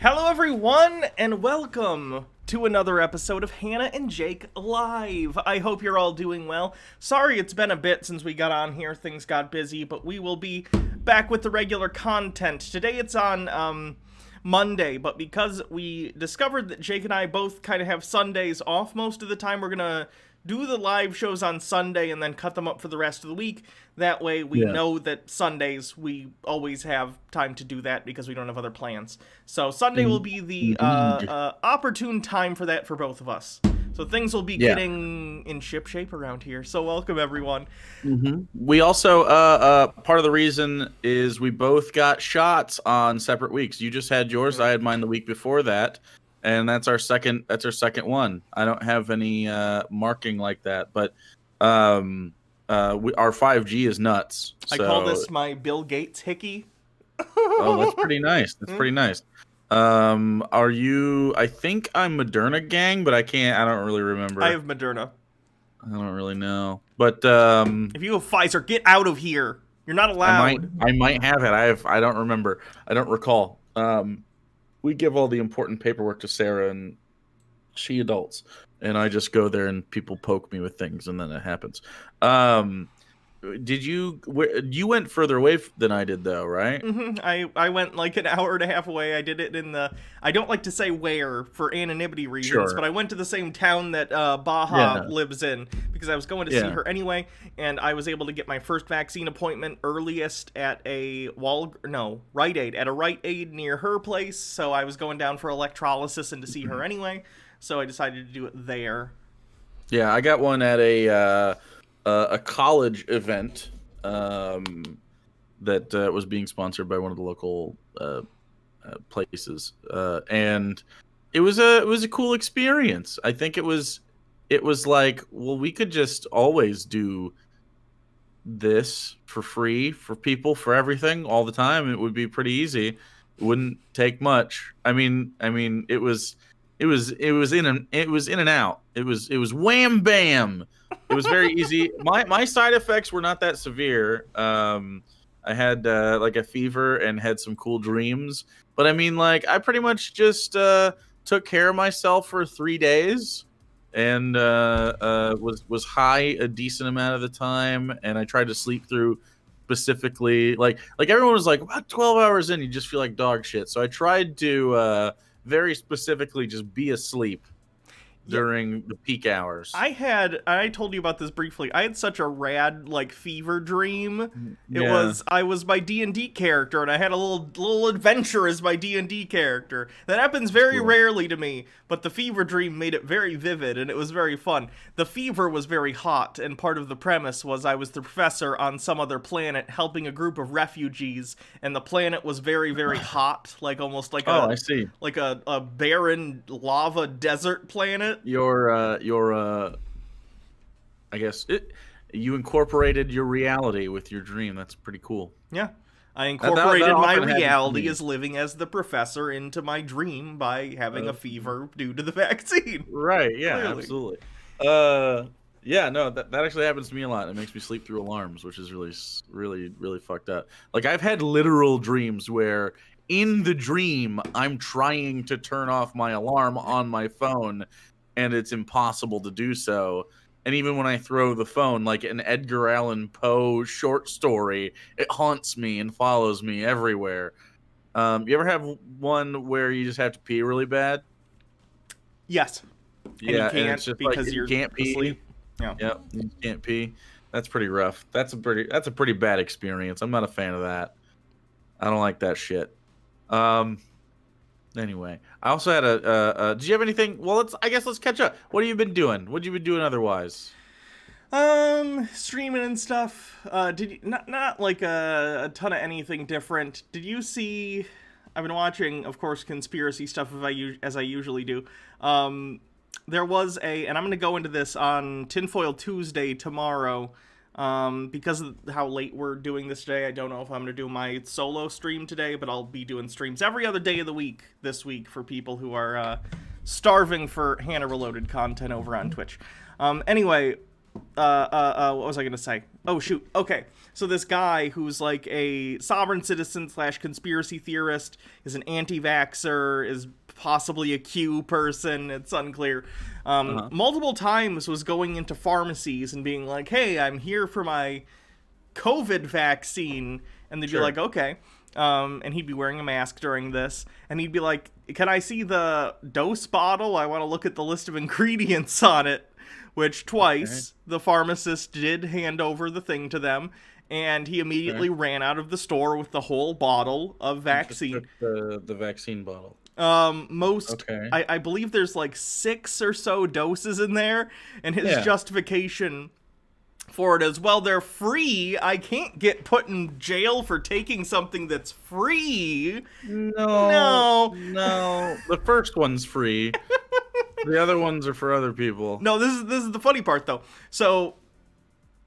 Hello everyone, and welcome to another episode of Hannah and Jake Live. I hope you're all doing well. Sorry it's been a bit since we got on here, things got busy, but we will be back with the regular content. Today it's on, Monday, but because we discovered that Jake and I both kind of have Sundays off most of the time, we're gonna do the live shows on Sunday and then cut them up for the rest of the week. That way we know that Sundays we always have time to do that because we don't have other plans. So Sunday will be the opportune time for that for both of us. So things will be getting in ship shape around here. So welcome everyone. We also part of the reason is we both got shots on separate weeks. You just had yours, I had mine the week before that. And that's our second one. I don't have any marking like that, but our 5G is nuts. I call this my Bill Gates hickey. Oh, that's pretty nice. That's pretty nice. Are you? I think I'm Moderna gang, but I don't really remember. I have Moderna. I don't really know. But if you have Pfizer, get out of here. You're not allowed. I might have it. I don't remember. I don't recall. We give all the important paperwork to Sarah, and she adults, and I just go there and people poke me with things, and then it happens. You went further away than I did, though, right? I went like an hour and a half away. I did it in the, I don't like to say where for anonymity reasons, but I went to the same town that Baja lives in because I was going to see her anyway, and I was able to get my first vaccine appointment earliest at a Rite Aid, at a Rite Aid near her place, so I was going down for electrolysis and to see her anyway, so I decided to do it there. Yeah, I got one at a college event that was being sponsored by one of the local places, and it was a cool experience. I think it was like, well, we could just always do this for free for people for everything all the time. It would be pretty easy. It wouldn't take much. I mean, it was in and out. It was wham bam. It was very easy. My side effects were not that severe. I had like a fever and had some cool dreams. But I mean, like, I pretty much just took care of myself for 3 days and was high a decent amount of the time. And I tried to sleep through specifically. Like everyone was like, about 12 hours in, you just feel like dog shit. So I tried to very specifically just be asleep during the peak hours. I told you about this briefly. I had such a rad fever dream. I was my D&D character, and I had a little adventure as my D&D character. That happens very rarely to me, but the fever dream made it very vivid, and it was very fun. The fever was very hot, and part of the premise was I was the professor on some other planet helping a group of refugees, and the planet was very, very hot, almost like I see. Like a barren lava desert planet. I guess you incorporated your reality with your dream. That's pretty cool. Yeah. I incorporated my reality as living as the professor into my dream by having a fever due to the vaccine. Right, yeah, clearly. Absolutely. That actually happens to me a lot. It makes me sleep through alarms, which is really, really, really fucked up. Like, I've had literal dreams where in the dream, I'm trying to turn off my alarm on my phone, and it's impossible to do so. And even when I throw the phone, like an Edgar Allan Poe short story, it haunts me and follows me everywhere. You ever have one where you just have to pee really bad? Yes. Yeah, and you can't it's just because like, you're can't pee. asleep. Yeah. Yep, you can't pee. That's pretty rough. That's a pretty bad experience. I'm not a fan of that. I don't like that shit. Anyway, I also had did you have anything? Well, let's catch up. What have you been doing? What have you been doing otherwise? Streaming and stuff. Did you not like a ton of anything different? Did you see? I've been watching, of course, conspiracy stuff as I usually do. There was and I'm gonna go into this on Tinfoil Tuesday tomorrow. Because of how late we're doing this today, I don't know if I'm going to do my solo stream today, but I'll be doing streams every other day of the week this week for people who are starving for Hannah Reloaded content over on Twitch. Anyway, what was I going to say? Oh, shoot. Okay. So this guy who's like a sovereign citizen / conspiracy theorist is an anti-vaxxer, is possibly a Q person, it's unclear. Multiple times was going into pharmacies and being like, hey, I'm here for my COVID vaccine. And they'd be like, okay. And he'd be wearing a mask during this. And he'd be like, can I see the dose bottle? I want to look at the list of ingredients on it. Which twice the pharmacist did hand over the thing to them. And he immediately ran out of the store with the whole bottle of vaccine. The vaccine bottle. I believe there's like 6 or so doses in there. And his justification for it is, well, they're free. I can't get put in jail for taking something that's free. No. The first one's free. The other ones are for other people. No, this is the funny part, though. So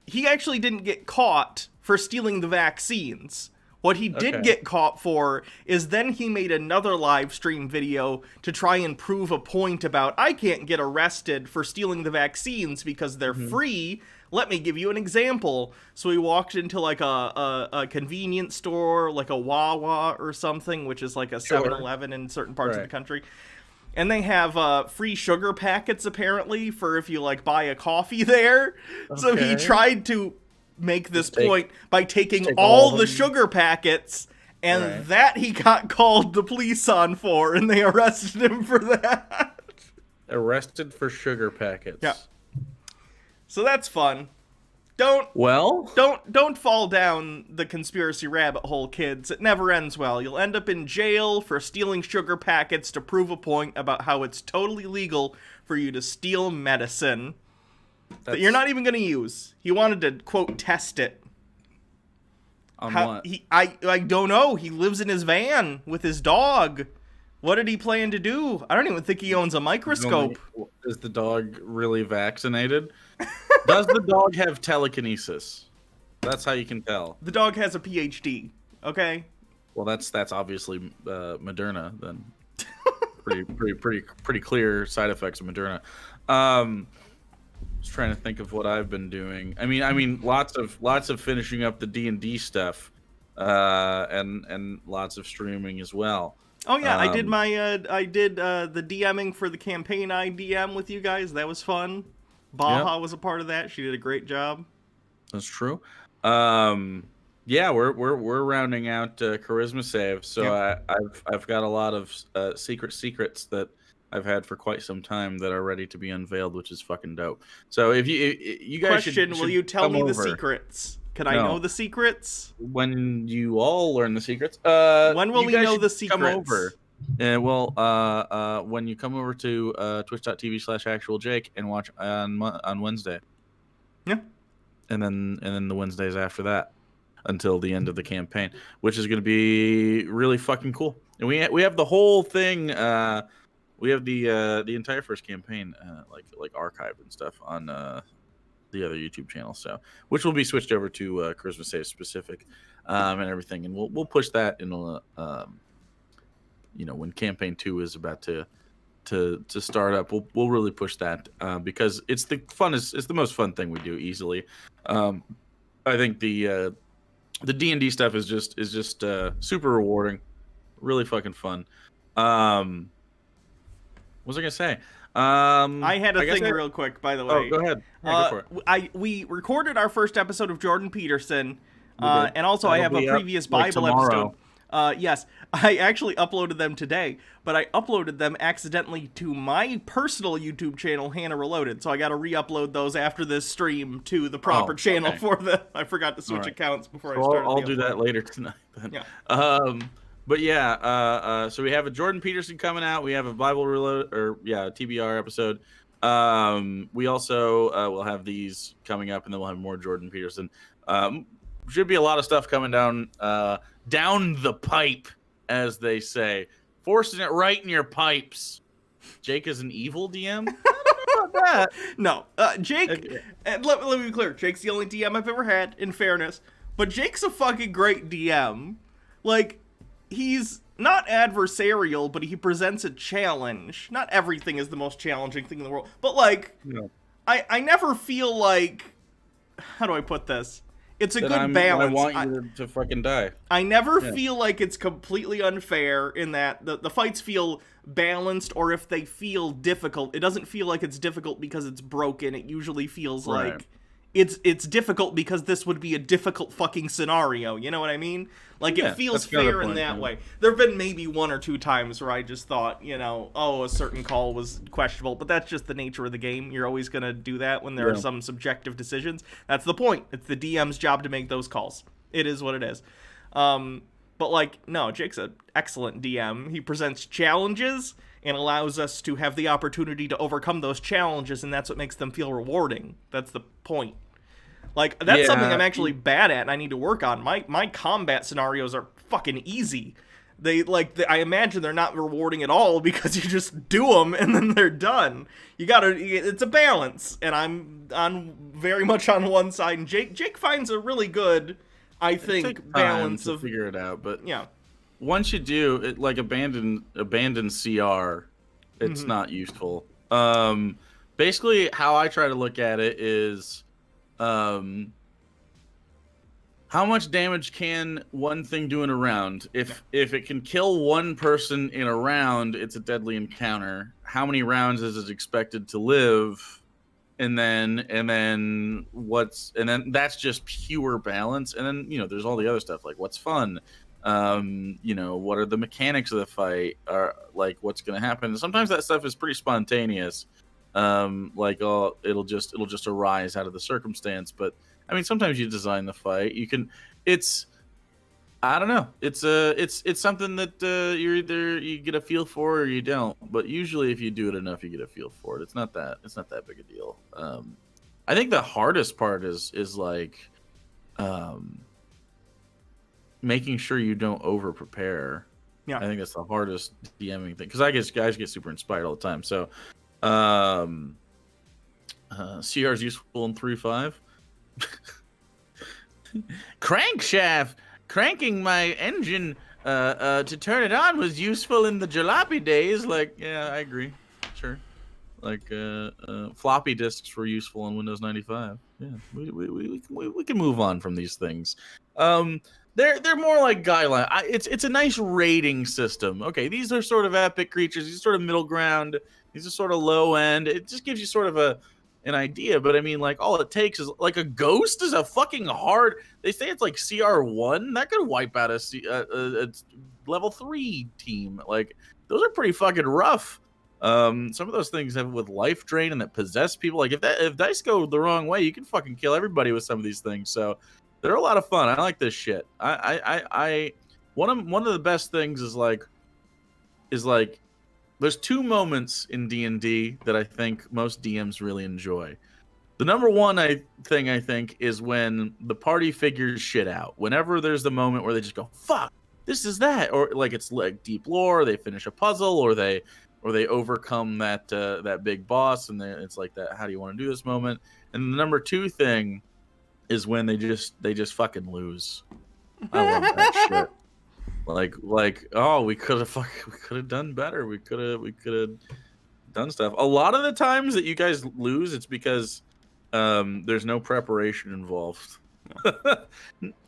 he actually didn't get caught for stealing the vaccines. What he did get caught for is then he made another live stream video to try and prove a point about, I can't get arrested for stealing the vaccines because they're free. Let me give you an example. So he walked into like a convenience store, like a Wawa or something, which is like a 7-Eleven in certain parts of the country. And they have free sugar packets, apparently, for if you, like, buy a coffee there. Okay. So he tried to make this point by taking all the sugar packets, and that he got called the police on for, and they arrested him for that. Arrested for sugar packets. Yeah. So that's fun. Don't fall down the conspiracy rabbit hole, kids. It never ends well. You'll end up in jail for stealing sugar packets to prove a point about how it's totally legal for you to steal medicine that you're not even going to use. He wanted to, quote, test it. On what? I don't know. He lives in his van with his dog. What did he plan to do? I don't even think he owns a microscope. Is the dog really vaccinated? Does the dog have telekinesis? That's how you can tell. The dog has a PhD. Okay. Well, that's obviously Moderna then. pretty clear side effects of Moderna. Just trying to think of what I've been doing. I mean, lots of finishing up the D&D stuff, and lots of streaming as well. Oh yeah, I did the DMing for the campaign I DM with you guys. That was fun. Baja was a part of that. She did a great job. That's true. Yeah, we're rounding out charisma save. So I've got a lot of secrets that I've had for quite some time that are ready to be unveiled, which is fucking dope. So if you guys should will you tell me the secrets? Can I know the secrets? When you all learn the secrets. When will we know the secrets? Come over. When you come over to twitch.tv/actualjake and watch on Wednesday. Yeah. And then the Wednesdays after that until the end of the campaign, which is going to be really fucking cool. And we have the whole thing. We have the entire first campaign like archived and stuff on the other YouTube channel, so which will be switched over to Charisma Save specific and everything, and we'll push that in when campaign 2 is about to start up. We'll really push that because it's the most fun thing we do easily. I think the D&D stuff is just super rewarding, really fucking fun. What was I gonna say? I had a thing real quick, by the way. Oh, go ahead. Yeah, go for it. We recorded our first episode of Jordan Peterson, and also I have a previous Bible episode. Yes, I actually uploaded them today, but I uploaded them accidentally to my personal YouTube channel, Hannah Reloaded. So I got to re-upload those after this stream to the proper channel for I forgot to switch accounts before I started. I'll do that later tonight. Then. Yeah. But yeah, so we have a Jordan Peterson coming out. We have a Bible Reload, TBR episode. We also will have these coming up, and then we'll have more Jordan Peterson. Should be a lot of stuff coming down the pipe, as they say. Forcing it right in your pipes. Jake is an evil DM? That. No. Jake, and let me be clear, Jake's the only DM I've ever had, in fairness. But Jake's a fucking great DM. Like, he's not adversarial, but he presents a challenge. Not everything is the most challenging thing in the world. But, like, I never feel like... How do I put this? It's a then good balance. I want you to fucking die. I never feel like it's completely unfair in that the fights feel balanced, or if they feel difficult, it doesn't feel like it's difficult because it's broken. It usually feels like it's difficult because this would be a difficult fucking scenario. You know what I mean? Like, it feels fair in that way. There have been maybe 1 or 2 times where I just thought, a certain call was questionable, but that's just the nature of the game. You're always going to do that when there are some subjective decisions. That's the point. It's the DM's job to make those calls. It is what it is. But, no, Jake's an excellent DM. He presents challenges and allows us to have the opportunity to overcome those challenges, and that's what makes them feel rewarding. That's the point. That's something I'm actually bad at and I need to work on. My combat scenarios are fucking easy. I imagine they're not rewarding at all because you just do them and then they're done. It's a balance, and I'm very much on one side, and Jake finds a really good, I think, balance to figure it out, but yeah. Once you do it, abandon CR, it's not useful. Basically, how I try to look at it is, how much damage can one thing do in a round? If it can kill one person in a round, it's a deadly encounter. How many rounds is it expected to live? And then that's just pure balance. And then, there's all the other stuff, like what's fun. What are the mechanics of the fight? What's going to happen? And sometimes that stuff is pretty spontaneous. It'll just arise out of the circumstance. But I mean, sometimes you design the fight. I don't know. It's something that you get a feel for or you don't. But usually, if you do it enough, you get a feel for it. It's not that big a deal. I think the hardest part is making sure you don't over prepare. Yeah, I think that's the hardest DMing thing, because I guess guys get super inspired all the time. So, CR is useful in 3.5. Crankshaft. Cranking my engine to turn it on was useful in the jalopy days. Yeah, I agree. Sure. Floppy disks were useful on Windows 95. Yeah, we can move on from these things. They're more like guideline. It's a nice rating system. Okay, these are sort of epic creatures. These are sort of middle ground. These are sort of low end. It just gives you sort of an idea. But I mean, all it takes is a ghost is a fucking hard. They say it's like CR1 that could wipe out a level 3 team. Those are pretty fucking rough. Some of those things have with life drain and that possess people. If dice go the wrong way, you can fucking kill everybody with some of these things. So they're a lot of fun. I like this shit. One of the best things is there's 2 moments in D&D that I think most DMs really enjoy. The number one thing I think is when the party figures shit out. Whenever there's the moment where they just go, "Fuck, this is that," or it's deep lore, or they finish a puzzle, or they overcome that big boss, and it's that. How do you want to do this moment? And the number 2 thing is when they just fucking lose. I love that shit. We could have done better. We could have done stuff. A lot of the times that you guys lose, it's because there's no preparation involved.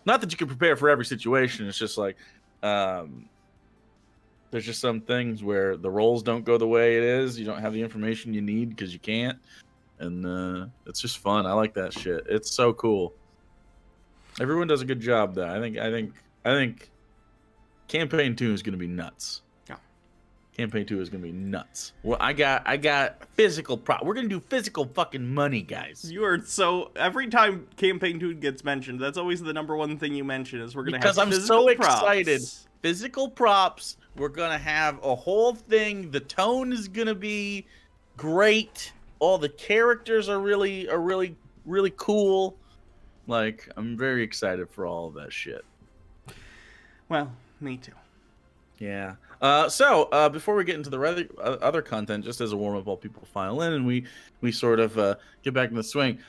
Not that you can prepare for every situation. It's just there's just some things where the rolls don't go the way it is. You don't have the information you need because you can't, and it's just fun. I like that shit. It's so cool. Everyone does a good job though. I think campaign 2 is going to be nuts. Yeah. Campaign 2 is going to be nuts. Well, I got physical We're going to do physical fucking money, guys. You are so... Every time campaign 2 gets mentioned, that's always the number one thing you mention is we're going to have physical props. Because I'm so excited. Physical props. We're going to have a whole thing. The tone is going to be great. All the characters are really cool. I'm very excited for all of that shit. Well, me too. Yeah. So before we get into the other content, just as a warm up while people file in and we sort of get back in the swing,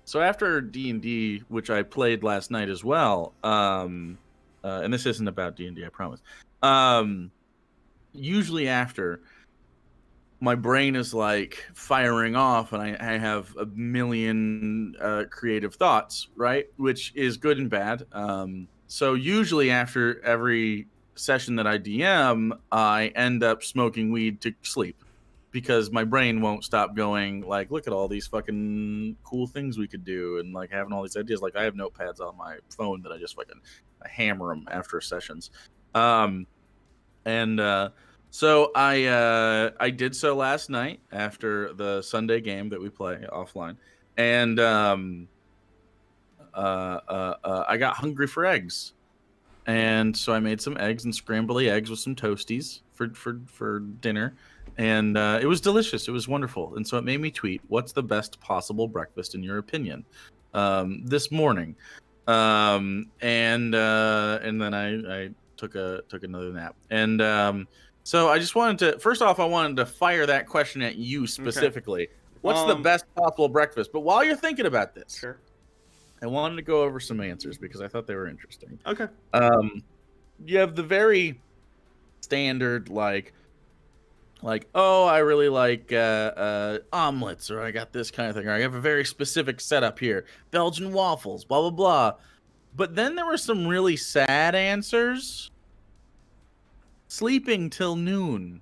so after D&D, which I played last night as well, and this isn't about D&D, I promise. Usually after, my brain is like firing off, and I have a million creative thoughts, right? Which is good and bad. So usually after every session that I DM, I end up smoking weed to sleep because my brain won't stop going like, look at all these fucking cool things we could do, and like having all these ideas. Like I have notepads on my phone that I just fucking hammer them after sessions. So I did so last night after the Sunday game that we play offline, and I got hungry for eggs, and so I made some eggs and scrambly eggs with some toasties for dinner, and it was delicious. It was wonderful, and so it made me tweet, "What's the best possible breakfast in your opinion?" This morning, and then I took another nap, and so I just wanted to, first off, I wanted to fire that question at you specifically. Okay. What's the best possible breakfast? But while you're thinking about this, sure, I wanted to go over some answers because I thought they were interesting. Okay. You have the very standard like, oh, I really like omelets, or I got this kind of thing, or I have a very specific setup here, Belgian waffles, blah, blah, blah. But then there were some really sad answers. Sleeping till noon.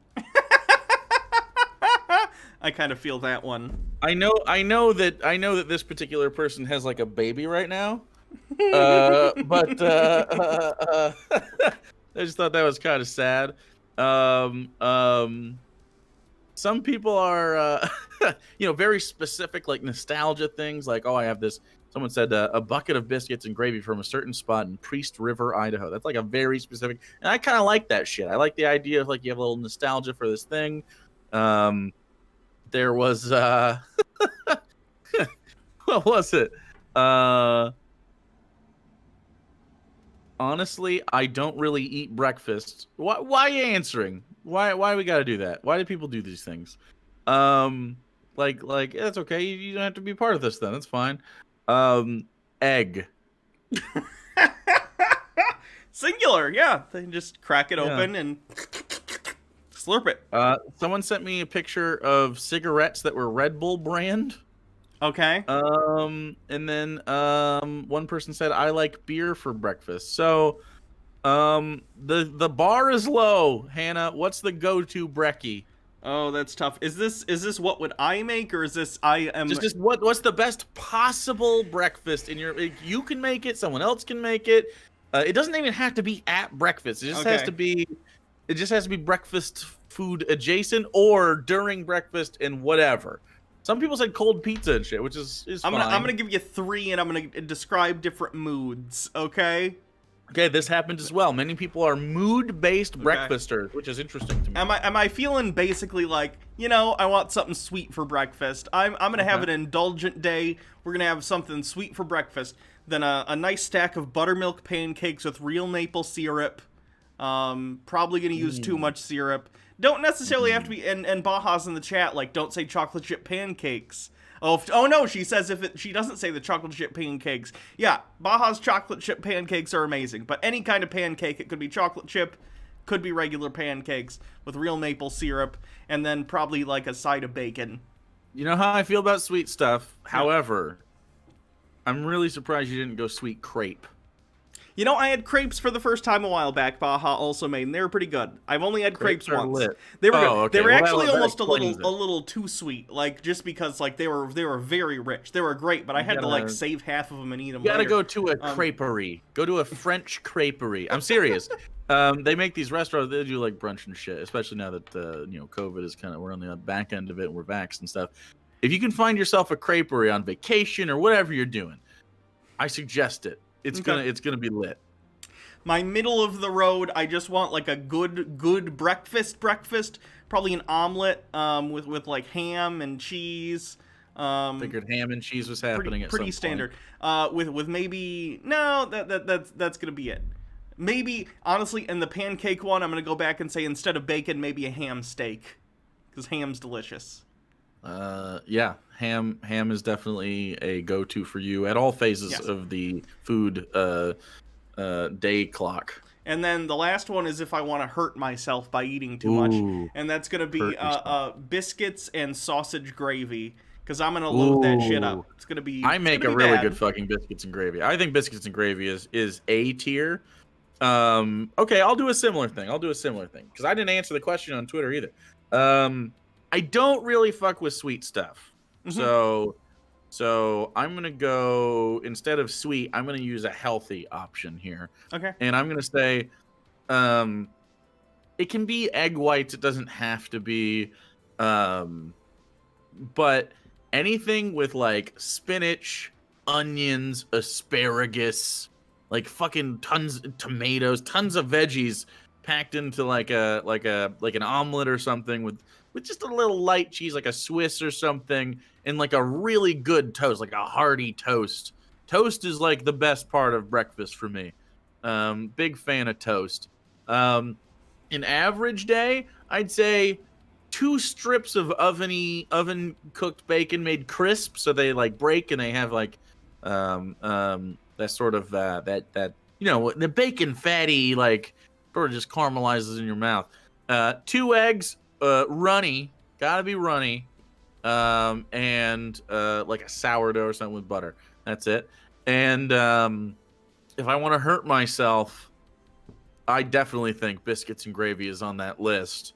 I kind of feel that one. I know that this particular person has like a baby right now. But I just thought that was kind of sad. Some people are very specific, like nostalgia things, like, oh, I have this. Someone said a bucket of biscuits and gravy from a certain spot in Priest River, Idaho. That's like a very specific, and I kind of like that shit. I like the idea of like you have a little nostalgia for this thing. There was what was it? Honestly, I don't really eat breakfast. Why are you answering? Why we got to do that? Why do people do these things? Like that's okay. You don't have to be part of this then. That's fine. Egg. Singular, yeah. They can just crack it open and slurp it. Someone sent me a picture of cigarettes that were Red Bull brand. Okay. And then one person said, I like beer for breakfast. So the bar is low. Hannah, what's the go-to brekkie? Oh, that's tough. Is this what would I make, or is this I am just what's the best possible breakfast in your? You can make it. Someone else can make it. It doesn't even have to be at breakfast. It just has to be. It just has to be breakfast food adjacent or during breakfast and whatever. Some people said cold pizza and shit, which is fine. I'm gonna give you 3, and I'm gonna describe different moods. Okay. Okay, this happened as well. Many people are mood-based breakfasters, which is interesting to me. Am I feeling basically like, I want something sweet for breakfast. I'm gonna have an indulgent day. We're gonna have something sweet for breakfast. Then a nice stack of buttermilk pancakes with real maple syrup. Probably gonna use too much syrup. Don't necessarily have to be. And Baja's in the chat, like, don't say chocolate chip pancakes. Oh no, she says she doesn't say the chocolate chip pancakes. Yeah, Baja's chocolate chip pancakes are amazing, but any kind of pancake, it could be chocolate chip, could be regular pancakes with real maple syrup, and then probably like a side of bacon. You know how I feel about sweet stuff. Yeah. However, I'm really surprised you didn't go sweet crepe. I had crepes for the first time a while back. Baja also made, and they were pretty good. I've only had crepes once. Lit. They were good. Okay. They were actually almost a little too sweet, like just because like they were very rich. They were great, but I had to like save half of them and eat them. You gotta go to a creperie. Go to a French creperie. I'm serious. They make these restaurants. They do like brunch and shit. Especially now that COVID is we're on the back end of it and we're vaxxed and stuff. If you can find yourself a creperie on vacation or whatever you're doing, I suggest it. It's gonna be lit. My middle of the road, I just want like a good breakfast. Probably an omelet with like ham and cheese. Figured ham and cheese was happening at some point. Pretty standard. With maybe that's gonna be it. Maybe honestly, in the pancake one, I'm gonna go back and say instead of bacon, maybe a ham steak, because ham's delicious. Yeah, ham is definitely a go-to for you at all phases of the food day clock. And then the last one is if I want to hurt myself by eating too much. Ooh, And that's going to be hurt yourself. biscuits and sausage gravy. Because I'm going to load that shit Ooh. up. It's going to be I it's make gonna a be really bad. good fucking biscuits and gravy. I think biscuits and gravy is A tier. Okay, I'll do a similar thing. Because I didn't answer the question on Twitter either. I don't really fuck with sweet stuff. Mm-hmm. So I'm gonna go, instead of sweet, I'm gonna use a healthy option here. Okay. And I'm gonna say, it can be egg whites. It doesn't have to be, but anything with like spinach, onions, asparagus, like fucking tons of tomatoes, tons of veggies packed into like an omelet or something with just a little light cheese, like a Swiss or something, and like a really good toast, like a hearty toast. Toast is like the best part of breakfast for me. Big fan of toast. An average day, I'd say 2 strips of oven cooked bacon made crisp, so they like break and they have like that sort of that the bacon fatty, like sort of just caramelizes in your mouth. 2 eggs, runny, gotta be runny, and like a sourdough or something with butter. That's it. And if I want to hurt myself, I definitely think biscuits and gravy is on that list.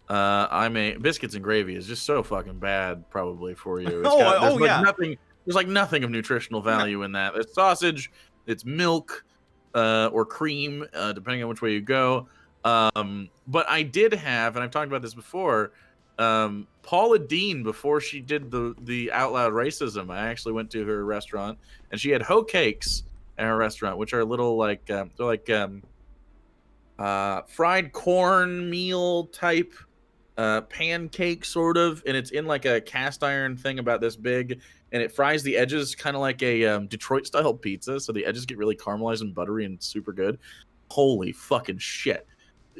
Biscuits and gravy is just so fucking bad, probably for you. There's like nothing of nutritional value in that. It's sausage, it's milk, or cream, depending on which way you go. But I did have, and I've talked about this before, Paula Deen, before she did the Out Loud Racism, I actually went to her restaurant, and she had hoe cakes at her restaurant, which are little like they're like fried corn meal type pancake sort of, and it's in like a cast iron thing about this big, and it fries the edges kind of like a Detroit style pizza, so the edges get really caramelized and buttery and super good. Holy fucking shit,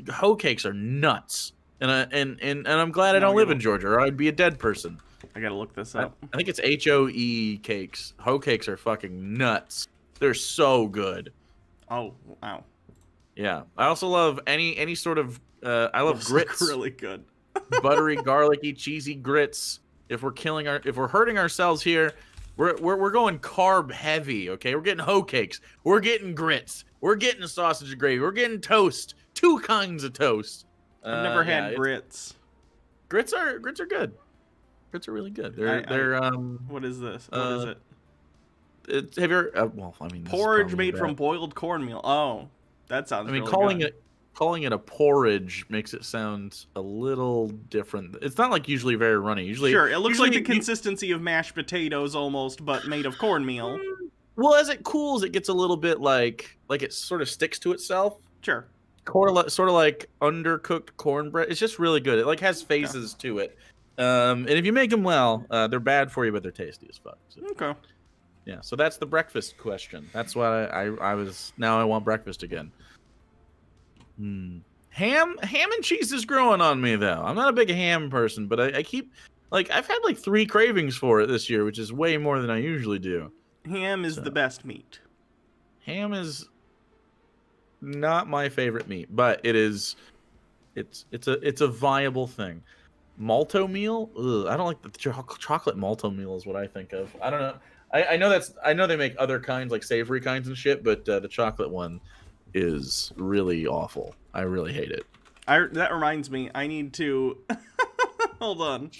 hoe cakes are nuts. And I'm glad I don't live in Georgia, or I'd be a dead person. I gotta look this up. I think it's HOE cakes. Hoe cakes are fucking nuts. They're so good. Oh wow. Yeah, I also love any sort of. I love grits. Really good. Buttery, garlicky, cheesy grits. If we're hurting ourselves here, we're going carb heavy. Okay, we're getting hoe cakes. We're getting grits. We're getting sausage and gravy. We're getting toast. 2 kinds of toast. I've never had grits. Grits are good. Grits are really good. They're What is this? What is it? Have you ever? Well, I mean, porridge made from boiled cornmeal. Oh, that sounds. I mean, really calling it a porridge makes it sound a little different. It's not like usually very runny. Sure, it looks like the consistency of mashed potatoes almost, but made of cornmeal. Well, as it cools, it gets a little bit like it sort of sticks to itself. Sure. Sort of like undercooked cornbread. It's just really good. It like has phases to it. And if you make them well, they're bad for you, but they're tasty as fuck. So. Okay. Yeah, so that's the breakfast question. That's why I was. Now I want breakfast again. Ham and cheese is growing on me though. I'm not a big ham person, but I keep like I've had like 3 cravings for it this year, which is way more than I usually do. Ham is the best meat. Ham is not my favorite meat, but it's a viable thing. Malto meal? Ugh, I don't like the chocolate malto meal is what I think of. I don't know. I know they make other kinds, like savory kinds and shit, but the chocolate one is really awful. I really hate it. That reminds me, I need to hold on.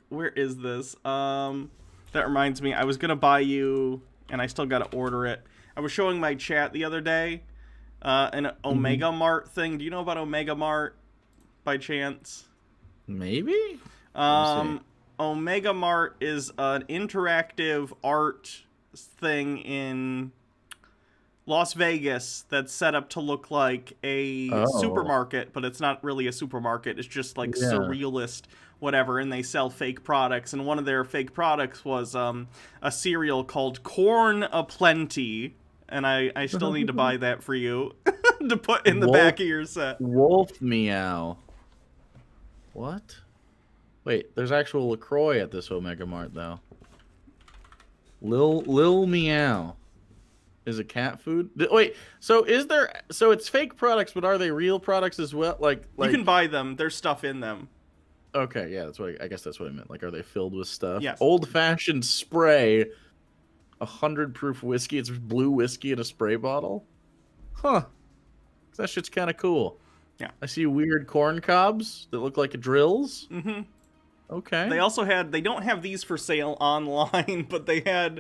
Where is this? That reminds me, I was gonna buy you, and I still gotta order it. I was showing my chat the other day, an Omega Mart thing. Do you know about Omega Mart by chance? Maybe. Omega Mart is an interactive art thing in Las Vegas that's set up to look like a supermarket, but it's not really a supermarket. It's just like surrealist whatever, and they sell fake products. And one of their fake products was a cereal called Corn Aplenty, and I still need to buy that for you to put in the back of your set. Wolf Meow. What? Wait, there's actual LaCroix at this Omega Mart though. Lil Meow. Is it cat food? Wait, so is there? So it's fake products, but are they real products as well? You can buy them. There's stuff in them. Okay, yeah, that's what I guess that's what I meant. Like, are they filled with stuff? Yes. Old-fashioned spray, 100 proof whiskey. It's blue whiskey in a spray bottle. Huh. That shit's kind of cool. Yeah. I see weird corn cobs that look like drills. Mm-hmm. Okay. They also had, they don't have these for sale online, but they had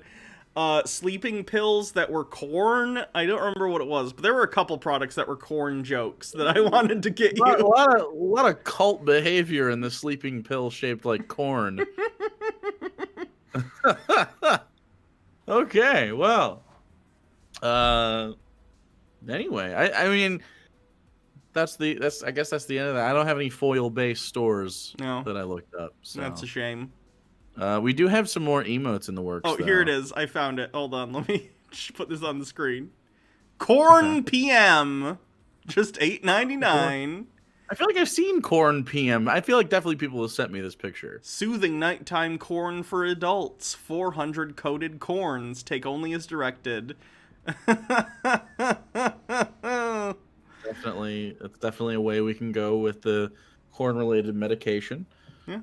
sleeping pills that were corn. I don't remember what it was, but there were a couple products that were corn jokes that I wanted to get you. A lot of cult behavior in the sleeping pill shaped like corn. Okay, well. Anyway, I mean, I guess that's the end of that. I don't have any foil based stores that I looked up. So. That's a shame. We do have some more emotes in the works. Oh, though. here it is. I found it. Hold on, let me just put this on the screen. Corn PM, just $8.99. I feel like I've seen corn PM. I feel like definitely people have sent me this picture. Soothing nighttime corn for adults. 400 coated corns. Take only as directed. Definitely, it's definitely a way we can go with the corn-related medication. Yeah.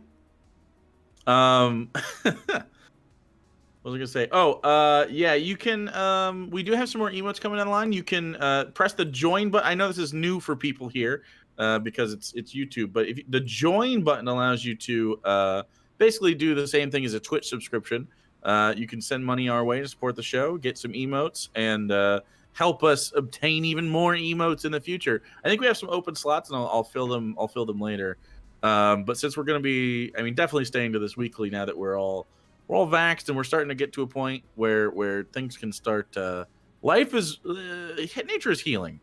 What was I gonna say? Oh, yeah, you can. We do have some more emotes coming online. You can press the join button. I know this is new for people here because it's YouTube, but the join button allows you to basically do the same thing as a Twitch subscription. You can send money our way to support the show, get some emotes, and help us obtain even more emotes in the future. I think we have some open slots, and I'll fill them. I'll fill them later. But since we're going to be, I mean, definitely staying to this weekly now that we're all vaxxed and we're starting to get to a point where things can start. Life is nature is healing,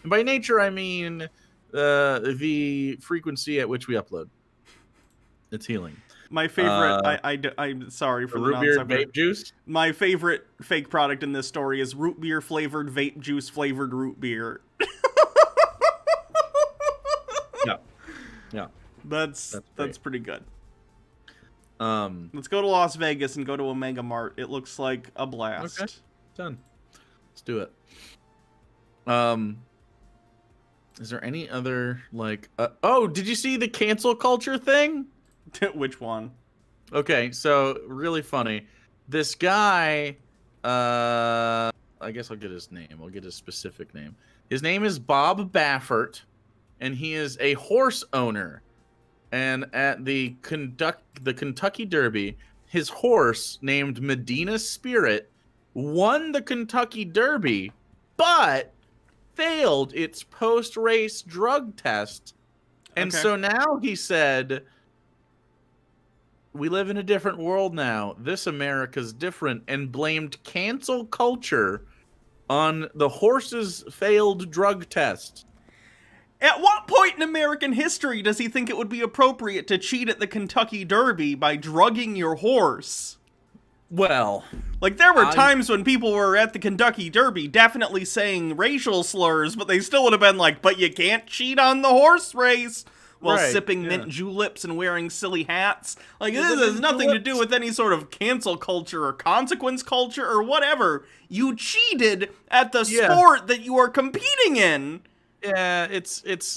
and by nature I mean the frequency at which we upload. It's healing. My favorite, I'm sorry for the root beer vape juice. My favorite fake product in this story is root beer flavored vape juice flavored root beer. Yeah. That's pretty good. Let's go to Las Vegas and go to a Mega Mart. It looks like a blast. Okay, done. Let's do it. Is there any other like? Oh, did you see the cancel culture thing? Which one? Okay, so really funny. This guy, I guess I'll get his name. I'll get his specific name. His name is Bob Baffert, and he is a horse owner. And at the Kentucky Derby, his horse named Medina Spirit won the Kentucky Derby, but failed its post-race drug test. And so now he said, we live in a different world now. This America's different, and blamed cancel culture on the horse's failed drug test. At what point in American history does he think it would be appropriate to cheat at the Kentucky Derby by drugging your horse? Well, like, there were times when people were at the Kentucky Derby definitely saying racial slurs, but they still would have been like, but you can't cheat on the horse race, while sipping mint juleps and wearing silly hats. Like, this has nothing to do with any sort of cancel culture or consequence culture or whatever. You cheated at the sport that you are competing in. Yeah, it's like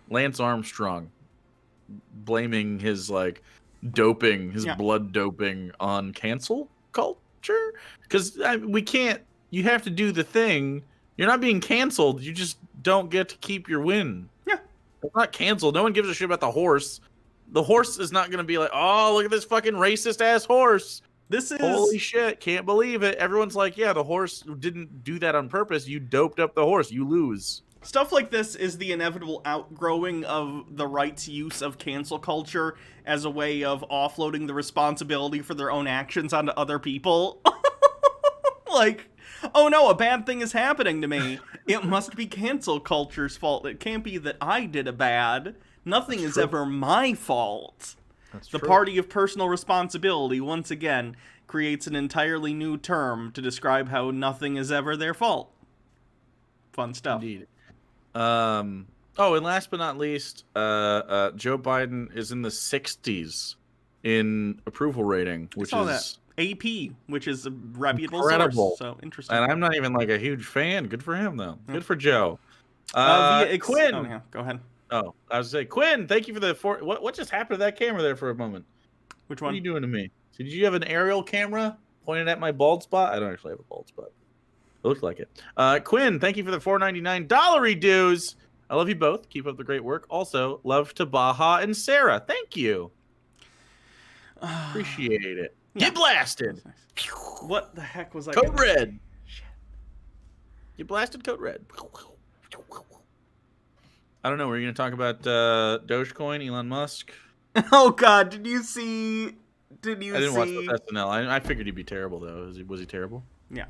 Lance Armstrong blaming his doping, his blood doping on cancel culture, because we can't. You have to do the thing. You're not being canceled. You just don't get to keep your win. Yeah, it's not canceled. No one gives a shit about the horse. The horse is not going to be like, oh, look at this fucking racist ass horse. This is... Holy shit, can't believe it. Everyone's like, yeah, the horse didn't do that on purpose. You doped up the horse. You lose. Stuff like this is the inevitable outgrowing of the right's use of cancel culture as a way of offloading the responsibility for their own actions onto other people. Like, oh no, a bad thing is happening to me. It must be cancel culture's fault. It can't be that I did a bad. Nothing is ever my fault. The party of personal responsibility, once again, creates an entirely new term to describe how nothing is ever their fault. Fun stuff. Indeed. Oh, and last but not least, Joe Biden is in the 60s in approval rating, which is AP, which is a reputable Incredible. source. So interesting. And I'm not even like a huge fan. Good for him though. Good for Joe. Quinn. Quinn. Oh, yeah. Go ahead. Oh, I was saying, Quinn. Thank you for the what just happened to that camera there for a moment? Which What one? are you doing to me? Did you have an aerial camera pointed at my bald spot? I don't actually have a bald spot. It looks like it. Quinn, thank you for the $4.99 dues. I love you both. Keep up the great work. Also, love to Baja and Sarah. Thank you. Appreciate it. Yeah. Get blasted. Nice. What the heck was I? Code red. Shit. Get blasted. Code red. I don't know. We're going to talk about Dogecoin, Elon Musk. Oh God! Did you see? I didn't watch the SNL. I figured he'd be terrible though. Was he terrible? Yeah,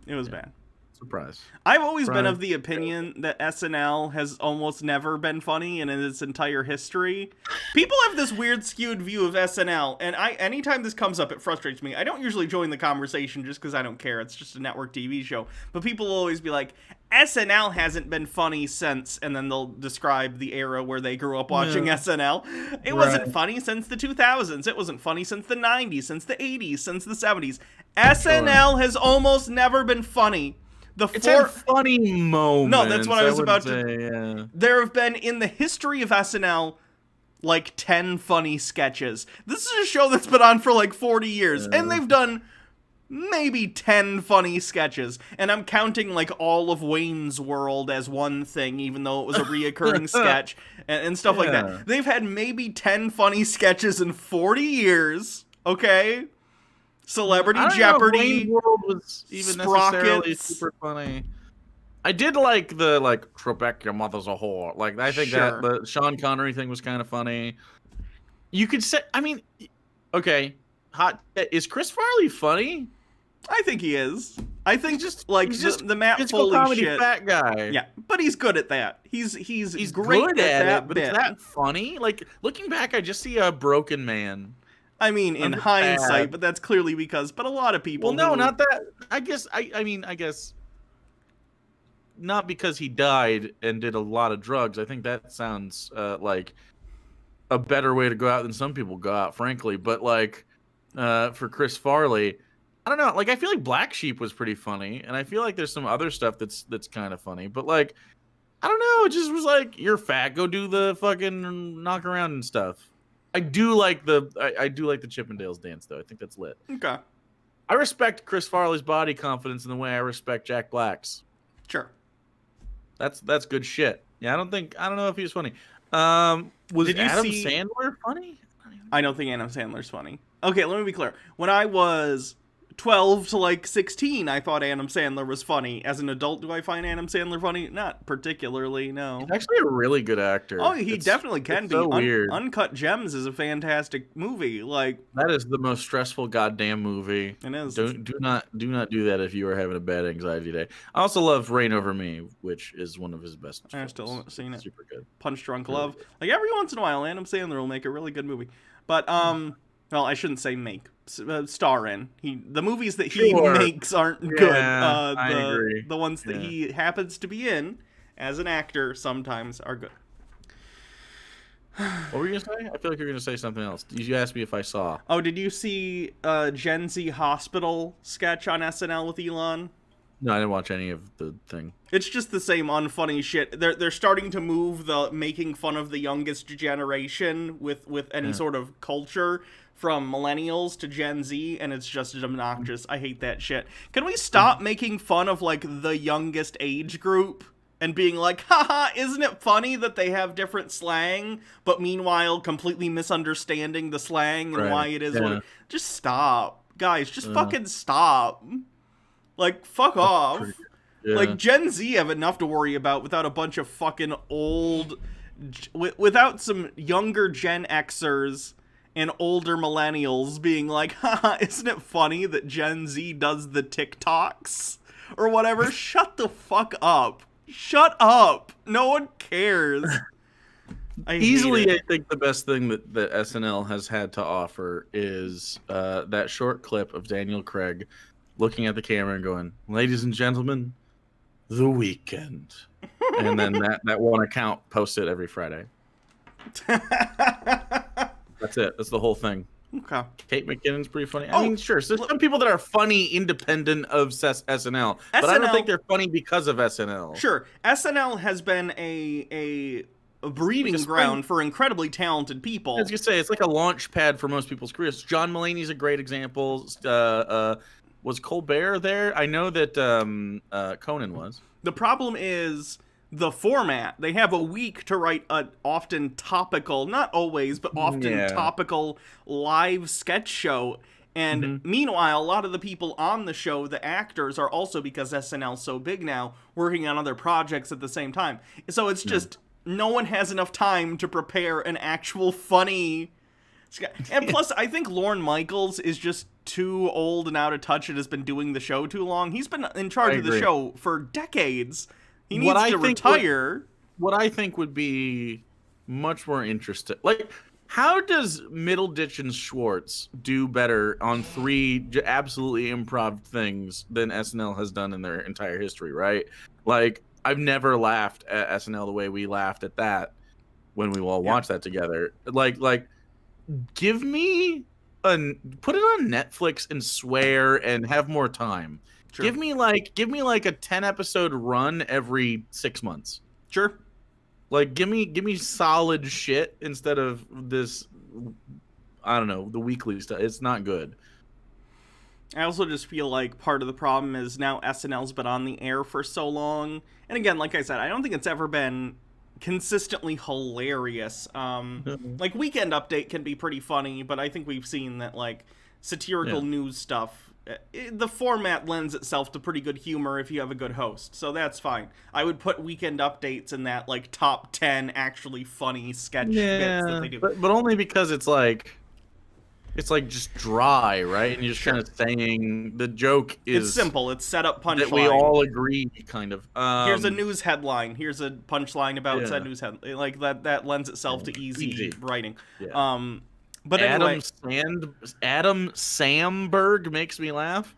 it was bad. Surprise. I've always been of the opinion that SNL has almost never been funny in its entire history. People have this weird skewed view of SNL, and anytime this comes up, it frustrates me. I don't usually join the conversation just because I don't care. It's just a network TV show. But people will always be like, SNL hasn't been funny since, and then they'll describe the era where they grew up watching SNL. It wasn't funny since the 2000s. It wasn't funny since the 90s, since the 80s, since the 70s. SNL has almost never been funny. It's had funny moments. No, that's what I was about to to. Yeah. There have been in the history of SNL like 10 funny sketches. This is a show that's been on for like 40 years, and they've done maybe 10 funny sketches. And I'm counting like all of Wayne's World as one thing, even though it was a reoccurring sketch and stuff like that. They've had maybe 10 funny sketches in 40 years. Okay. Celebrity Jeopardy. Wayne's World was even necessarily super funny. I did like the Trebek, your mother's a whore. Like I think that the Sean Connery thing was kind of funny. You could say, I mean, okay, is Chris Farley funny? I think he is. I think he's the Matt Foley comedy shit. Fat guy. Yeah, but he's good at that. He's great good at that it, but bit. is that funny? Like looking back, I just see a broken man. I mean, in hindsight, but that's clearly because. But a lot of people. Well, no, not that. I guess. I mean, I guess. Not because he died and did a lot of drugs. I think that sounds like a better way to go out than some people go out, frankly. But like, for Chris Farley, I don't know. Like, I feel like Black Sheep was pretty funny, and I feel like there's some other stuff that's kind of funny. But like, I don't know. It just was like, you're fat. Go do the fucking knock around and stuff. I do like the Chippendales dance though. I think that's lit. Okay. I respect Chris Farley's body confidence in the way I respect Jack Black's. Sure. That's good shit. Yeah, I don't know if he was funny. Was Adam Sandler funny? I don't think Adam Sandler's funny. Okay, let me be clear. When I was 12 to like 16, I thought Adam Sandler was funny. As an adult, do I find Adam Sandler funny? Not particularly, no. He's actually a really good actor. Oh, he definitely can be. So weird. Uncut Gems is a fantastic movie. Like that is the most stressful goddamn movie. It is. Do not do that if you are having a bad anxiety day. I also love Reign Over Me, which is one of his best. I still haven't seen it. Super good. Punch Drunk Love. Like every once in a while, Adam Sandler will make a really good movie. But well, I shouldn't say make. Star in. The movies that he makes aren't good. I agree. The ones that he happens to be in as an actor sometimes are good. What were you gonna say? I feel like you're gonna say something else. You asked me if I saw. Oh, did you see Gen Z Hospital sketch on SNL with Elon? No, I didn't watch any of the thing. It's just the same unfunny shit. They're starting to move the making fun of the youngest generation with any sort of culture from millennials to Gen Z, and it's just obnoxious. I hate that shit. Can we stop making fun of like the youngest age group and being like, haha, isn't it funny that they have different slang, but meanwhile completely misunderstanding the slang and why it is what it... Just stop. Guys, just fucking stop. Like, fuck off. Like, Gen Z have enough to worry about without a bunch of fucking old... Without some younger Gen Xers and older millennials being like, haha, isn't it funny that Gen Z does the TikToks? Or whatever. Shut the fuck up. Shut up. No one cares. I think the best thing that SNL has had to offer is that short clip of Daniel Craig looking at the camera and going, "Ladies and gentlemen, the weekend." And then that one account posts it every Friday. That's it. That's the whole thing. Okay. Kate McKinnon's pretty funny. I Oh, mean, sure. So there's some people that are funny independent of SNL, but I don't think they're funny because of SNL. Sure, SNL has been a breeding ground for incredibly talented people. I was gonna say it's like a launch pad for most people's careers. John Mulaney's a great example. Was Colbert there? I know that Conan was. The problem is the format. They have a week to write a often topical, not always, but often topical live sketch show. And meanwhile, a lot of the people on the show, the actors, are also, because SNL's so big now, working on other projects at the same time. So it's just no one has enough time to prepare an actual funny. And plus, I think Lorne Michaels is just too old and out of touch and has been doing the show too long. He's been in charge of the show for decades. He needs to retire. What I think would be much more interesting, like, how does Middleditch and Schwartz do better on 3 absolutely improv things than SNL has done in their entire history, right? Like, I've never laughed at SNL the way we laughed at that when we all watched that together. Like, give me put it on Netflix and swear and have more time. Sure. Give me like a 10 episode run every 6 months. Sure. Like, give me solid shit instead of this, I don't know, the weekly stuff. It's not good. I also just feel like part of the problem is now SNL's been on the air for so long. And again, like I said, I don't think it's ever been consistently hilarious. Like, Weekend Update can be pretty funny, but I think we've seen that, like, satirical news stuff, the format lends itself to pretty good humor if you have a good host, so that's fine. I would put Weekend Updates in that, like, top 10 actually funny sketch bits that they do. But only because it's like just dry, right? And you're just kind of saying the joke is... It's simple. It's set up punchline. That we all agree, kind of. Here's a news headline. Here's a punchline about said news headline. Like, that lends itself to easy writing. Yeah. But anyway... Adam Samberg makes me laugh.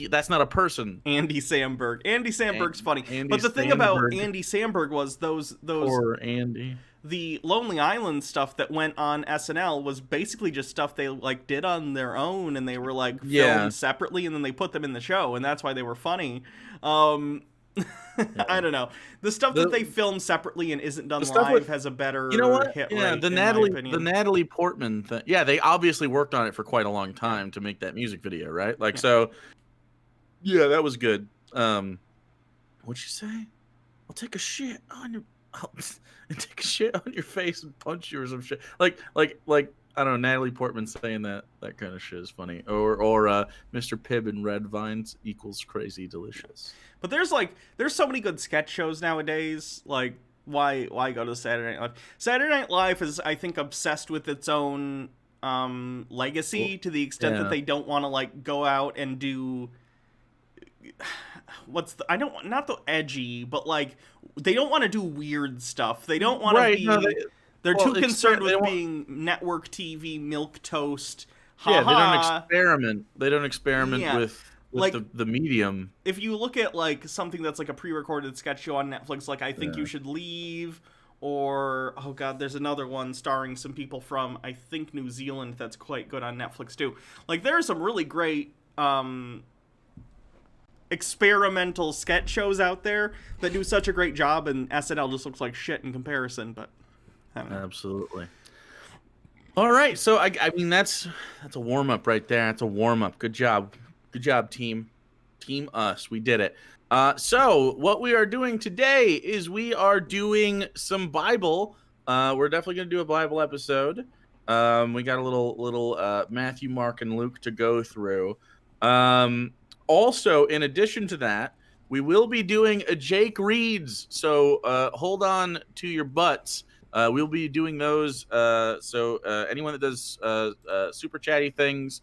That's not a person. Andy Samberg. Andy Samberg's funny. But the thing about Andy Samberg was those... Or Andy... The Lonely Island stuff that went on SNL was basically just stuff they, like, did on their own, and they were, like, filmed separately, and then they put them in the show, and that's why they were funny. I don't know. The stuff that they film separately and isn't done live has a better hit rate, the Natalie Portman thing. Yeah, they obviously worked on it for quite a long time to make that music video, right? Like, so, yeah, that was good. What'd you say? I'll take a shit on your... take a shit on your face and punch you or some shit. Like I don't know, Natalie Portman saying that kind of shit is funny. Or Mr. Pibb in Red Vines equals crazy delicious. But there's so many good sketch shows nowadays. Like, why go to Saturday Night Live? Saturday Night Live is, I think, obsessed with its own legacy to the extent that they don't want to, like, go out and do not the edgy, but, like, they don't want to do weird stuff. They don't want to be... they're too concerned with being network TV, milquetoast. Yeah, they don't experiment with like, the medium. If you look at, like, something that's like a pre-recorded sketch show on Netflix, like I Think You Should Leave, or, oh god, there's another one starring some people from, I think, New Zealand that's quite good on Netflix too. Like, there are some really great experimental sketch shows out there that do such a great job, and SNL just looks like shit in comparison, but I don't know. Absolutely. All right, so I mean that's a warm up right there. That's a warm up. Good job, team us. We did it. So what we are doing today is we are doing some Bible. We're definitely gonna do a Bible episode. We got a little Matthew, Mark, and Luke to go through. Also, in addition to that, we will be doing a Jake Reads. So hold on to your butts. We'll be doing those. So anyone that does super chatty things,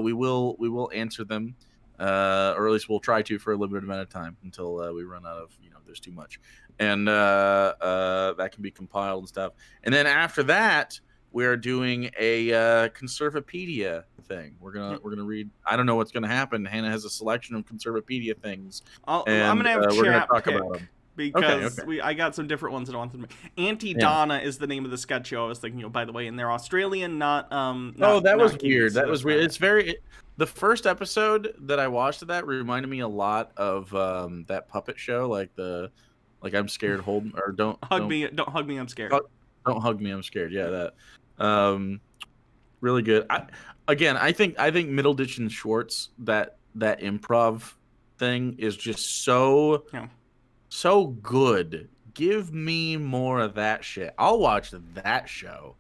we will answer them, or at least we'll try to for a limited amount of time until we run out of, there's too much, and that can be compiled and stuff. And then after that, we're doing a Conservapedia thing. We're gonna read. I don't know what's gonna happen. Hannah has a selection of Conservapedia things. I'm gonna have we're gonna talk about them. because I got some different ones that I wanted to make. Auntie Donna is the name of the sketch show I was thinking of, by the way, and they're Australian, not that was weird. So that was weird. It's the first episode that I watched of that reminded me a lot of that puppet show, like I'm scared, hold or don't hug me, don't hug me, I'm scared. Don't hug me, I'm scared. Yeah, that really good. I think Middleditch and Schwartz, that improv thing is just so good. Give me more of that shit. I'll watch that show.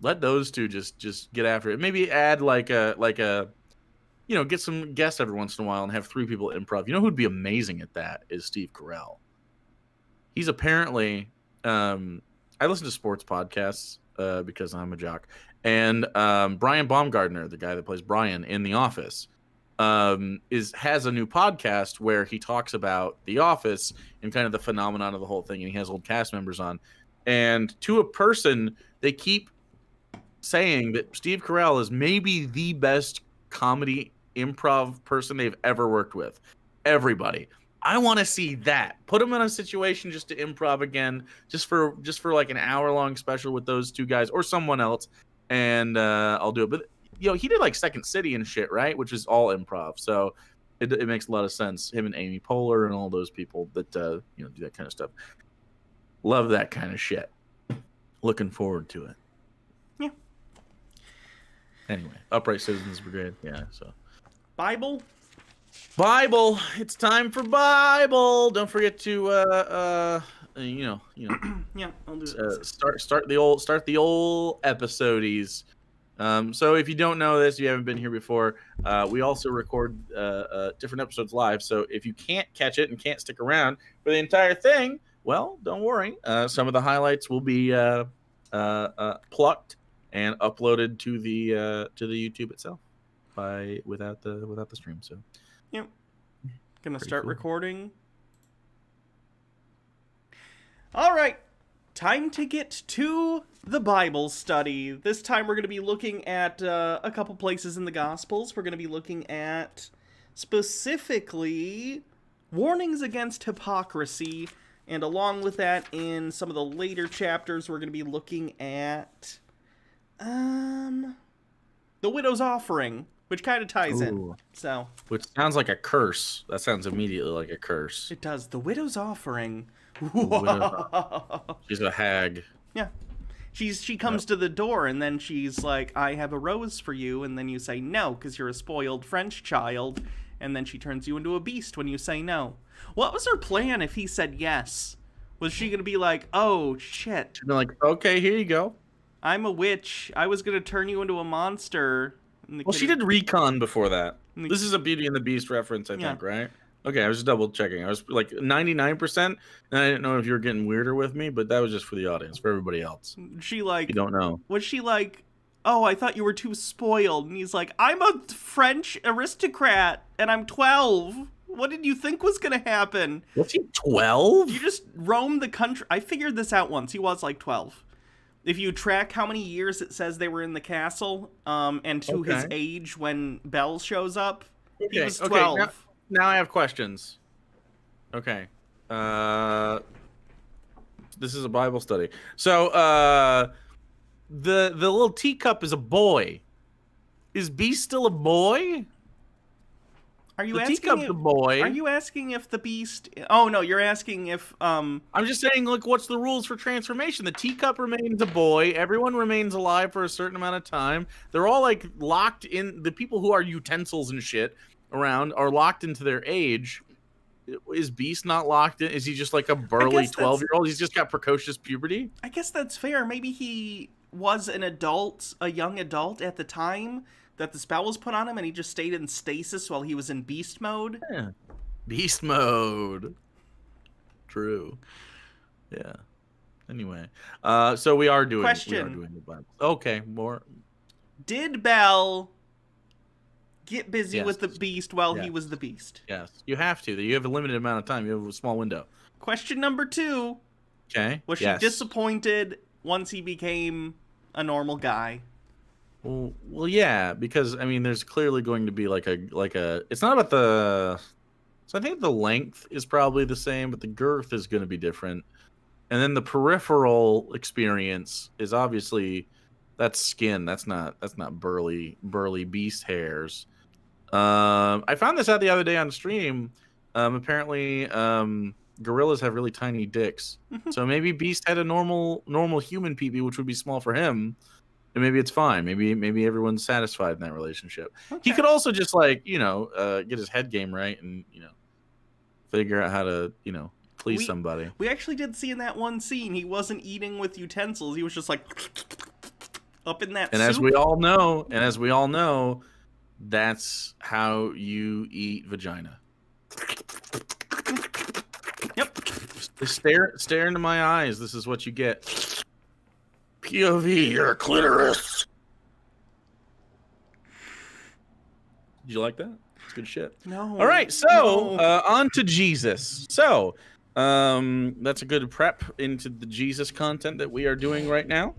Let those two just get after it. Maybe add like a get some guests every once in a while and have 3 people improv. You know who'd be amazing at that is Steve Carell. He's apparently I listen to sports podcasts because I'm a jock. And Brian Baumgartner, the guy that plays Brian in The Office, has a new podcast where he talks about The Office and kind of the phenomenon of the whole thing, and he has old cast members on. And to a person, they keep saying that Steve Carell is maybe the best comedy improv person they've ever worked with. Everybody. I want to see that. Put him in a situation just to improv again, just for like an hour-long special with those 2 guys or someone else, and I'll do it. But he did like Second City and shit, right? Which is all improv, so it makes a lot of sense. Him and Amy Poehler and all those people that do that kind of stuff. Love that kind of shit. Looking forward to it. Yeah. Anyway, Upright Citizens Brigade. Yeah. So. Bible. It's time for Bible. Don't forget to yeah, I'll do it. Start the old episodies. So if you don't know this, you haven't been here before, we also record different episodes live. So if you can't catch it and can't stick around for the entire thing, well, don't worry. Some of the highlights will be plucked and uploaded to the YouTube itself without the stream. So. Yep. Gonna start recording. All right. Time to get to the Bible study. This time we're going to be looking at a couple places in the Gospels. We're going to be looking at specifically warnings against hypocrisy. And along with that, in some of the later chapters, we're going to be looking at the widow's offering, which kind of ties in. So, which sounds like a curse. That sounds immediately like a curse. It does. The widow's offering. She's a hag. Yeah. She comes to the door and then she's like, I have a rose for you. And then you say no because you're a spoiled French child. And then she turns you into a beast when you say no. What was her plan if he said yes? Was she going to be like, oh, shit. She'd be like, okay, here you go. I'm a witch. I was going to turn you into a monster. Well, she did Recon before that. This is a Beauty and the Beast reference, I think, right? Okay, I was just double checking. I was like 99%, and I didn't know if you were getting weirder with me, but that was just for the audience. For everybody else, she like, you don't know. Was she like, oh, I thought you were too spoiled? And he's like, I'm a French aristocrat, and I'm 12. What did you think was gonna happen? Was he 12? You just roamed the country. I figured this out once. He was like 12. If you track how many years it says they were in the castle, and to his age when Belle shows up, he was 12. Okay, now I have questions. Okay. This is a Bible study. So, the little teacup is a boy. Is Beast still a boy? Are you the asking teacup's if, a boy? Are you asking if the Beast? Oh no, you're asking if I'm just saying, look, what's the rules for transformation? The teacup remains a boy. Everyone remains alive for a certain amount of time. They're all like locked in. The people who are utensils and shit around are locked into their age. Is Beast not locked in? Is he just like a burly 12-year-old? He's just got precocious puberty? I guess that's fair. Maybe he was an adult, a young adult at the time that the spell was put on him, and he just stayed in stasis while he was in beast mode. Yeah. Beast mode. True. Yeah. Anyway, so we are doing the Bible. Okay, more. Did Belle get busy with the Beast while he was the Beast? Yes, you have to. You have a limited amount of time. You have a small window. Question number 2. Okay. Was she disappointed once he became a normal guy? Well, yeah, because I mean, there's clearly going to be like a. It's not about the. So I think the length is probably the same, but the girth is going to be different. And then the peripheral experience is obviously that's skin. That's not burly beast hairs. I found this out the other day on stream. Apparently, gorillas have really tiny dicks. So maybe Beast had a normal human pee-pee, which would be small for him, and maybe it's fine. Maybe everyone's satisfied in that relationship. Okay. He could also just get his head game right and figure out how to please somebody. We actually did see in that one scene he wasn't eating with utensils. He was just like up in that. And soup. as we all know, that's how you eat vagina. Yep. Stare into my eyes. This is what you get. POV, your clitoris. Did you like that? It's good shit. No. All right, so on to Jesus. So that's a good prep into the Jesus content that we are doing right now.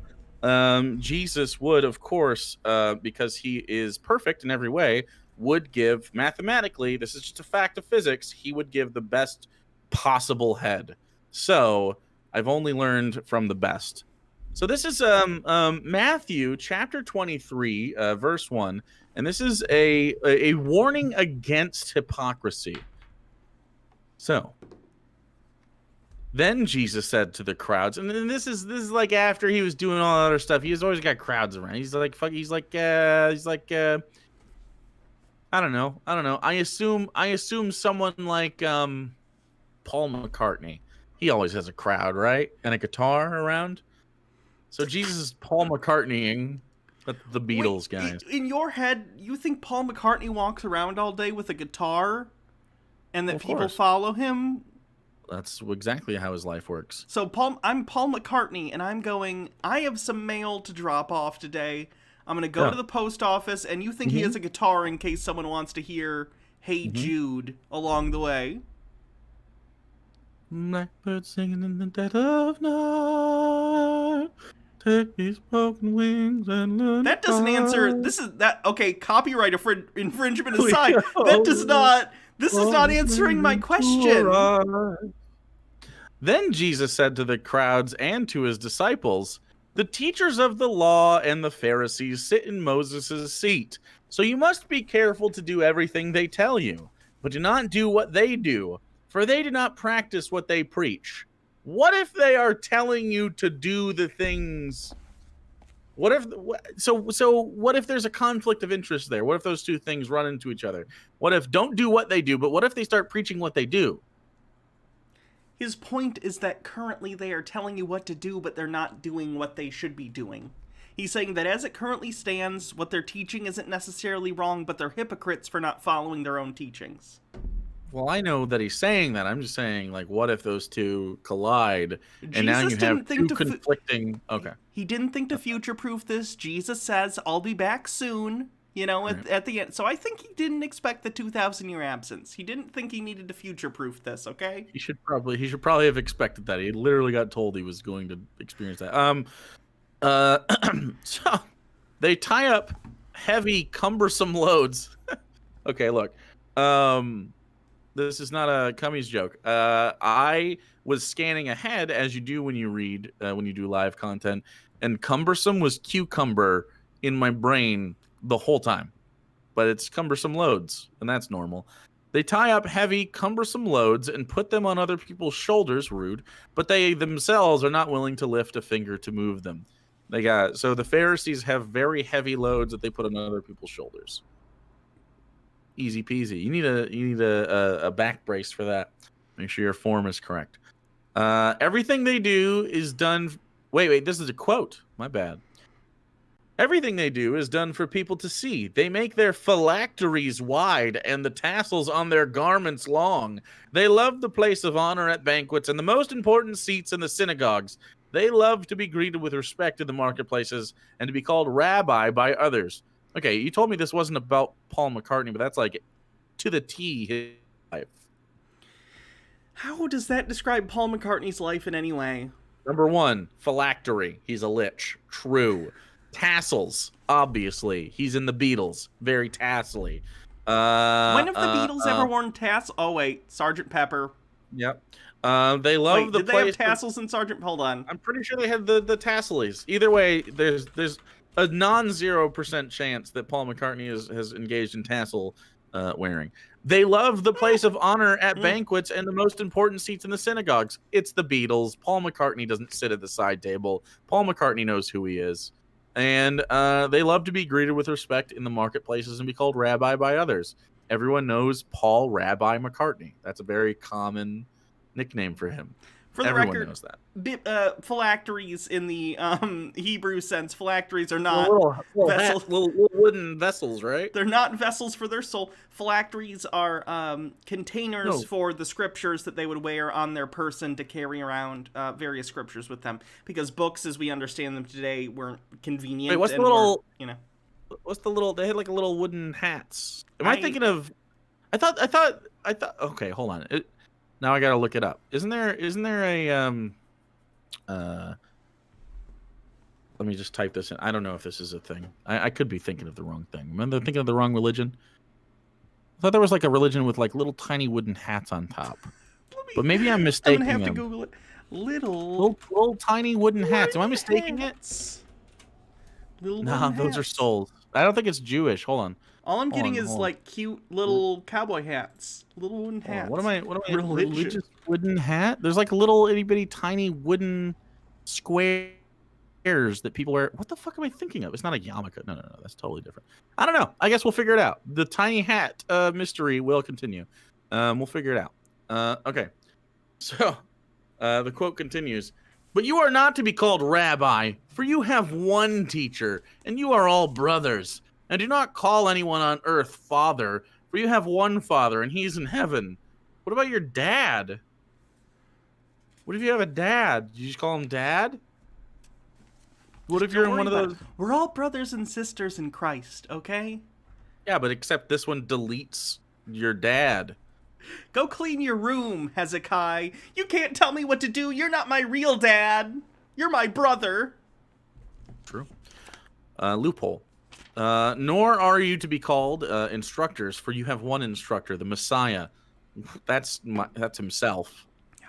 Jesus would, of course, because he is perfect in every way, would give mathematically, this is just a fact of physics, he would give the best possible head. So I've only learned from the best. So this is Matthew chapter 23, verse 1, and this is a warning against hypocrisy. So then Jesus said to the crowds, and then this is like after he was doing all that other stuff. He's always got crowds around. He's like I don't know. I assume someone like Paul McCartney. He always has a crowd, right? And a guitar around. So Jesus is Paul McCartneying the Beatles guys. In your head, you think Paul McCartney walks around all day with a guitar and that people follow him? That's exactly how his life works. So I'm Paul McCartney, and I'm going, I have some mail to drop off today. I'm going to go to the post office, and you think he has a guitar in case someone wants to hear Hey Jude along the way. Blackbird singing in the dead of night. Take these broken wings and learn. That doesn't answer. Okay, copyright infringement aside. This is not answering my question. Then Jesus said to the crowds and to his disciples, "The teachers of the law and the Pharisees sit in Moses' seat. So you must be careful to do everything they tell you, but do not do what they do, for they do not practice what they preach." What if they are telling you to do the things? What if there's a conflict of interest there? What if those two things run into each other? What if don't do what they do, but what if they start preaching what they do? His point is that currently they are telling you what to do, but they're not doing what they should be doing. He's saying that as it currently stands, what they're teaching isn't necessarily wrong, but they're hypocrites for not following their own teachings. Well, I know that he's saying that. I'm just saying, what if those two collide, and now you have two conflicting... Okay. He didn't think to future-proof this. Jesus says, I'll be back soon, at the end. So I think he didn't expect the 2,000-year absence. He didn't think he needed to future-proof this, okay? He should probably have expected that. He literally got told he was going to experience that. So they tie up heavy, cumbersome loads. Okay, look. This is not a Cummies joke. I was scanning ahead, as you do when you read, when you do live content, and cumbersome was cucumber in my brain the whole time. But it's cumbersome loads, and that's normal. They tie up heavy, cumbersome loads and put them on other people's shoulders, rude, but they themselves are not willing to lift a finger to move them. So the Pharisees have very heavy loads that they put on other people's shoulders. Easy peasy. You need a back brace for that. Make sure your form is correct. Everything they do is done. Wait. This is a quote. My bad. Everything they do is done for people to see. They make their phylacteries wide and the tassels on their garments long. They love the place of honor at banquets and the most important seats in the synagogues. They love to be greeted with respect in the marketplaces and to be called rabbi by others. Okay, you told me this wasn't about Paul McCartney, but that's to the T his life. How does that describe Paul McCartney's life in any way? Number one, phylactery. He's a lich. True. Tassels. Obviously. He's in the Beatles. Very tassely. When have the Beatles ever worn tassels? Oh wait, Sergeant Pepper. Yep. They love Wait, the did they have tassels in Sergeant? Hold on. I'm pretty sure they had the tasselies. Either way, there's a non-0% chance that Paul McCartney has engaged in tassel wearing. They love the place of honor at banquets and the most important seats in the synagogues. It's the Beatles. Paul McCartney doesn't sit at the side table. Paul McCartney knows who he is. And they love to be greeted with respect in the marketplaces and be called rabbi by others. Everyone knows Paul Rabbi McCartney. That's a very common nickname for him. For the Everyone record, knows that. phylacteries in the Hebrew sense, phylacteries are not vessels. Little wooden vessels, right? They're not vessels for their soul. Phylacteries are containers for the scriptures that they would wear on their person to carry around various scriptures with them. Because books, as we understand them today, weren't convenient. Wait, what's the little? What's the little? They had like a little wooden hats. Am I thinking of? I thought. Okay, hold on. Now I gotta look it up. Isn't there a let me just type this in. I don't know if this is a thing. I could be thinking of the wrong thing. Remember thinking of the wrong religion? I thought there was like a religion with like little tiny wooden hats on top. But maybe I'm mistaking them. I'm gonna have to Google it. Little tiny wooden hats. Am I mistaking it? Nah, those are souls. I don't think it's Jewish. Hold on. All I'm getting is like cute little cowboy hats, little wooden hats. What am I? Religious wooden hat? There's like little itty bitty tiny wooden squares that people wear. What the fuck am I thinking of? It's not a yarmulke. No, that's totally different. I don't know. I guess we'll figure it out. The tiny hat mystery will continue. We'll figure it out. Okay. So the quote continues. But you are not to be called rabbi, for you have one teacher, and you are all brothers. And do not call anyone on earth father, for you have one father, and he's in heaven. What about your dad? What if you have a dad? Do you just call him dad? What if you're in one of those? We're all brothers and sisters in Christ, okay? Yeah, but except this one deletes your dad. Go clean your room, Hezekiah. You can't tell me what to do. You're not my real dad. You're my brother. True. Loophole. Nor are you to be called instructors, for you have one instructor, the Messiah. That's himself. Yeah.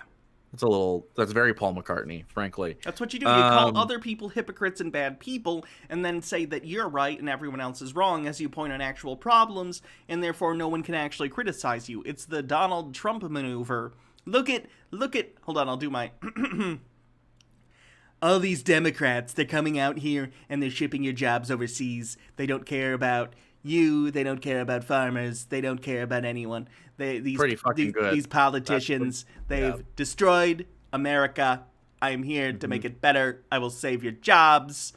That's very Paul McCartney, frankly. That's what you do. You call other people hypocrites and bad people, and then say that you're right and everyone else is wrong as you point on actual problems, and therefore no one can actually criticize you. It's the Donald Trump maneuver. Look at, hold on, I'll do my... All these Democrats, they're coming out here and they're shipping your jobs overseas. They don't care about you. They don't care about farmers. They don't care about anyone. These politicians, they've destroyed America. I am here to make it better. I will save your jobs.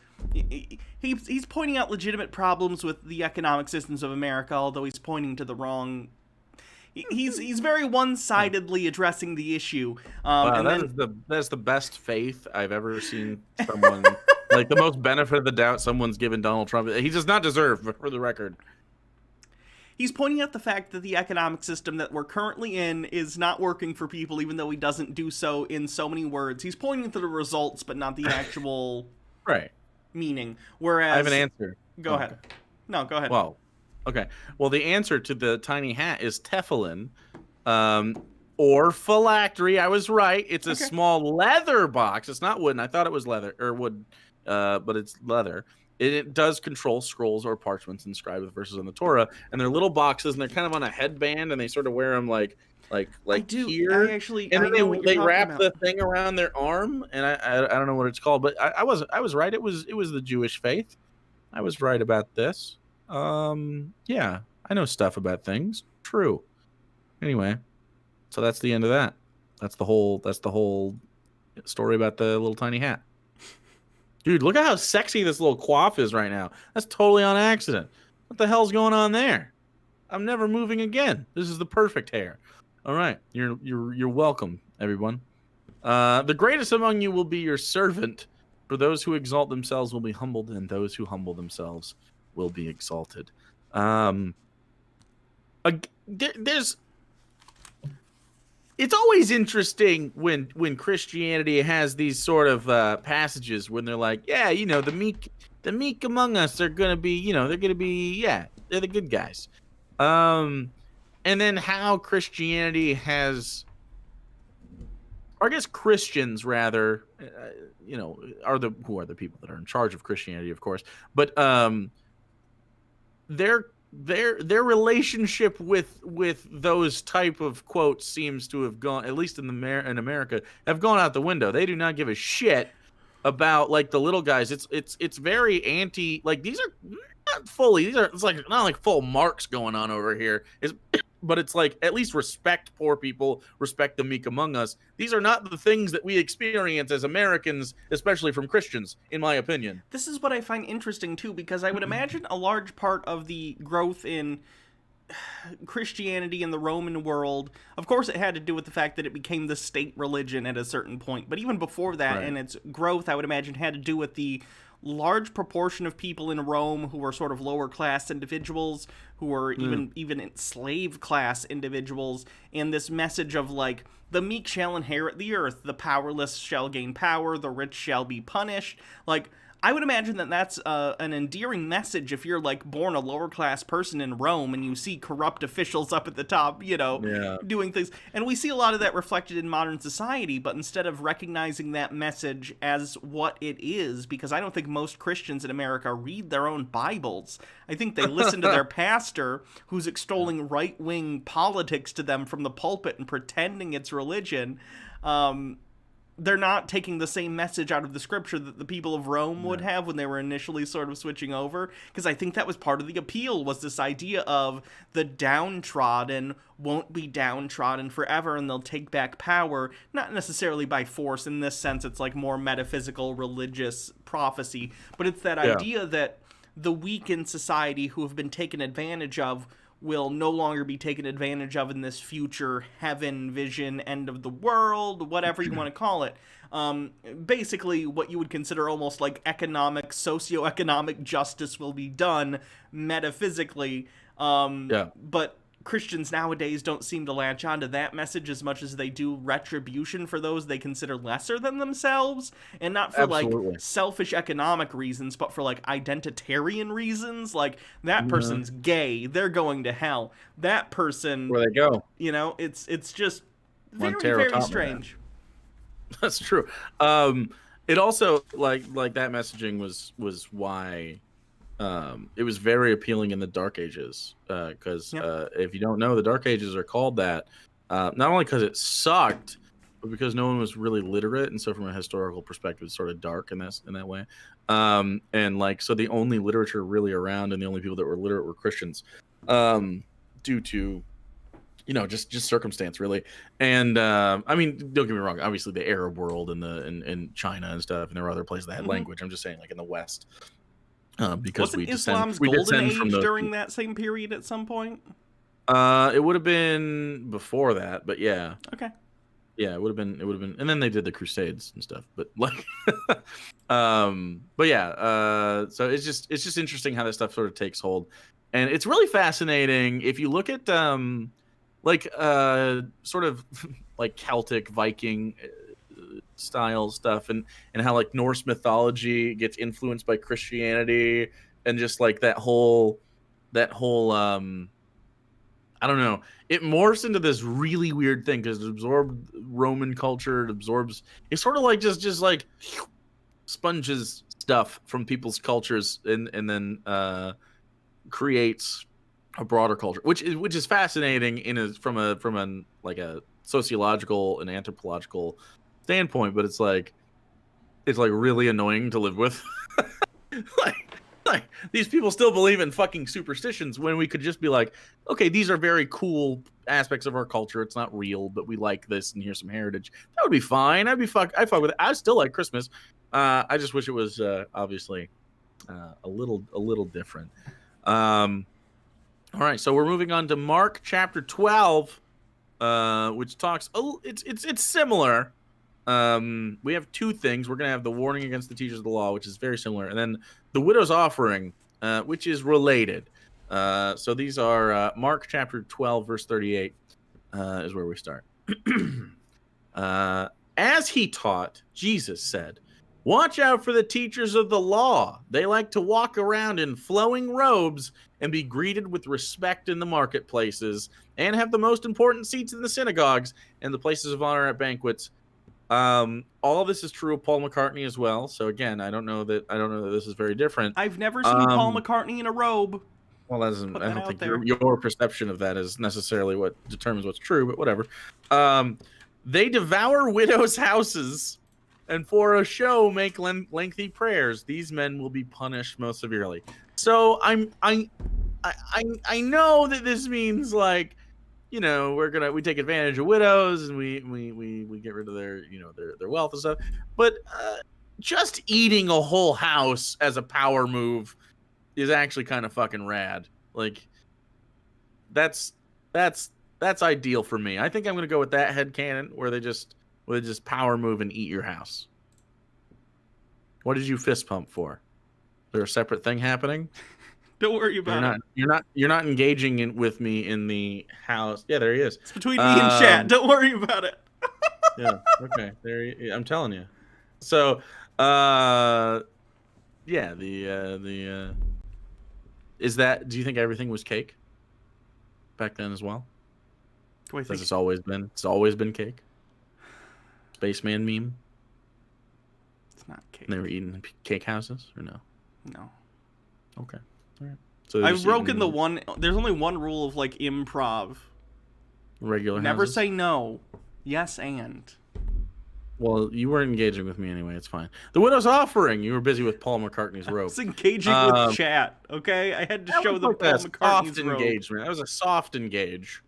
He's pointing out legitimate problems with the economic systems of America, although he's pointing to the wrong... He's very one-sidedly addressing the issue. That's the best faith I've ever seen someone like the most benefit of the doubt someone's given Donald Trump. He does not deserve, for the record. He's pointing out the fact that the economic system that we're currently in is not working for people, even though he doesn't do so in so many words. He's pointing to the results, but not the actual meaning. Whereas I have an answer. Go ahead. No, go ahead. Well. Okay. Well, the answer to the tiny hat is tefillin, or phylactery. I was right. It's a small leather box. It's not wooden. I thought it was leather or wood, but it's leather. It does control scrolls or parchments inscribed with verses in the Torah, and they're little boxes, and they're kind of on a headband, and they sort of wear them like here. And then they wrap the thing around their arm, and I don't know what it's called, but I was right. It was the Jewish faith. I was right about this. Yeah, I know stuff about things. True. Anyway, so that's the end of that. That's the whole story about the little tiny hat. Dude, look at how sexy this little coif is right now. That's totally on accident. What the hell's going on there? I'm never moving again. This is the perfect hair. All right, you're welcome, everyone. The greatest among you will be your servant. For those who exalt themselves will be humbled, and those who humble themselves will be exalted. It's always interesting when Christianity has these sort of passages when they're like, yeah, the meek among us are gonna be, they're gonna be, they're the good guys. And then how Christianity has, or I guess Christians rather, are the people that are in charge of Christianity, of course, but their relationship with those type of quotes seems to have gone, at least in America, have gone out the window. They do not give a shit about like the little guys. It's very anti, like these are not fully, it's like not like full Marx going on over here. But it's like, at least respect poor people, respect the meek among us. These are not the things that we experience as Americans, especially from Christians, in my opinion. This is what I find interesting too, because I would imagine a large part of the growth in Christianity in the Roman world, of course, it had to do with the fact that it became the state religion at a certain point. But even before that, Right. and its growth, I would imagine, had to do with the large proportion of people in Rome who were sort of lower class individuals, who were even slave class individuals, and this message of like, the meek shall inherit the earth, the powerless shall gain power, the rich shall be punished. Like, I would imagine that that's an endearing message if you're like born a lower class person in Rome and you see corrupt officials up at the top, doing things. And we see a lot of that reflected in modern society, but instead of recognizing that message as what it is, because I don't think most Christians in America read their own Bibles. I think they listen to their pastor who's extolling right-wing politics to them from the pulpit and pretending it's religion. They're not taking the same message out of the scripture that the people of Rome would have when they were initially sort of switching over. Because I think that was part of the appeal, was this idea of the downtrodden won't be downtrodden forever and they'll take back power, not necessarily by force. In this sense, it's like more metaphysical, religious prophecy. But it's that idea that the weak in society who have been taken advantage of will no longer be taken advantage of in this future heaven vision, end of the world, whatever you want to call it. Basically, what you would consider almost like socioeconomic justice will be done metaphysically. But Christians nowadays don't seem to latch onto that message as much as they do retribution for those they consider lesser than themselves, and not for like selfish economic reasons, but for like identitarian reasons. Like, that person's gay, they're going to hell. That person, where they go, it's just very, Montero very strange. That's true. It also like that messaging was why it was very appealing in the Dark Ages, because if you don't know, the Dark Ages are called that not only because it sucked, but because no one was really literate, and so from a historical perspective, it's sort of dark in that way. And like, so the only literature really around and the only people that were literate were Christians, due to just circumstance, really. And I mean, don't get me wrong, obviously the Arab world and China and stuff, and there were other places that had language. I'm just saying, like in the West. Because wasn't Islam's golden age during that same period at some point? It would have been before that, but yeah. Okay. Yeah, it would have been, and then they did the Crusades and stuff. But like, but yeah. So it's just interesting how this stuff sort of takes hold, and it's really fascinating if you look at sort of like Celtic Viking style stuff, and how like Norse mythology gets influenced by Christianity, and just like that whole I don't know, it morphs into this really weird thing because it absorbed Roman culture. It's sort of like just like sponges stuff from people's cultures, and then creates a broader culture, which is fascinating from a like a sociological and anthropological standpoint, but it's like really annoying to live with. like these people still believe in fucking superstitions when we could just be like, okay, these are very cool aspects of our culture. It's not real, but we like this, and here's some heritage. That would be fine. I'd fuck with it. I still like Christmas. I just wish it was obviously a little different. All right, so we're moving on to Mark chapter 12, which talks. Oh, it's similar. We have two things. We're going to have the warning against the teachers of the law, which is very similar, and then the widow's offering, which is related. So these are Mark chapter 12, verse 38 is where we start. As he taught, Jesus said, Watch out for the teachers of the law. They like to walk around in flowing robes and be greeted with respect in the marketplaces and have the most important seats in the synagogues and the places of honor at banquets. All of this is true of Paul McCartney as well. So again, I don't know that this is very different. I've never seen Paul McCartney in a robe. Well, I don't think your perception of that is necessarily what determines what's true, but whatever. They devour widows' houses and for a show make lengthy prayers. These men will be punished most severely. So I know that this means, like, you know, we take advantage of widows and we get rid of their, you know, their wealth and stuff. But just eating a whole house as a power move is actually kind of fucking rad. Like, that's ideal for me. I think I'm gonna go with that headcanon where they just power move and eat your house. What did you fist pump for? Is there a separate thing happening? Don't worry about it. You're not engaging with me in the house. Yeah, there he is. It's between me and chat. Don't worry about it. Yeah. Okay. I'm telling you. So, yeah. Is that? Do you think everything was cake back then as well? Has it's always been cake. Spaceman meme. It's not cake. They were eating cake houses, or no? No. Okay. All right. So I've broken the one. There's only one rule of, like, improv. Regular. Never houses? say no. Yes, and. Well, you weren't engaging with me anyway. It's fine. The Widow's Offering. You were busy with Paul McCartney's rope. I was engaging with chat. Okay, I had to show them Paul McCartney's rope. Engagement. That was a soft engage.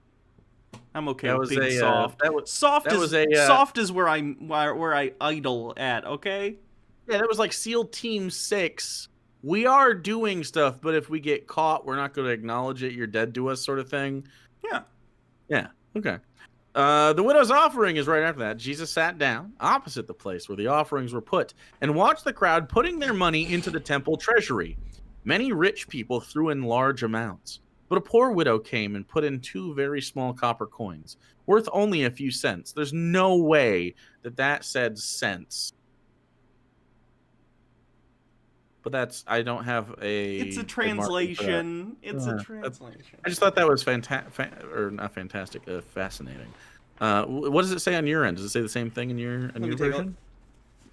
I'm okay with being soft. Soft is where I idle at. Okay. Yeah, that was like SEAL Team 6. We are doing stuff, but if we get caught, we're not going to acknowledge it. You're dead to us, sort of thing. Yeah. Yeah. Okay. The Widow's Offering is right after that. Jesus sat down opposite the place where the offerings were put and watched the crowd putting their money into the temple treasury. Many rich people threw in large amounts, but a poor widow came and put in 2 very small copper coins, worth only a few cents. There's no way that said cents. But I don't have a... It's a translation. It's a translation. I just thought that was fascinating. What does it say on your end? Does it say the same thing in your version?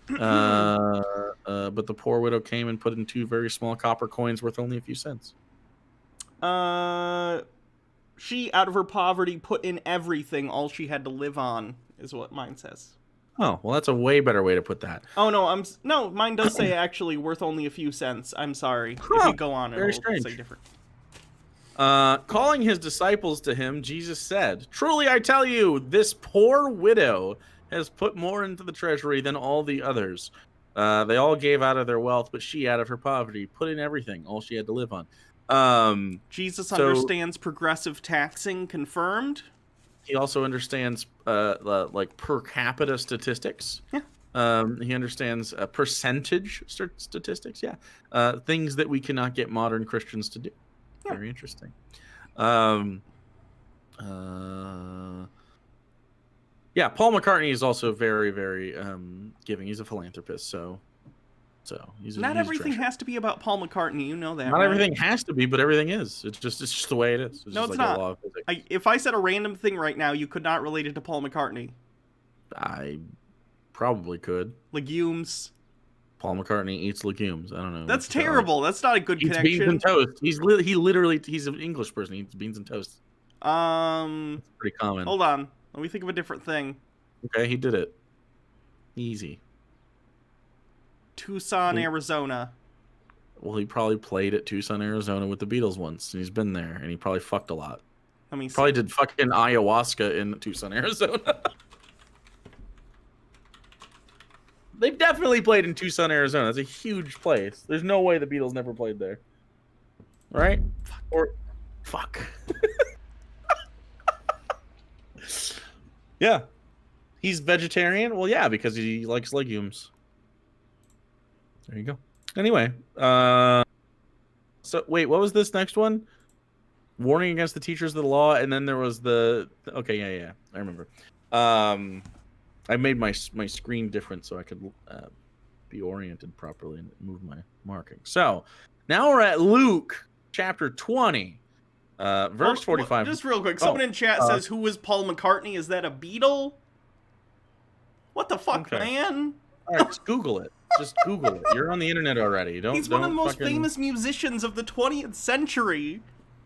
But the poor widow came and put in 2 very small copper coins worth only a few cents. She, out of her poverty, put in everything. All she had to live on is what mine says. Oh, well, that's a way better way to put that. Oh, no, mine does say actually worth only a few cents. I'm sorry. If you go on, it will say different. Calling his disciples to him, Jesus said, "Truly I tell you, this poor widow has put more into the treasury than all the others. They all gave out of their wealth, but she, out of her poverty, put in everything, all she had to live on." Jesus understands progressive taxing. Confirmed. He also understands like per capita statistics. Yeah. He understands percentage statistics. Yeah. Things that we cannot get modern Christians to do. Yeah. Very interesting. Yeah, Paul McCartney is also very, very giving. He's a philanthropist, so he's not everything has to be about Paul McCartney. You know that. Not everything has to be, but everything is. It's just the way it is. No, it's not. If I said a random thing right now, you could not relate it to Paul McCartney. I probably could. Legumes. Paul McCartney eats legumes. I don't know. That's terrible. That's not a good connection. Beans and toast. He's an English person. He eats beans and toast. That's pretty common. Hold on. Let me think of a different thing. Okay, he did it. Easy. Tucson, Arizona. Well, he probably played at Tucson, Arizona with the Beatles once, and he's been there, and he probably fucked a lot. Probably did fucking ayahuasca in Tucson, Arizona. They definitely played in Tucson, Arizona. That's a huge place. There's no way the Beatles never played there. Right? Fuck. Yeah. He's vegetarian? Well, yeah, because he likes legumes. There you go. Anyway, so wait, what was this next one? Warning against the teachers of the law, and then there was okay, yeah, I remember. I made my screen different so I could be oriented properly and move my marking. So now we're at Luke chapter 20, verse 45. Just real quick, someone in chat says, "Who was Paul McCartney? Is that a Beatle?" What the fuck, man? All right, just Google it. Just Google it. You're on the internet already. He's one of the most famous musicians of the 20th century.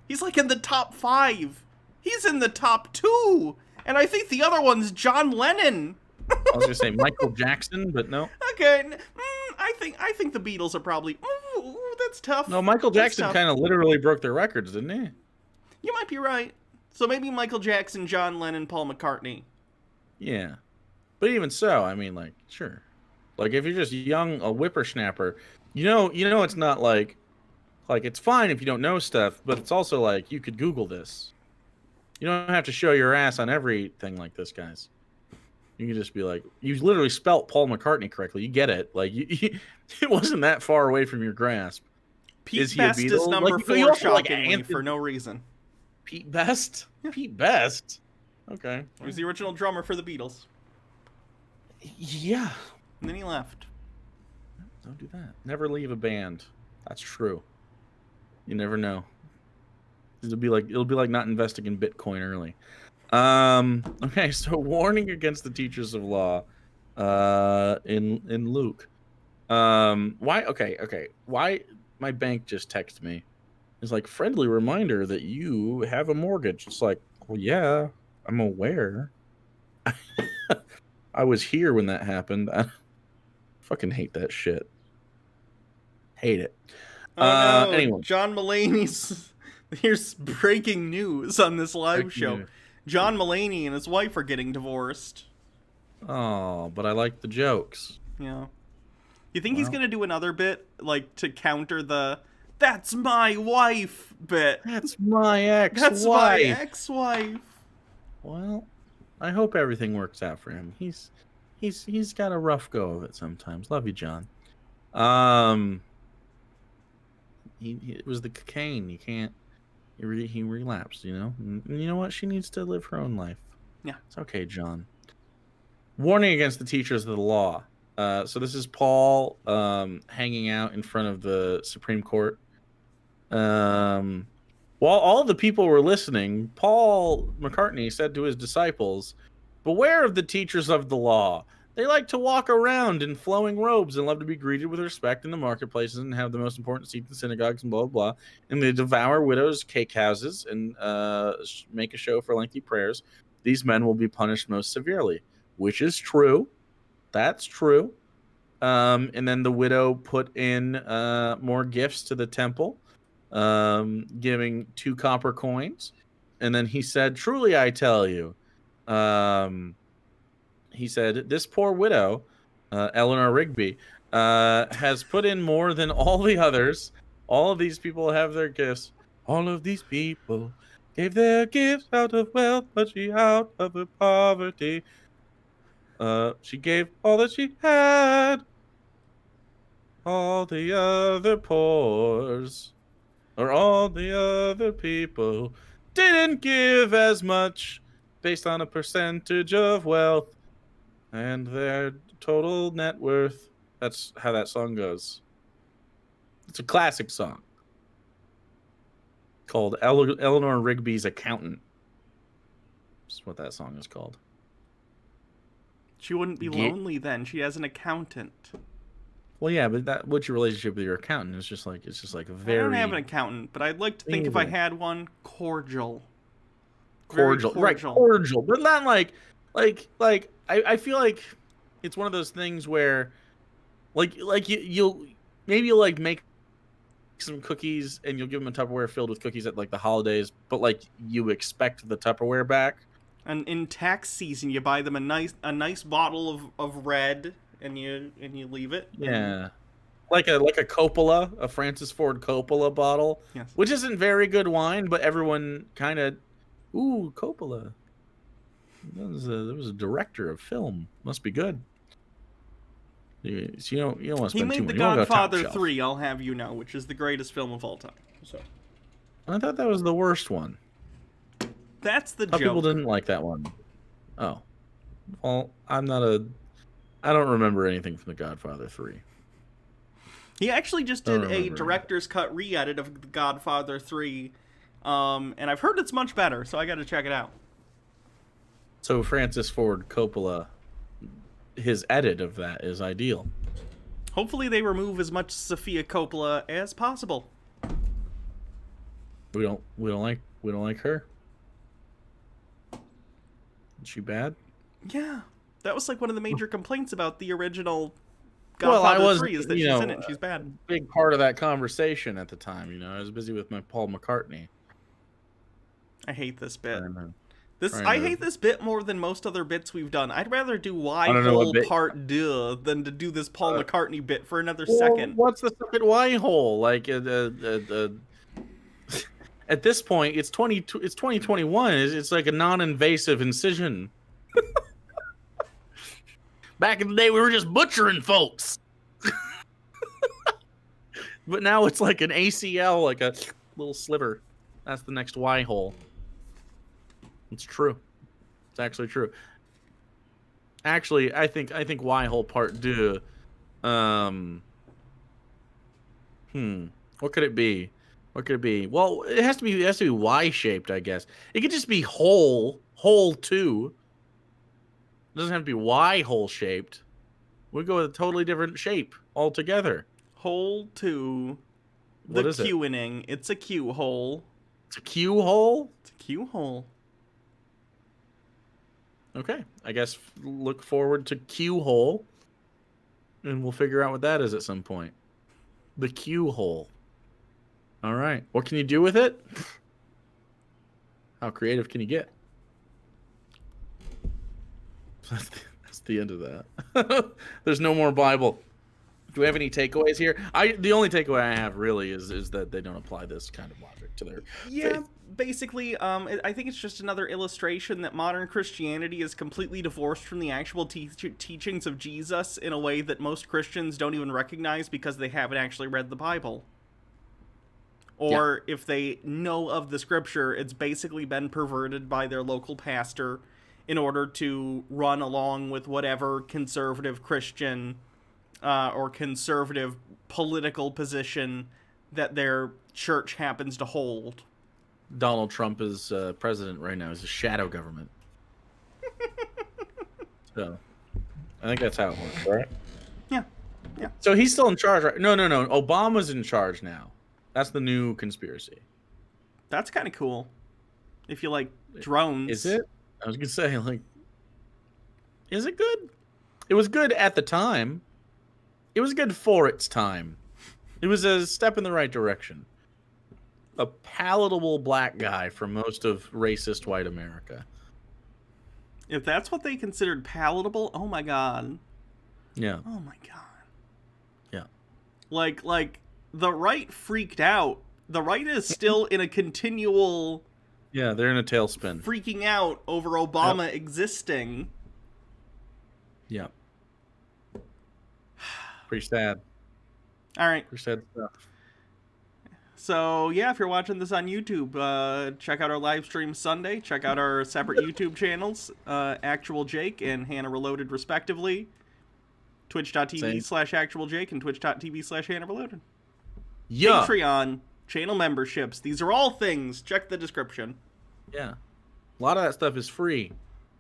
He's like in the top 5. He's in the top 2. And I think the other one's John Lennon. I was gonna say Michael Jackson, but no. Okay, I think the Beatles are probably. Ooh, that's tough. No, Michael Jackson kind of literally broke their records, didn't he? You might be right. So maybe Michael Jackson, John Lennon, Paul McCartney. Yeah, but even so, I mean, like, sure. Like, if you're just young, a whippersnapper, you know, it's not like it's fine if you don't know stuff, but it's also like you could Google this. You don't have to show your ass on everything like this, guys. You can just be like, you literally spelt Paul McCartney correctly. You get it. Like, it wasn't that far away from your grasp. Pete Best is number 4, shockingly, for no reason. Pete Best? Yeah. Pete Best? Okay. He was the original drummer for the Beatles. Yeah. And then he left. Don't do that. Never leave a band. That's true. You never know. It'll be like not investing in Bitcoin early. Okay, so warning against the teachers of law in Luke. Why my bank just texted me. It's like, friendly reminder that you have a mortgage. It's like, well, yeah, I'm aware. I was here when that happened. I fucking hate that shit. Hate it. Oh, no. Anyway. John Mulaney's... Here's breaking news on this live show. John Mulaney and his wife are getting divorced. Oh, but I like the jokes. Yeah. You think he's going to do another bit, like, to counter the, "That's my wife" bit? That's my ex-wife. That's my ex-wife. Well, I hope everything works out for him. He's got a rough go of it sometimes. Love you, John. It was the cocaine. You can't. He relapsed, you know? And you know what? She needs to live her own life. Yeah. It's okay, John. Warning against the teachers of the law. So this is Paul hanging out in front of the Supreme Court. While all the people were listening, Paul McCartney said to his disciples, "Beware of the teachers of the law. They like to walk around in flowing robes and love to be greeted with respect in the marketplaces and have the most important seats in synagogues and blah, blah, blah. And they devour widows' cake houses and make a show for lengthy prayers. These men will be punished most severely," which is true. That's true. And then the widow put in more gifts to the temple, giving 2 copper coins. And then he said, "Truly I tell you," he said, "this poor widow, Eleanor Rigby, has put in more than all the others. All of these people have their gifts. All of these people gave their gifts out of wealth, but she out of her poverty. She gave all that she had. All the other poors, or all the other people, didn't give as much based on a percentage of wealth and their total net worth." That's how that song goes. It's a classic song called Eleanor Rigby's Accountant. That's what that song is called. She wouldn't be lonely then. She has an accountant. Well, yeah, but what's your relationship with your accountant? It's just like a very. I don't have an accountant, but I'd like to think if I had one, cordial. Cordial, right? Cordial, but not like. I feel like it's one of those things where, like you'll make some cookies and you'll give them a Tupperware filled with cookies at like the holidays, but like you expect the Tupperware back. And in tax season, you buy them a nice bottle of red, and you leave it. Yeah, like a Coppola, a Francis Ford Coppola bottle, yes. Which isn't very good wine, but everyone kind of, ooh, Coppola. There was a director of film. Must be good. So you don't want to spend too much. He made The Godfather 3, I'll have you know, which is the greatest film of all time. So I thought that was the worst one. That's the joke. joke. People didn't like that one. Oh. Well, I'm not I don't remember anything from The Godfather 3. He actually just I don't did a remember. director's cut re-edit of The Godfather 3, and I've heard it's much better, so I got to check it out. So Francis Ford Coppola, his edit of that is ideal. Hopefully they remove as much Sofia Coppola as possible. We don't like her. Is she bad? Yeah, that was like one of the major complaints about the original Well, Godfather 3 is that she's in it and she's bad. Big part of that conversation at the time, I was busy with my Paul McCartney. I hate this bit. Trying I to- hate this bit more than most other bits we've done. I'd rather do I don't know what whole bit- part deux than to do this Paul McCartney bit for another Well, second. What's the second Y hole? Like, at this point, it's 2021. It's like a non-invasive incision. Back in the day, we were just butchering folks. But now it's like an ACL, like a little sliver. That's the next Y hole. It's true. It's actually true. Actually, I think Y hole part deux. What could it be? What could it be? Well, it has to be Y shaped, I guess. It could just be hole two. It doesn't have to be Y hole shaped. We go with a totally different shape altogether. Hole 2. What The is it? Q-inning. It's a Q hole. It's a Q hole? It's a Q hole. Okay. I guess look forward to Q hole. And we'll figure out what that is at some point. The Q hole. All right. What can you do with it? How creative can you get? That's the end of that. There's no more Bible. Do we have any takeaways here? The only takeaway I have really is that they don't apply this kind of logic to their Yeah, faith. basically, I think it's just another illustration that modern Christianity is completely divorced from the actual teachings of Jesus in a way that most Christians don't even recognize because they haven't actually read the Bible. Or if they know of the scripture, it's basically been perverted by their local pastor in order to run along with whatever conservative Christian or conservative political position that their church happens to hold. Donald Trump is president right now. He's a shadow government. So, I think that's how it works, right? Yeah. Yeah. So he's still in charge, right? No. Obama's in charge now. That's the new conspiracy. That's kind of cool. If you like drones. Is it? I was gonna say, like, is it good? It was good at the time. It was good for its time. It was a step in the right direction. A palatable black guy for most of racist white America. If that's what they considered palatable, oh my god. Yeah. Oh my god. Yeah. Like the right freaked out. The right is still in a continual Yeah, they're in a tailspin. freaking out over Obama existing. Yeah. Pretty sad. All right. Pretty sad stuff. So, yeah, if you're watching this on YouTube, check out our live stream Sunday. Check out our separate YouTube channels, Actual Jake and Hannah Reloaded, respectively. Twitch.tv/Actual Jake and Twitch.tv/Hannah Reloaded. Yeah. Patreon, channel memberships. These are all things. Check the description. Yeah. A lot of that stuff is free.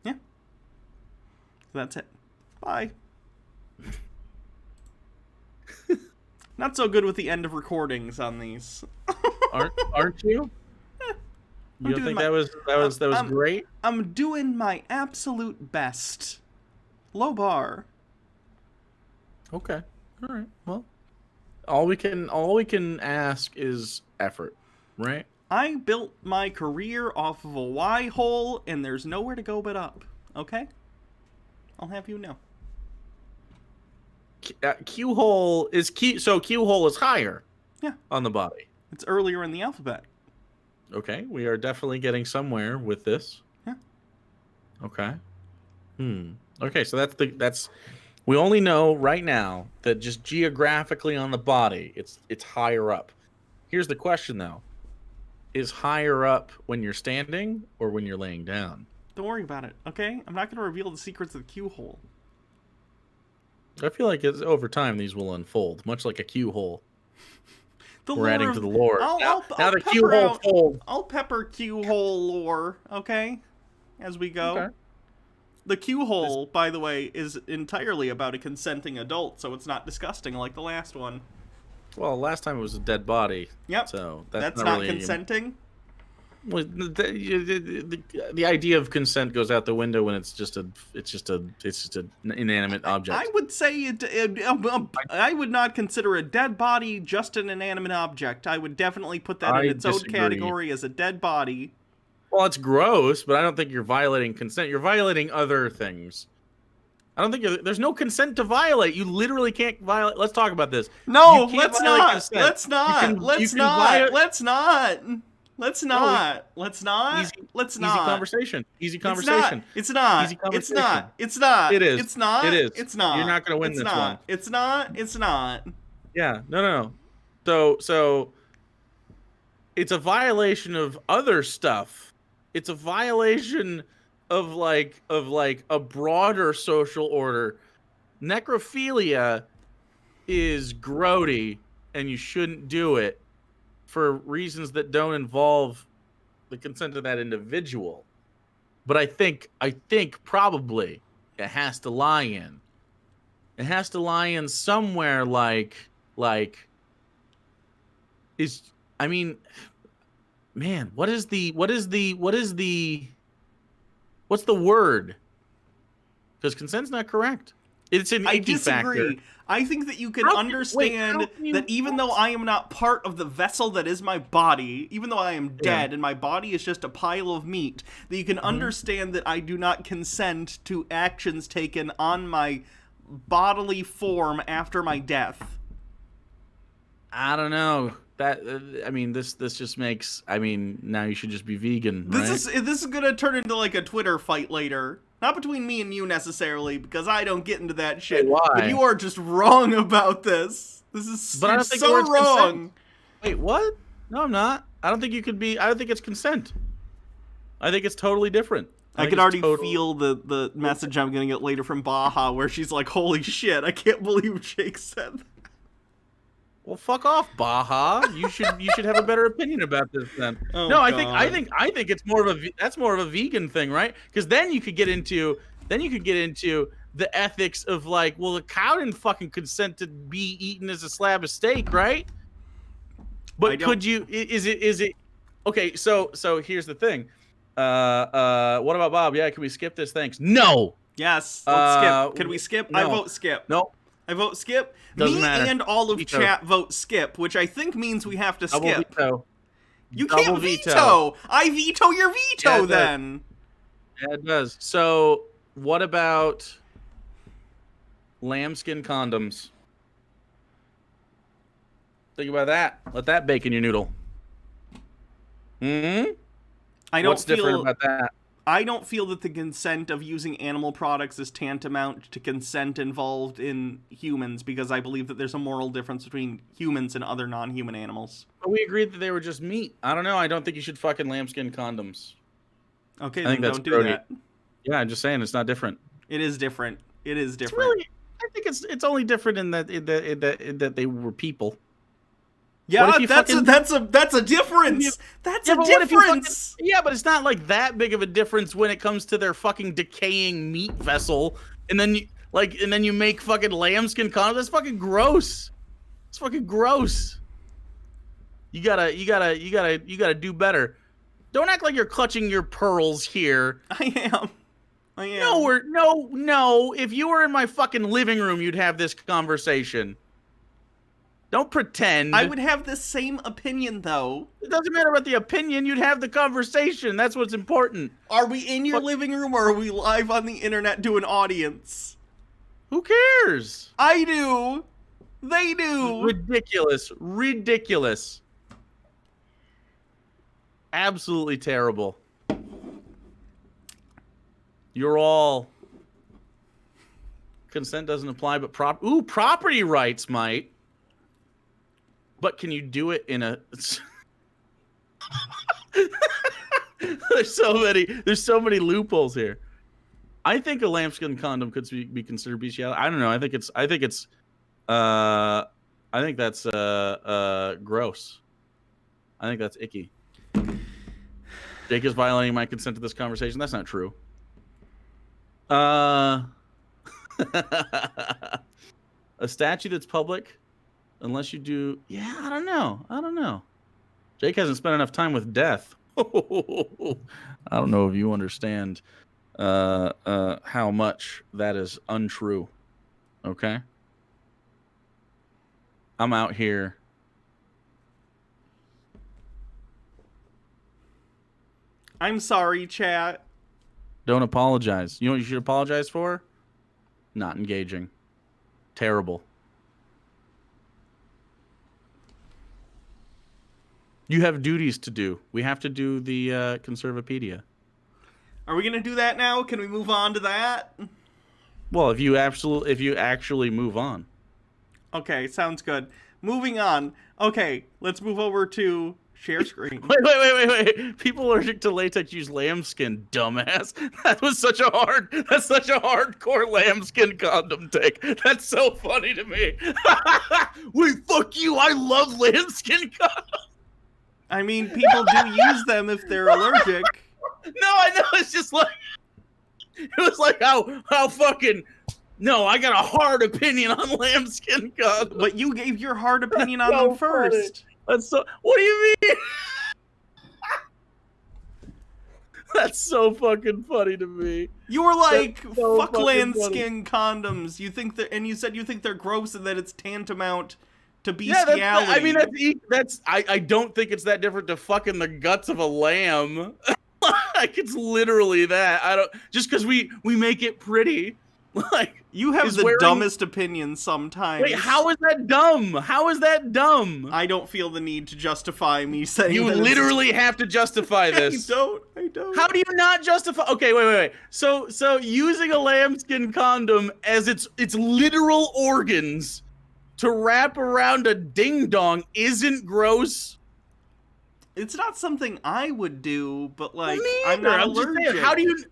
Yeah. So that's it. Bye. Not so good with the end of recordings on these. Aren't you? You don't think that was great? I'm doing my absolute best. Low bar. Okay. All right. Well, all we can ask is effort, right? I built my career off of a Y hole, and there's nowhere to go but up. Okay? I'll have you know. Q hole is Q. So Q hole is higher. Yeah. On the body. It's earlier in the alphabet. Okay, we are definitely getting somewhere with this. Yeah. Okay. Okay, so that's we only know right now that just geographically on the body, it's higher up. Here's the question though. Is higher up when you're standing or when you're laying down? Don't worry about it, okay? I'm not going to reveal the secrets of the Q hole. I feel like over time these will unfold, much like a cue hole. We're adding to the lore. Now the cue hole folds. I'll pepper cue hole lore, okay, as we go. Okay. The cue hole, by the way, is entirely about a consenting adult, so it's not disgusting like the last one. Well, last time it was a dead body. Yep. So that's not really consenting. Well, the idea of consent goes out the window when it's just an inanimate object. I would say I would not consider a dead body just an inanimate object. I would definitely put that in its own category as a dead body. Well, it's gross, but I don't think you're violating consent. You're violating other things. I don't think there's no consent to violate. You literally can't violate. Let's talk about this. No, let's not. Let's not. Let's not. Let's not. Let's not. Let's not. Let's not. Easy conversation. Easy conversation. It's not. Easy conversation. It's not. It's not. It is. It's not. It is. It's not. You're not going to win this one. It's not. It's not. Yeah. No. So it's a violation of other stuff. It's a violation of like a broader social order. Necrophilia is grody, and you shouldn't do it for reasons that don't involve the consent of that individual. But I think probably it has to lie in. It has to lie in somewhere like is I mean, man, what's the word? Because consent's not correct. It's an icky factor. I think that you can understand that even though I am not part of the vessel that is my body, even though I am dead and my body is just a pile of meat, that you can understand that I do not consent to actions taken on my bodily form after my death. I don't know. This just makes. Now you should just be vegan. This is gonna turn into like a Twitter fight later. Not between me and you necessarily, because I don't get into that shit. Why? But you are just wrong about this. This is so wrong. Consent. Wait, what? No, I'm not. I don't think you could be. I don't think it's consent. I think it's totally different. I can already feel the message I'm gonna get later from Baja, where she's like, "Holy shit! I can't believe Jake said that." Well, fuck off, Baja. You should have a better opinion about this then. Oh, no, God. I think it's more of a vegan thing, right? Because then you could get into the ethics of like, well, the cow didn't fucking consent to be eaten as a slab of steak, right? But could you? Is it? Okay, so here's the thing. What about Bob? Yeah, can we skip this? Thanks. No. Yes. Let's skip. Can we skip? No. I vote skip. No. I vote skip. Doesn't matter. And all of Veto. chat vote skip, which I think means we have to Double skip. veto. You Double can't veto. I veto your veto then. Yeah, it does. So, what about lambskin condoms? Think about that. Let that bake in your noodle. What's different about that? I don't feel that the consent of using animal products is tantamount to consent involved in humans, because I believe that there's a moral difference between humans and other non-human animals. But we agreed that they were just meat. I don't know. I don't think you should fucking lambskin condoms. Okay, I think then that's don't do grody. that. Yeah, I'm just saying it's not different. It is different. It is different. Really, I think it's only different in that they were people. Yeah, that's a difference. That's a difference. Yeah, but it's not like that big of a difference when it comes to their fucking decaying meat vessel, and then you make fucking lambskin condoms. That's fucking gross. It's fucking gross. You gotta do better. Don't act like you're clutching your pearls here. I am. No. If you were in my fucking living room, you'd have this conversation. Don't pretend. I would have the same opinion, though. It doesn't matter about the opinion. You'd have the conversation. That's what's important. Are we in your living room, or are we live on the internet to an audience? Who cares? I do. They do. Ridiculous. Absolutely terrible. You're all... Consent doesn't apply, but property rights might. But can you do it in a... There's so many loopholes here. I think a lambskin condom could be considered bestiality. I don't know. I think that's gross. I think that's icky. Jake is violating my consent to this conversation. That's not true. A statue that's public, unless you do. Yeah, I don't know. Jake hasn't spent enough time with death. I don't know if you understand how much that is untrue. Okay? I'm out here. I'm sorry, chat. Don't apologize. You know what you should apologize for? Not engaging. Terrible. You have duties to do. We have to do the Conservapedia. Are we gonna do that now? Can we move on to that? Well, if you actually move on. Okay, sounds good. Moving on. Okay, let's move over to share screen. Wait. People allergic to latex use lambskin, dumbass. That's such a hardcore lambskin condom take. That's so funny to me. Wait, fuck you. I love lambskin condoms. I mean, people do use them if they're allergic. No, I know. It's just like it was like how fucking no. I got a hard opinion on lambskin condoms. But you gave your hard opinion on them first. That's so. What do you mean? That's so fucking funny to me. You were like, so "Fuck lambskin condoms." You think that, and you said you think they're gross and that it's tantamount to bestiality. Yeah, I mean, that's. I don't think it's that different to fucking the guts of a lamb. Like it's literally that. I don't just because we make it pretty. Like you have the dumbest opinions sometimes. Wait, how is that dumb? How is that dumb? I don't feel the need to justify me saying you literally have to justify this. I don't. How do you not justify? Okay, wait. So using a lambskin condom as its literal organs to wrap around a ding dong isn't gross. It's not something I would do, but like I'm not allergic. Saying, how do you?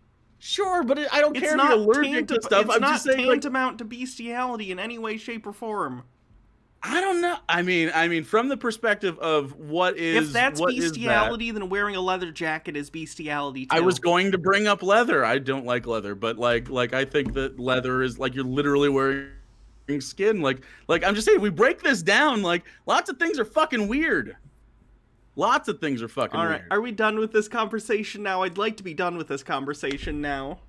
Sure, but I don't care if you're allergic to stuff. It's not tantamount to bestiality in any way, shape, or form. I don't know. I mean, from the perspective of what is if that's bestiality, then wearing a leather jacket is bestiality too. I was going to bring up leather. I don't like leather, but like I think that leather is like you're literally wearing skin. Like I'm just saying, if we break this down, like lots of things are fucking weird. Lots of things are fucking weird. All right, are we done with this conversation now? I'd like to be done with this conversation now.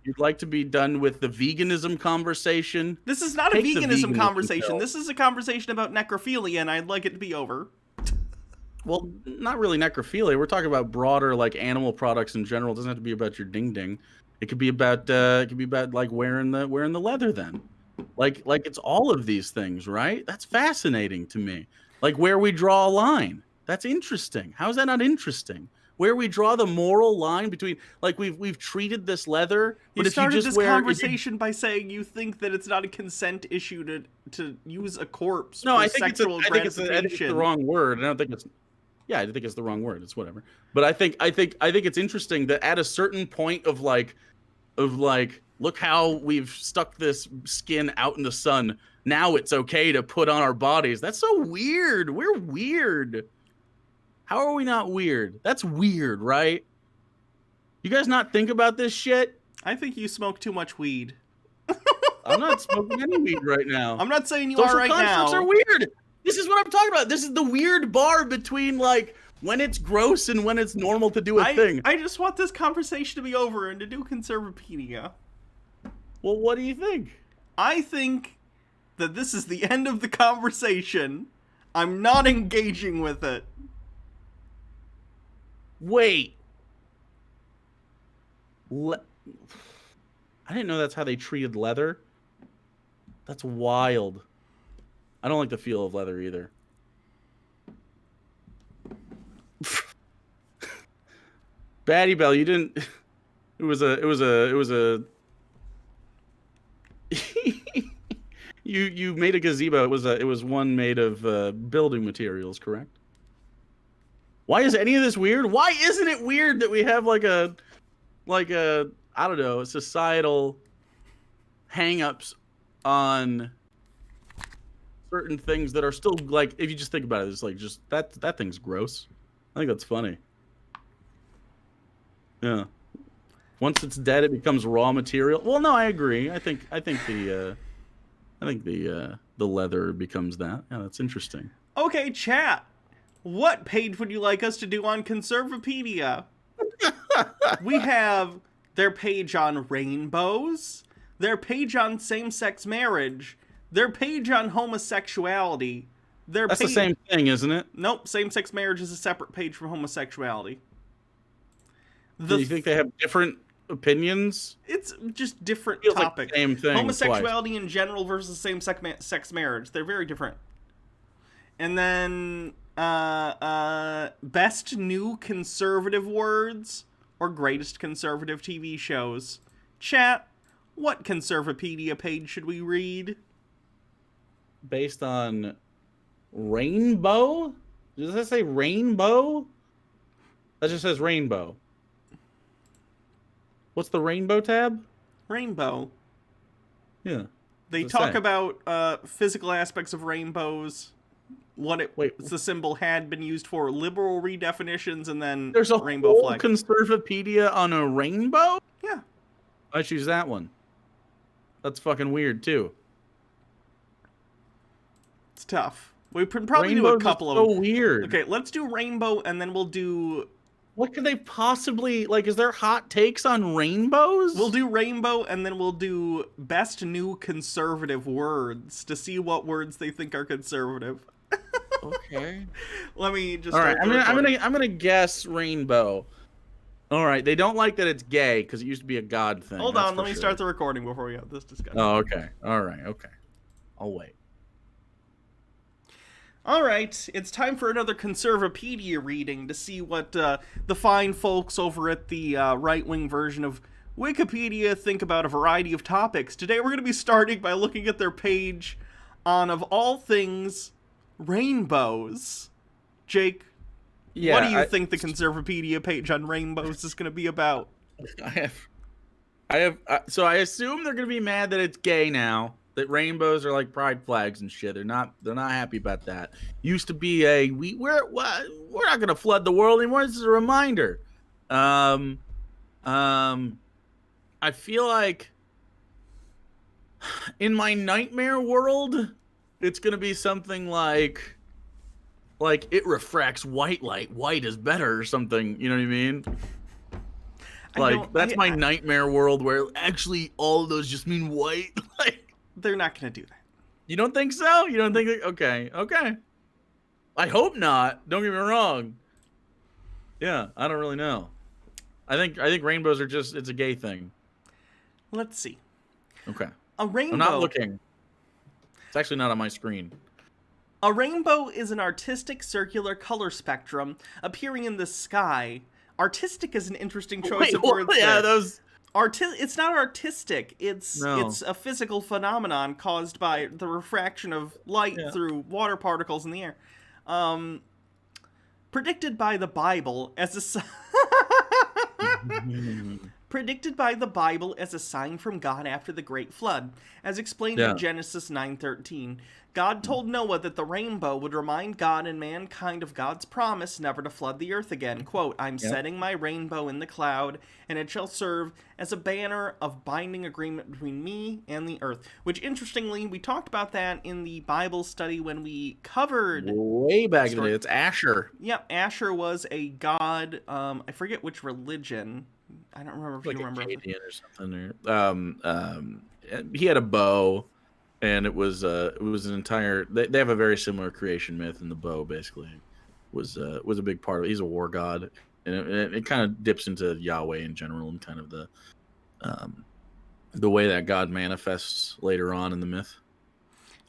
You'd like to be done with the veganism conversation? This is not a veganism conversation. This is a conversation about necrophilia, and I'd like it to be over. Well, not really necrophilia. We're talking about broader, like, animal products in general. It doesn't have to be about your ding-ding. It could be about like wearing the leather then. Like it's all of these things, right? That's fascinating to me. Like where we draw a line. That's interesting. How is that not interesting? Where we draw the moral line between, like, we've treated this leather, but you started this conversation by saying you think that it's not a consent issue to use a corpse for sexual gratification. I think it's the wrong word. I don't think it's. Yeah, I think it's the wrong word. It's whatever. But I think it's interesting that at a certain point of like, look how we've stuck this skin out in the sun. Now it's okay to put on our bodies. That's so weird. We're weird. How are we not weird? That's weird, right? You guys not think about this shit? I think you smoke too much weed. I'm not smoking any weed right now. I'm not saying you are right now. Social constructs are weird. This is what I'm talking about. This is the weird bar between, like, when it's gross and when it's normal to do a thing. I just want this conversation to be over and to do Conservapedia. Well, what do you think? I think that this is the end of the conversation. I'm not engaging with it. Wait. I didn't know that's how they treated leather. That's wild. I don't like the feel of leather either. Batty Bell, you didn't. It was a. You made a gazebo. It was one made of building materials, correct? Why is any of this weird? Why isn't it weird that we have like a I don't know, societal hang-ups on certain things that are still, like, if you just think about it, it's like, just that thing's gross. I think that's funny. Yeah. Once it's dead, it becomes raw material. Well, no, I agree. I think the leather becomes that. Yeah, that's interesting. Okay, chat. What page would you like us to do on Conservapedia? We have their page on rainbows, their page on same-sex marriage, their page on homosexuality. That's the same thing, isn't it? Nope, same-sex marriage is a separate page from homosexuality. Do you think they have different opinions? It's just different Feels topics. like the same thing Homosexuality twice. in general versus same-sex marriage. They're very different. And then, best new conservative words or greatest conservative TV shows. Chat, what Conservapedia page should we read? Based on rainbow? Does that say rainbow? That just says rainbow. What's the rainbow tab? Rainbow. Yeah. They talk about physical aspects of rainbows, what's the symbol had been used for, liberal redefinitions, and then there's a rainbow whole flag. Conservapedia on a rainbow? Yeah. I choose that one. That's fucking weird too. It's tough. We can probably do a couple of them. So weird. Okay, let's do rainbow, and then we'll do... What could they possibly... Like, is there hot takes on rainbows? We'll do rainbow, and then we'll do best new conservative words to see what words they think are conservative. Okay. Let me just... All right, I'm gonna guess rainbow. All right, they don't like that it's gay, because it used to be a god thing. Hold on, let me start the recording before we have this discussion. Oh, okay. All right, okay. I'll wait. Alright, it's time for another Conservapedia reading to see what the fine folks over at the right-wing version of Wikipedia think about a variety of topics. Today we're going to be starting by looking at their page on, of all things, rainbows. Jake, what do you think the Conservapedia page on rainbows is going to be about? So I assume they're going to be mad that it's gay now. That rainbows are like pride flags and shit. They're not happy about that. Used to be we're not gonna flood the world anymore. This is a reminder. I feel like in my nightmare world, it's gonna be something like it refracts white light. White is better or something. You know what I mean? That's my nightmare world where actually all of those just mean white. They're not going to do that. You don't think so? You don't think... Okay. I hope not. Don't get me wrong. Yeah, I don't really know. I think rainbows are just... It's a gay thing. Let's see. Okay. A rainbow... I'm not looking. It's actually not on my screen. A rainbow is an artistic circular color spectrum appearing in the sky. Artistic is an interesting choice of words. Yeah, those... It's not artistic. It's a physical phenomenon caused by the refraction of light through water particles in the air. Predicted by the Bible as a sign from God after the Great Flood, as explained in Genesis 9:13. God told Noah that the rainbow would remind God and mankind of God's promise never to flood the earth again. Quote, I'm setting my rainbow in the cloud, and it shall serve as a banner of binding agreement between me and the earth. Which, interestingly, we talked about that in the Bible study when we covered... Way back in the day. It's Asher. Yep, Asher was a god. I forget which religion. I don't remember if you remember. Canadian or something. He had a bow. And it was an entire. They have a very similar creation myth, and the bow basically was a big part of it. He's a war god, and it kind of dips into Yahweh in general and kind of the way that God manifests later on in the myth.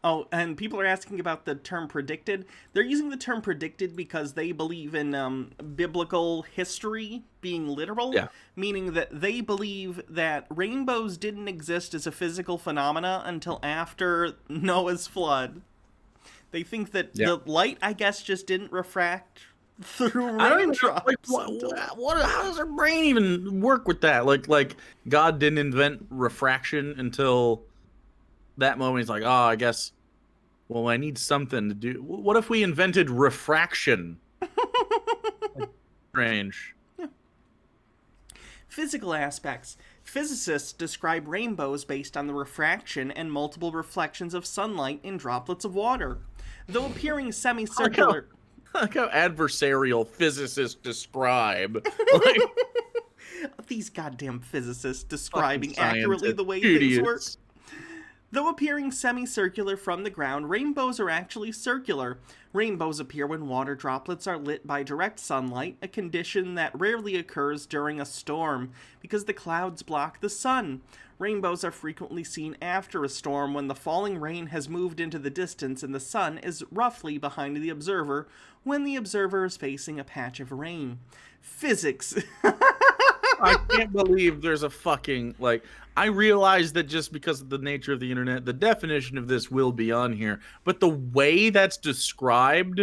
Oh, and people are asking about the term predicted. They're using the term predicted because they believe in biblical history being literal, meaning that they believe that rainbows didn't exist as a physical phenomena until after Noah's flood. They think that the light, I guess, just didn't refract through I don't even know, like, raindrops. how does our brain even work with that? Like God didn't invent refraction until that moment. He's like, oh, I guess, well, I need something to do. What if we invented refraction? Like, strange. Physical aspects. Physicists describe rainbows based on the refraction and multiple reflections of sunlight in droplets of water. Though appearing semicircular... Like how adversarial physicists describe. Like, These goddamn physicists describing fucking accurately the way idiots. things work. Though appearing semicircular from the ground, rainbows are actually circular. Rainbows appear when water droplets are lit by direct sunlight, a condition that rarely occurs during a storm because the clouds block the sun. Rainbows are frequently seen after a storm when the falling rain has moved into the distance and the sun is roughly behind the observer when the observer is facing a patch of rain. Physics. I can't believe there's a fucking, like, I realize that just because of the nature of the internet, the definition of this will be on here, but the way that's described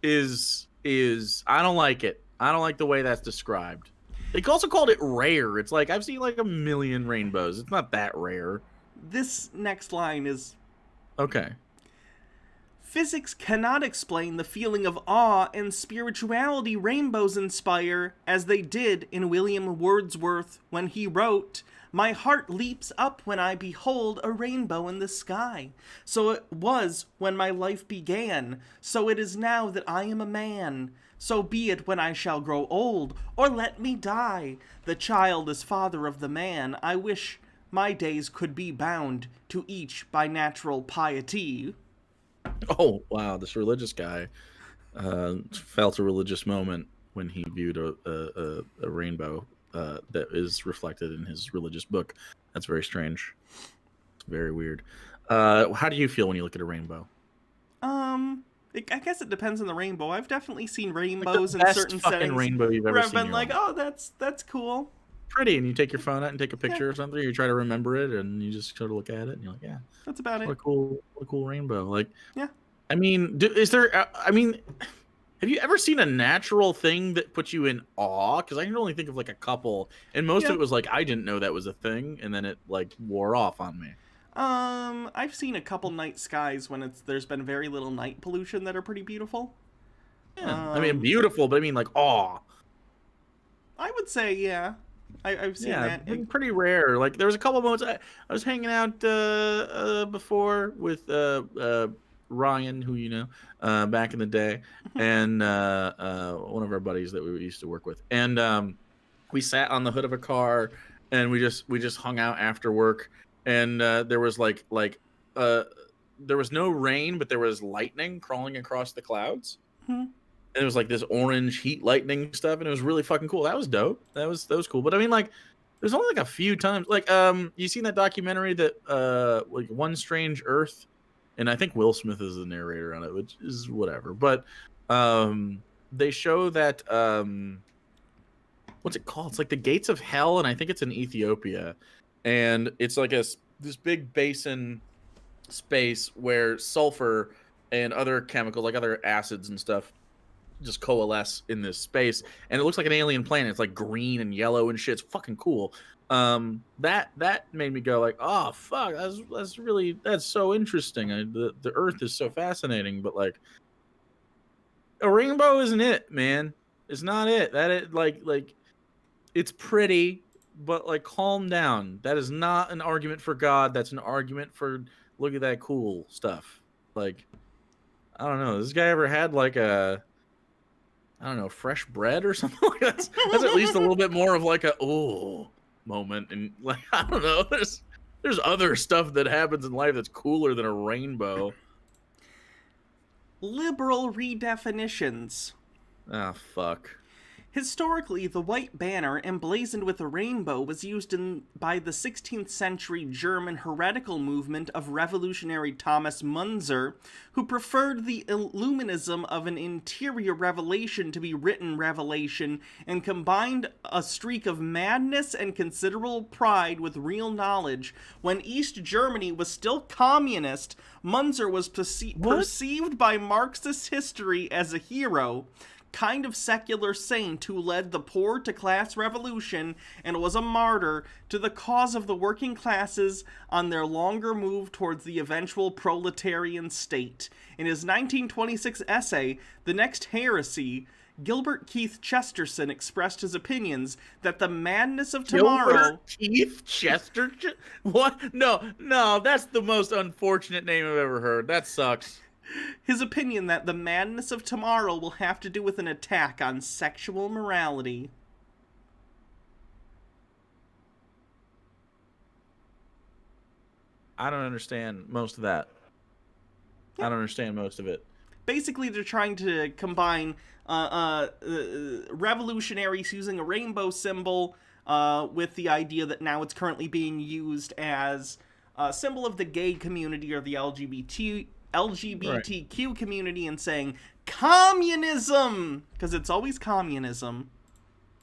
is I don't like it. I don't like the way that's described. They also called it rare. It's like, I've seen like a million rainbows. It's not that rare. This next line is... Okay. Physics cannot explain the feeling of awe and spirituality rainbows inspire, as they did in William Wordsworth when he wrote, "My heart leaps up when I behold a rainbow in the sky. So it was when my life began, so it is now that I am a man. So be it when I shall grow old, or let me die. The child is father of the man. I wish my days could be bound to each by natural piety." Oh, wow. This religious guy felt a religious moment when he viewed a rainbow that is reflected in his religious book. That's very strange. It's very weird. How do you feel when you look at a rainbow? I guess it depends on the rainbow. I've definitely seen rainbows Like the in certain best fucking settings rainbow you've ever where I've seen in been your like, life. oh, that's cool. Pretty, and you take your phone out and take a picture or something, or you try to remember it, and you just sort of look at it, and you're like, yeah, That's about what a it. cool rainbow. Like, Yeah. I mean, is there? I mean, have you ever seen a natural thing that puts you in awe? Because I can only think of like a couple, and most of Yeah. it was like I didn't know that was a thing, and then it like wore off on me. I've seen a couple night skies when there's been very little night pollution that are pretty beautiful. Yeah, I mean, beautiful, but I mean like awe. I would say, yeah. I've seen that. Pretty rare. Like there was a couple moments I was hanging out before with Ryan, who you know, back in the day, and one of our buddies that we used to work with, and we sat on the hood of a car, and we just hung out after work, and there was there was no rain, but there was lightning crawling across the clouds. And it was like this orange heat lightning stuff, and it was really fucking cool. That was dope. That was cool. But I mean, like, there's only like a few times. Like, you seen that documentary that like One Strange Earth, and I think Will Smith is the narrator on it, which is whatever. But they show that what's it called? It's like the Gates of Hell, and I think it's in Ethiopia, and it's like this big basin space where sulfur and other chemicals, like other acids and stuff, just coalesce in this space, and it looks like an alien planet. It's like green and yellow and shit. It's fucking cool. That made me go like, oh fuck, that's so interesting. The Earth is so fascinating, but like a rainbow isn't it, man. It's not it. Like it's pretty, but like calm down. That is not an argument for God. That's an argument for look at that cool stuff. Like, I don't know. This guy ever had like a, I don't know, fresh bread or something like that? That's at least a little bit more of like a moment. And like, I don't know, there's other stuff that happens in life that's cooler than a rainbow. Liberal redefinitions. Ah, fuck. Historically, the white banner emblazoned with a rainbow was used by the 16th century German heretical movement of revolutionary Thomas Munzer, who preferred the illuminism of an interior revelation to be written revelation, and combined a streak of madness and considerable pride with real knowledge. When East Germany was still communist, Munzer was perceived by Marxist history as a hero. kind of secular saint who led the poor to class revolution and was a martyr to the cause of the working classes on their longer move towards the eventual proletarian state. In his 1926 essay, The Next Heresy, Gilbert Keith Chesterton expressed his opinions that the madness of tomorrow... Gilbert Keith Chesterton? What? No, that's the most unfortunate name I've ever heard. That sucks. His opinion that the madness of tomorrow will have to do with an attack on sexual morality. I don't understand most of that. I don't understand most of it. Basically, they're trying to combine revolutionaries using a rainbow symbol with the idea that now it's currently being used as a symbol of the gay community or the LGBTQ community, and saying communism, because it's always communism.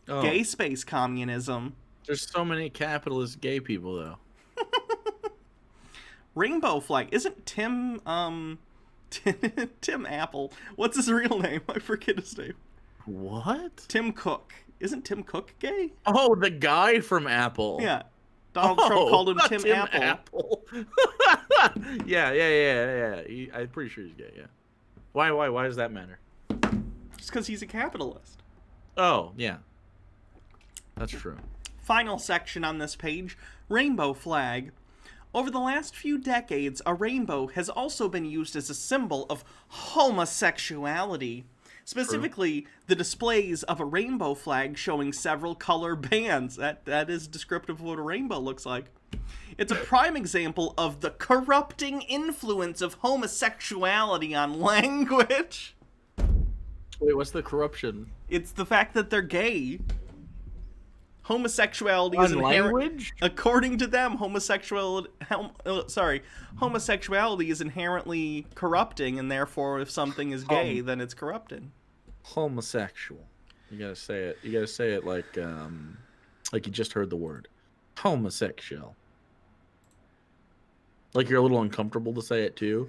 Oh, Gay space communism. there's so many capitalist gay people, though. Rainbow flag. Isn't Tim Apple? What's his real name? I forget his name. What? Tim Cook. Isn't Tim Cook gay? Oh, the guy from Apple. Yeah. Donald Trump called him Tim Apple. Yeah. I'm pretty sure he's gay, yeah. Why does that matter? Just because he's a capitalist. Oh, yeah. That's true. Final section on this page, rainbow flag. Over the last few decades, a rainbow has also been used as a symbol of homosexuality. Specifically, the displays of a rainbow flag showing several color bands. That is descriptive of what a rainbow looks like. It's a prime example of the corrupting influence of homosexuality on language. Wait, what's the corruption? It's the fact that they're gay. Homosexuality is language? According to them, homosexuality is inherently corrupting, and therefore, if something is gay, then it's corrupted. Homosexual. You gotta say it. You gotta say it like you just heard the word. Homosexual. Like you're a little uncomfortable to say it too,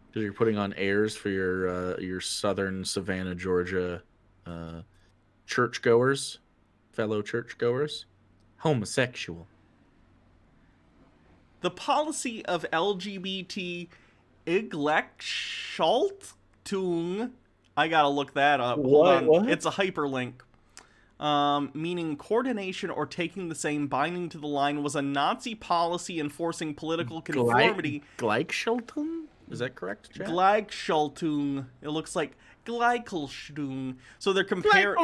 because you're putting on airs for your southern Savannah, Georgia, churchgoers. Fellow churchgoers. Homosexual. The policy of LGBT Igleschaltung. I gotta look that up. Hold on. What? It's a hyperlink. Meaning coordination or taking the same binding to the line was a Nazi policy enforcing political conformity. Gleichschaltung? Is that correct, Chad? Gleichschaltung. It looks like Gleichschaltung. So they're comparing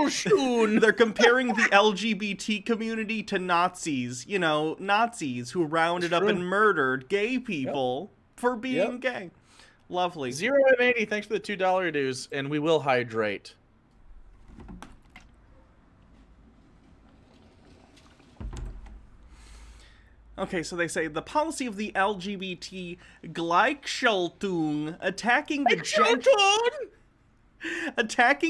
the LGBT community to Nazis. You know, Nazis who rounded up and murdered gay people for being gay. Lovely. 0 out of 80. Thanks for the $2 dues, and we will hydrate. Okay, so they say the policy of the LGBT Gleichschaltung attacking the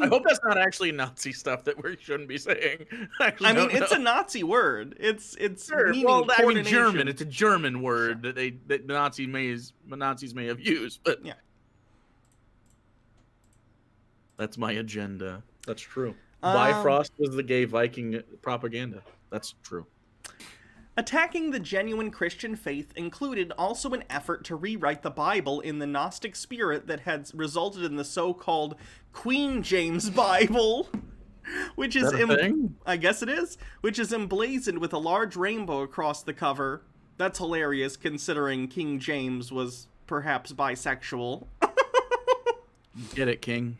I hope that's not actually Nazi stuff that we shouldn't be saying. I mean, it's a Nazi word. It's sure. meaning Well, I mean, coordination. German. It's a German word that Nazis may have used, but yeah, that's my agenda. That's true. Bifrost was the gay Viking propaganda. That's true. Attacking the genuine Christian faith included also an effort to rewrite the Bible in the Gnostic spirit that had resulted in the so-called Queen James Bible, which is I guess it is, which is emblazoned with a large rainbow across the cover. That's hilarious, considering King James was perhaps bisexual. Get it, King.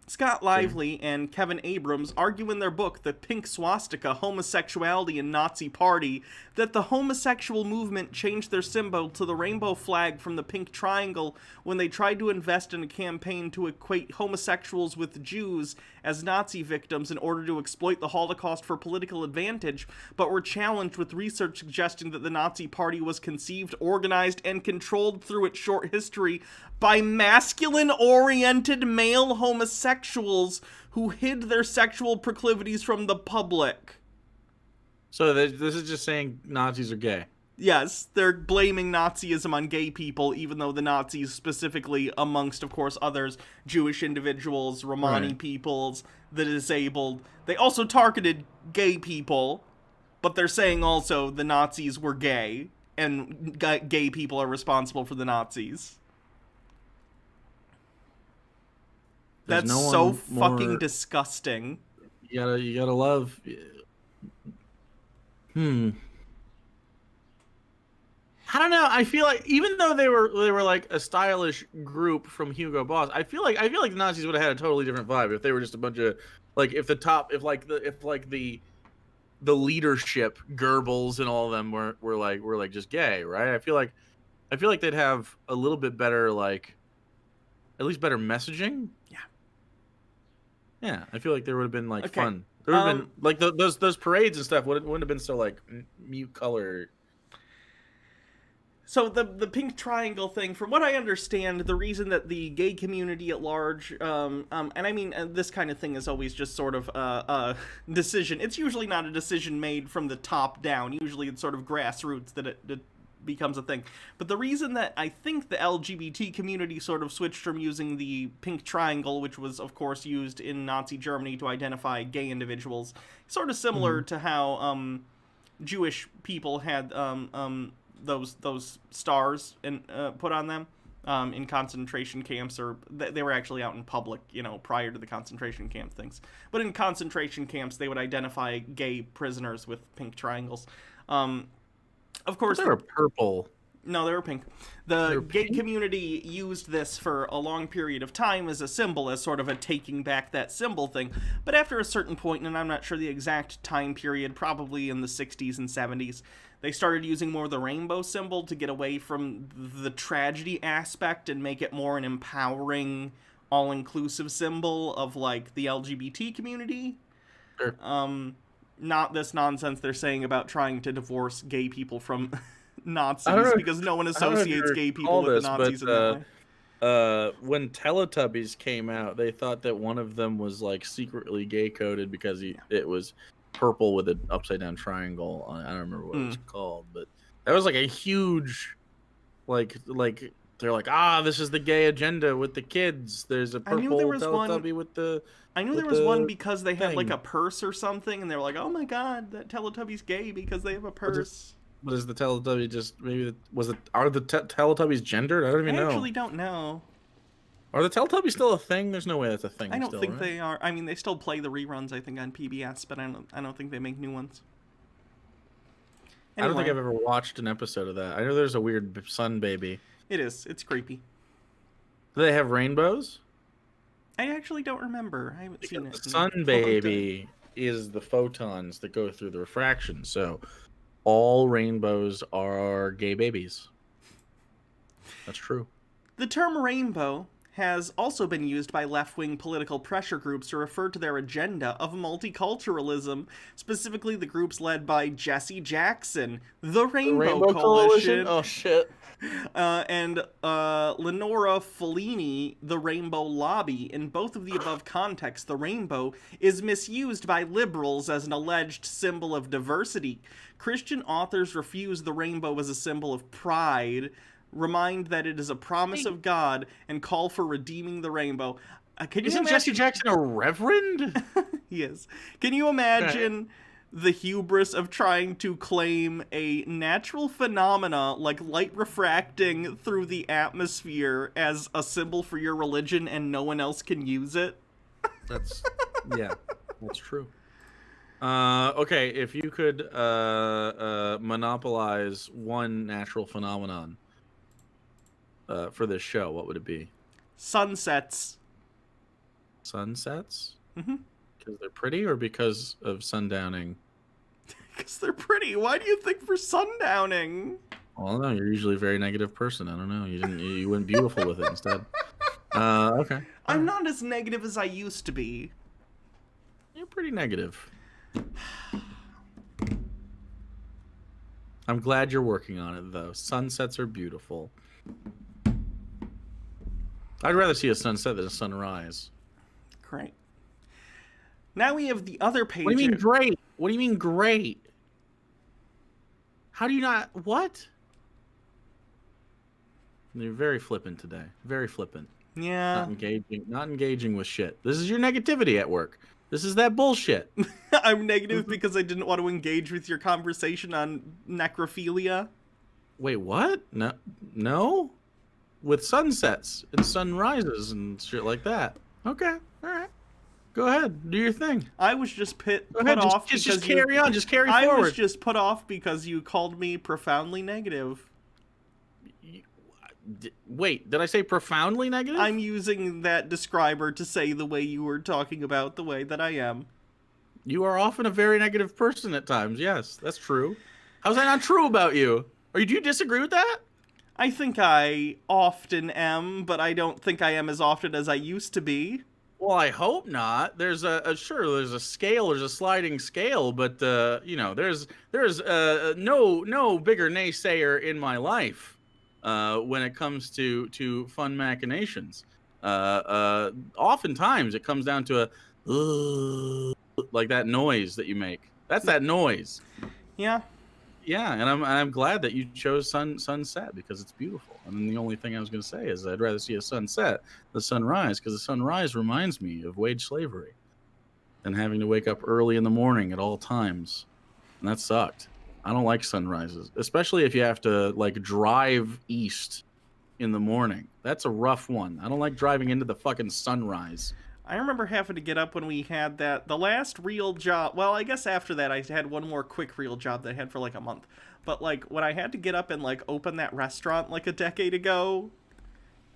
Scott Lively and Kevin Abrams argue in their book, The Pink Swastika, Homosexuality and Nazi Party, that the homosexual movement changed their symbol to the rainbow flag from the pink triangle when they tried to invest in a campaign to equate homosexuals with Jews as Nazi victims in order to exploit the Holocaust for political advantage, but were challenged with research suggesting that the Nazi Party was conceived, organized, and controlled through its short history by masculine-oriented male homosexuals who hid their sexual proclivities from the public. So this is just saying Nazis are gay. Yes, they're blaming Nazism on gay people, even though the Nazis specifically, amongst, of course, others, Jewish individuals, Romani Right. peoples, the disabled, they also targeted gay people, but they're saying also the Nazis were gay, and gay people are responsible for the Nazis. There's That's no so one fucking more. disgusting. You gotta love. Hmm. I don't know. I feel like even though they were like a stylish group from Hugo Boss, I feel like the Nazis would have had a totally different vibe if they were just a bunch of like if the leadership Goebbels and all of them were just gay, right? I feel like they'd have a little bit better like at least better messaging. Yeah. Yeah, I feel like there would have been like Okay. fun. There would have been like those parades and stuff wouldn't have been so like mute color. So the pink triangle thing, from what I understand, the reason that the gay community at large, and I mean this kind of thing is always just sort of a decision. It's usually not a decision made from the top down. Usually it's sort of grassroots that it becomes a thing. But the reason that I think the LGBT community sort of switched from using the pink triangle, which was of course used in Nazi Germany to identify gay individuals, sort of similar to how Jewish people had those stars put on them in concentration camps, or they were actually out in public, prior to the concentration camp things. But in concentration camps, they would identify gay prisoners with pink triangles. Of course, They were purple. no, they were pink. The gay community used this for a long period of time as a symbol, as sort of a taking back that symbol thing. But after a certain point, and I'm not sure the exact time period, probably in the 60s and 70s, they started using more of the rainbow symbol to get away from the tragedy aspect and make it more an empowering, all-inclusive symbol of, like, the LGBT community. Sure. Not this nonsense they're saying about trying to divorce gay people from Nazis, I don't know- because no one I don't know if you associates gay people recall with this, the Nazis but, in that way. when Teletubbies came out, they thought that one of them was like secretly gay coded because it was purple with an upside down triangle on. I don't remember what it was called, but that was like a huge, like they're like, this is the gay agenda with the kids. There's a I knew purple there was one- Teletubby with the. I knew with there was the one because they had like thing. a purse or something, and they were like, "Oh my god, that Teletubby's gay because they have a purse." What is the Teletubby? Just are the Teletubbies gendered? I don't even I know. actually don't know. Are the Teletubbies still a thing? There's no way that's a thing. I don't still, think right? they are. I mean, they still play the reruns, I think, on PBS, but I don't think they make new ones. I don't think Anyway, I've ever watched an episode of that. I know there's a weird sun baby. it is. It's creepy. Do they have rainbows? I actually don't remember. I haven't seen it. The in sun a long time. baby is the photons that go through the refraction. So all rainbows are gay babies. That's true. The term rainbow has also been used by left-wing political pressure groups to refer to their agenda of multiculturalism, specifically the groups led by Jesse Jackson, the Rainbow Coalition, Oh shit. and Lenora Fellini, the Rainbow Lobby. In both of the above contexts, the rainbow is misused by liberals as an alleged symbol of diversity. Christian authors refuse the rainbow as a symbol of pride, remind that it is a promise of God, and call for redeeming the rainbow. Can you Isn't imagine? Jesse Jackson a reverend? He is. Can you imagine the hubris of trying to claim a natural phenomena like light refracting through the atmosphere as a symbol for your religion and no one else can use it? That's true. Okay, if you could monopolize one natural phenomenon for this show, what would it be? Sunsets. Sunsets? Mhm. Because they're pretty, or because of sundowning? Because they're pretty. Why do you think for sundowning? Well, no, you're usually a very negative person. I don't know. You went beautiful with it instead. Okay. I'm not as negative as I used to be. You're pretty negative. I'm glad you're working on it, though. Sunsets are beautiful. I'd rather see a sunset than a sunrise. Great. Now we have the other page. What do you mean great? What do you mean great? How do you not? What? You're very flippant today. Very flippant. Yeah. Not engaging with shit. This is your negativity at work. This is that bullshit. I'm negative because I didn't want to engage with your conversation on necrophilia. Wait, what? No? With sunsets and sunrises and shit like that. Okay, all right. Go ahead, do your thing. I was just put off because just carry on, just carry forward. I was just put off because you called me profoundly negative. Wait, did I say profoundly negative? I'm using that describer to say the way you were talking about the way that I am. You are often a very negative person at times. Yes, that's true. How's that not true about you? Do you disagree with that? I think I often am, but I don't think I am as often as I used to be. Well, I hope not. There's there's a scale, there's a sliding scale, but you know, there's no bigger naysayer in my life. When it comes to fun machinations, oftentimes it comes down to a like that noise that you make. That's that noise. Yeah. Yeah, and I'm glad that you chose sunset because it's beautiful. And the only thing I was going to say is I'd rather see a sunset than sunrise because the sunrise reminds me of wage slavery and having to wake up early in the morning at all times, and that sucked. I don't like sunrises, especially if you have to like drive east in the morning. That's a rough one. I don't like driving into the fucking sunrise. I remember having to get up when we had the last real job. Well, I guess after that I had one more quick real job that I had for like a month. But like when I had to get up and like open that restaurant like a decade ago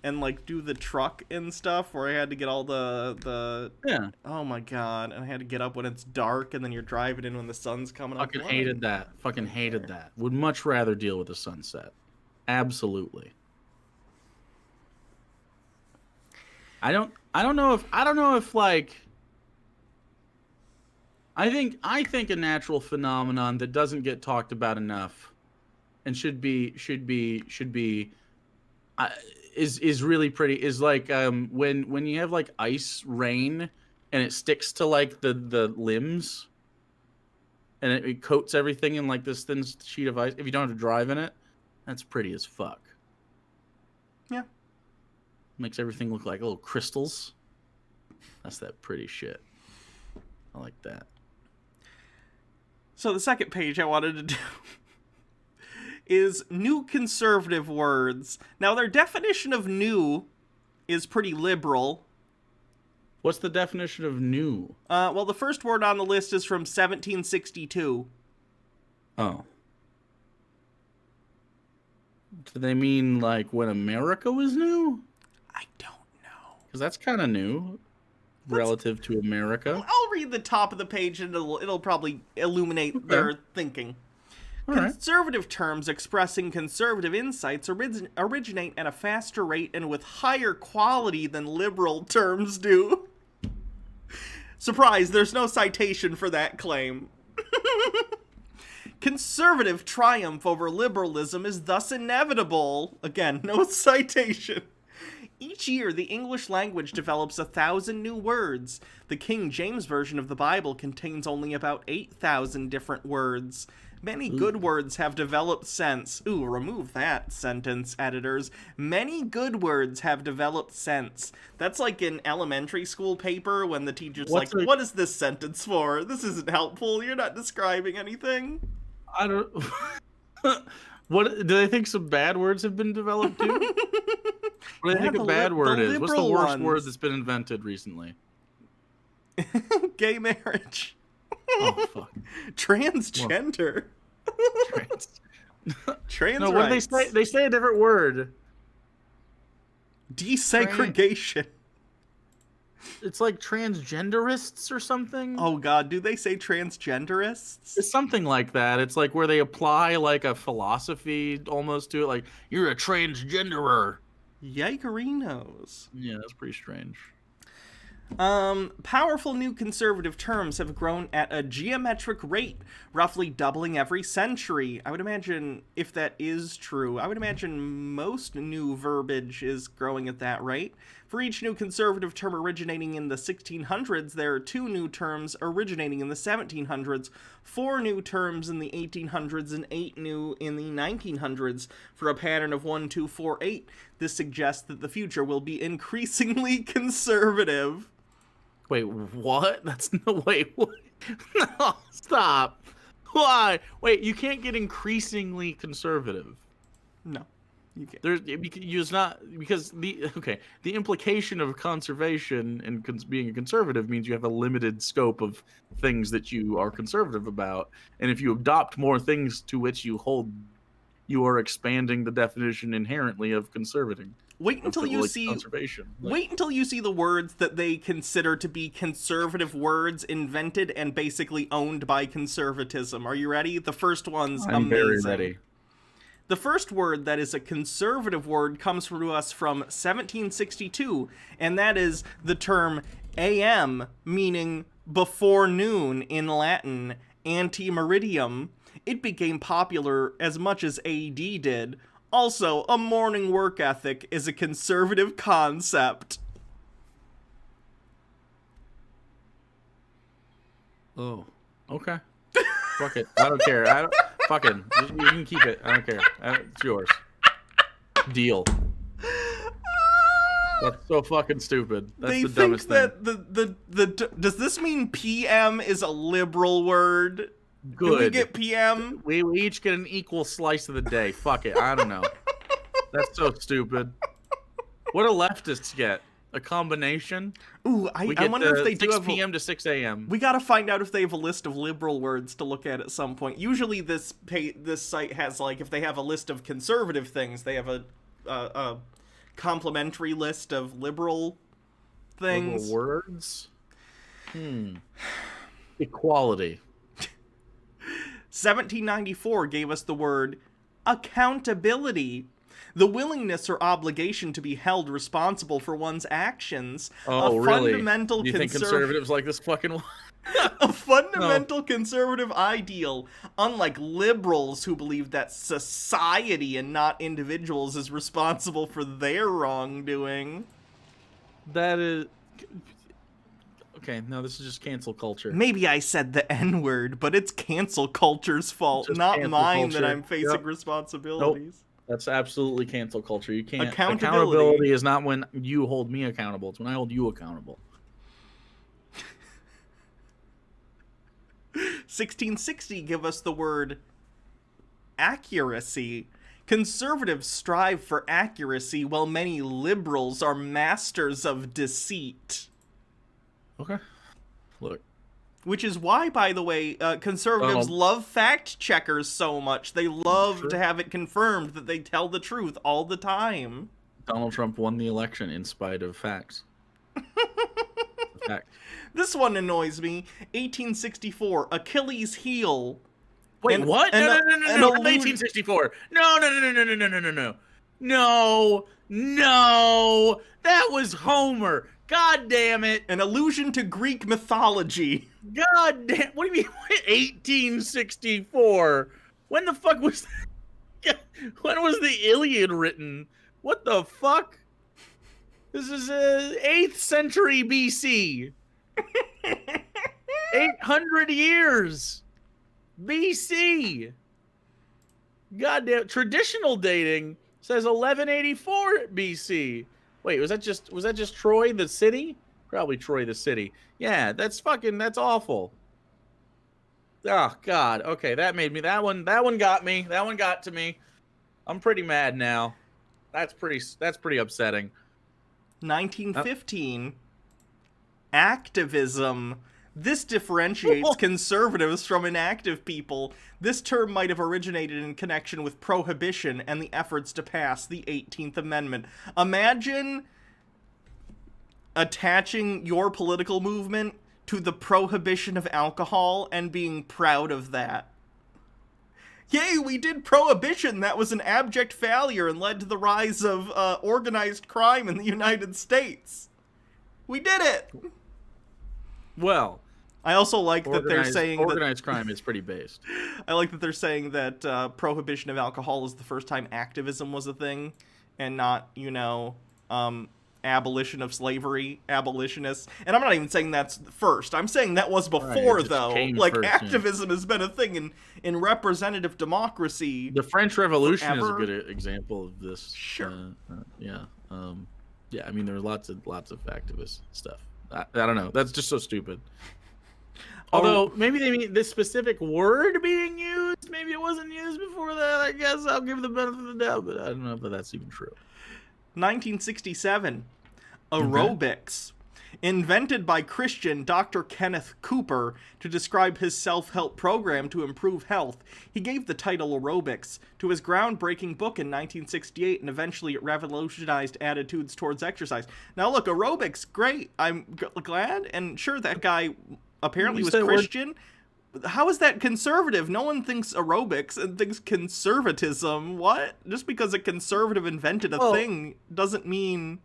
and like do the truck and stuff where I had to get all the yeah. Oh my god, and I had to get up when it's dark and then you're driving in when the sun's coming up. Fucking hated that. Fucking hated that. Would much rather deal with the sunset. Absolutely. I don't know if like I think a natural phenomenon that doesn't get talked about enough and should be is really pretty is like when you have like ice rain and it sticks to like the limbs and it coats everything in like this thin sheet of ice if you don't have to drive in it. That's pretty as fuck. Yeah. Makes everything look like little crystals. That's that pretty shit. I like that. So the second page I wanted to do is new conservative words. Now their definition of new is pretty liberal. What's the definition of new? Well, the first word on the list is from 1762. Oh. Do they mean like when America was new? I don't know. Because that's kind of new relative to America. I'll read the top of the page and it'll probably illuminate their thinking. All conservative terms expressing conservative insights originate at a faster rate and with higher quality than liberal terms do. Surprise, there's no citation for that claim. Conservative triumph over liberalism is thus inevitable. Again, no citation. Each year, the English language develops 1,000 new words. The King James Version of the Bible contains only about 8,000 different words. Many good words have developed since. Ooh, remove that sentence, editors. Many good words have developed since. That's like an elementary school paper when the teacher's what is this sentence for? This isn't helpful. You're not describing anything. I don't... What do they think some bad words have been developed too? What do they think a bad word is? What's the worst word that's been invented recently? Gay marriage. Oh fuck. Transgender. Trans no, what do they say? They say a different word. Desegregation. It's like transgenderists or something. Oh god, do they say transgenderists? It's something like that. It's like where they apply like a philosophy almost to it, like you're a transgenderer. Yikerinos. Yeah, that's pretty strange. Powerful new conservative terms have grown at a geometric rate, roughly doubling every century. I would imagine, if that is true, I would imagine most new verbiage is growing at that rate. For each new conservative term originating in the 1600s, there are 2 new terms originating in the 1700s, 4 new terms in the 1800s, and 8 new in the 1900s. For a pattern of 1, 2, 4, 8, this suggests that the future will be increasingly conservative. Wait, what? That's no way. No, stop. Why? Wait, you can't get increasingly conservative. No, you can't. There's not because the implication of conservation and being a conservative means you have a limited scope of things that you are conservative about, and if you adopt more things to which you hold, you are expanding the definition inherently of conservating. Wait until you see conservation. Wait until you see the words that they consider to be conservative words invented and basically owned by conservatism. Are you ready? The first one's amazing. I'm very ready. The first word that is a conservative word comes to us from 1762, and that is the term AM, meaning before noon in Latin, ante meridium. It became popular as much as AD did. Also, a morning work ethic is a conservative concept. Oh, okay. Fuck it. I don't care. Fucking. You can keep it. I don't care. It's yours. Deal. That's so fucking stupid. That's the dumbest thing. That does this mean PM is a liberal word? Good. Do we get PM? We each get an equal slice of the day. Fuck it. I don't know. That's so stupid. What do leftists get? A combination? Ooh, I wonder if they do 6 have p.m. to 6 a.m. We gotta find out if they have a list of liberal words to look at some point. Usually this site has, like, if they have a list of conservative things, they have a complimentary list of liberal things. Liberal words? Equality. 1794 gave us the word accountability, the willingness or obligation to be held responsible for one's actions. Oh, really? Fundamental you think conservatives like this fucking one? A fundamental conservative ideal, unlike liberals who believe that society and not individuals is responsible for their wrongdoing. That is... Okay, no, this is just cancel culture. Maybe I said the N-word, but it's cancel culture's fault, not mine that I'm facing responsibilities. Nope. That's absolutely cancel culture. You can't... Accountability is not when you hold me accountable. It's when I hold you accountable. 1660 give us the word accuracy. Conservatives strive for accuracy, while many liberals are masters of deceit. Okay. Look. Which is why, by the way, conservatives love fact checkers so much. They love to have it confirmed that they tell the truth all the time. Donald Trump won the election in spite of facts. Fact. This one annoys me. 1864, Achilles' heel. Wait, what? No, 1864. No. That was Homer. God damn it. An allusion to Greek mythology. God damn. What do you mean 1864? When the fuck was that? When was the Iliad written? What the fuck? This is 8th century BC. 800 years. BC. Goddamn. Traditional dating says 1184 BC. Wait, was that just Troy the city? Probably Troy the city. Yeah, that's awful. Oh God. Okay, that one got me. That one got to me. I'm pretty mad now. That's pretty upsetting. 1915. Activism. This differentiates conservatives from inactive people. This term might have originated in connection with prohibition and the efforts to pass the 18th Amendment. Imagine attaching your political movement to the prohibition of alcohol and being proud of that. Yay, we did prohibition! That was an abject failure and led to the rise of organized crime in the United States. We did it! Well, I also like that they're saying organized crime is pretty based. I like that they're saying that prohibition of alcohol is the first time activism was a thing, and not, abolition of slavery, abolitionists. And I'm not even saying that's first. I'm saying that was before, right, though. Like, first, activism has been a thing in representative democracy. The French Revolution is a good example of this. Sure. Yeah. I mean, there were lots of activist stuff. I don't know. That's just so stupid. Although, maybe they mean this specific word being used. Maybe it wasn't used before that. I guess I'll give the benefit of the doubt, but I don't know if that's even true. 1967. Aerobics. Invented by Christian Dr. Kenneth Cooper to describe his self-help program to improve health. He gave the title Aerobics to his groundbreaking book in 1968, and eventually it revolutionized attitudes towards exercise. Now look, aerobics, great. I'm glad, and sure, that guy apparently was Christian. How is that conservative? No one thinks aerobics and thinks conservatism. What? Just because a conservative invented a thing doesn't mean...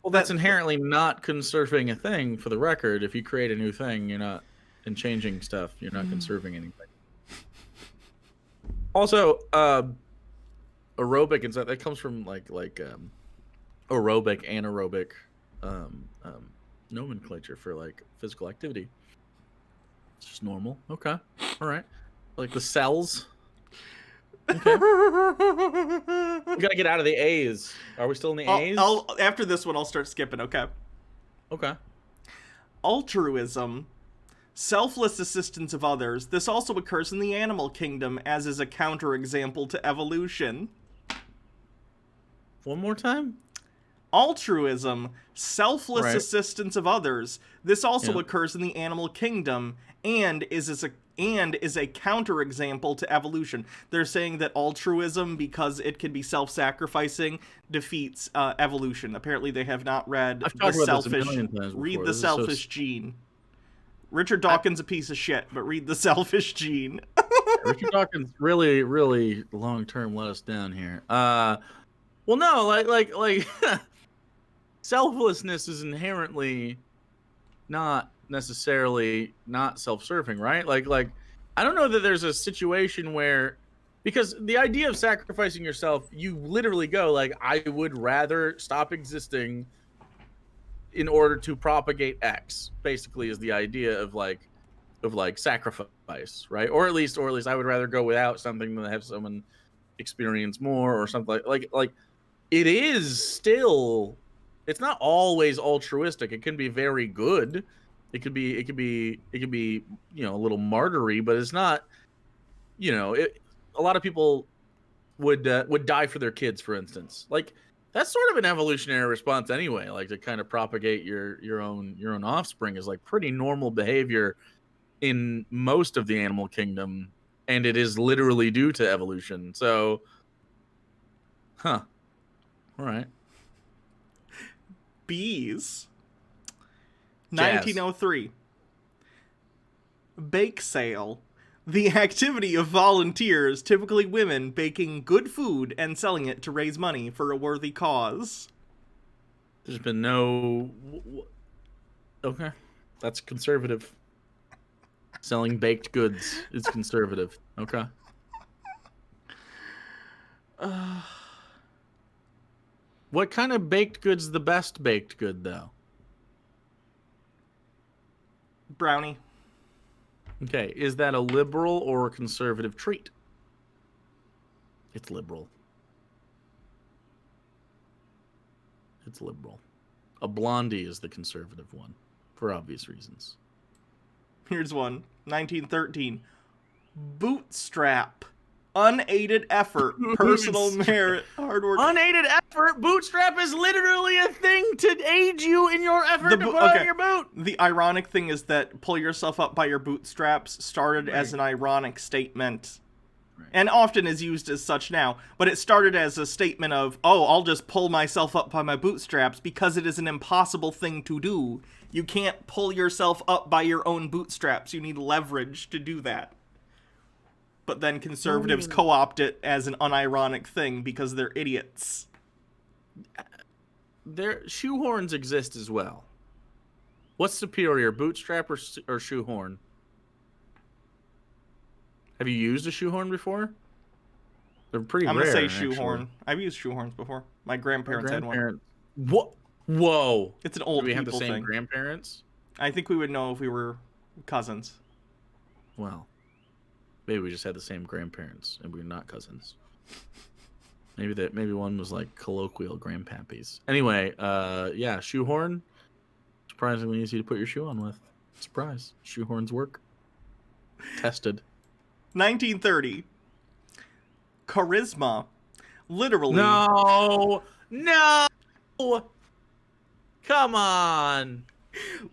Well, that's inherently not conserving a thing, for the record. If you create a new thing, you're not... And changing stuff, you're not conserving anything. Also, aerobic, and that comes from, like aerobic, anaerobic nomenclature for, like, physical activity. It's just normal. Okay. All right. Like the cells. Okay. We gotta get out of the A's. Are we still in the A's? After this one, I'll start skipping, okay? Okay. Altruism. Selfless assistance of others. This also occurs in the animal kingdom, as is a counterexample to evolution. One more time? Altruism. Selfless assistance of others. This also occurs in the animal kingdom, and is a counterexample to evolution. They're saying that altruism, because it can be self-sacrificing, defeats evolution. Apparently they have not read The Selfish Gene. Richard Dawkins a piece of shit, but read The Selfish Gene. Richard Dawkins really, really long-term let us down here. Well, no, like selflessness is inherently not necessarily not self-serving, right? Like I don't know that there's a situation where, because the idea of sacrificing yourself, you literally go like, I would rather stop existing in order to propagate X, basically, is the idea of sacrifice, right? Or at least I would rather go without something than have someone experience more or something like it is still, it's not always altruistic. It can be very good. It could be, a little martyry, but it's not, a lot of people would die for their kids, for instance. Like, that's sort of an evolutionary response anyway. Like, to kind of propagate your own offspring is like pretty normal behavior in most of the animal kingdom, and it is literally due to evolution. So, all right. Bees. 1903. Bake sale. The activity of volunteers, typically women, baking good food and selling it to raise money for a worthy cause. There's been no... Okay. That's conservative. Selling baked goods is conservative. Okay. What kind of baked good's the best baked good, though? Brownie. Okay, is that a liberal or a conservative treat? It's liberal. It's liberal. A blondie is the conservative one, for obvious reasons. Here's one. 1913. Bootstrap. Unaided effort, personal merit, hard work. Unaided effort? Bootstrap is literally a thing to aid you in your effort to put on your boot. The ironic thing is that pull yourself up by your bootstraps started as an ironic statement. Right. And often is used as such now. But it started as a statement of, oh, I'll just pull myself up by my bootstraps because it is an impossible thing to do. You can't pull yourself up by your own bootstraps. You need leverage to do that. But then conservatives co-opt it as an unironic thing because they're idiots. Shoehorns exist as well. What's superior, bootstrap or shoehorn? Have you used a shoehorn before? They're pretty I'm rare. gonna say actually. shoehorn. I've used shoehorns before. My grandparents had one. What? Whoa! It's an Do old we people have the same thing. grandparents? I think we would know if we were cousins. Well, maybe we just had the same grandparents and we're not cousins. Maybe one was like colloquial grandpappies. Anyway, yeah, shoehorn. Surprisingly easy to put your shoe on with. Surprise. Shoehorns work. Tested. 1930. Charisma. Literally. No! Come on!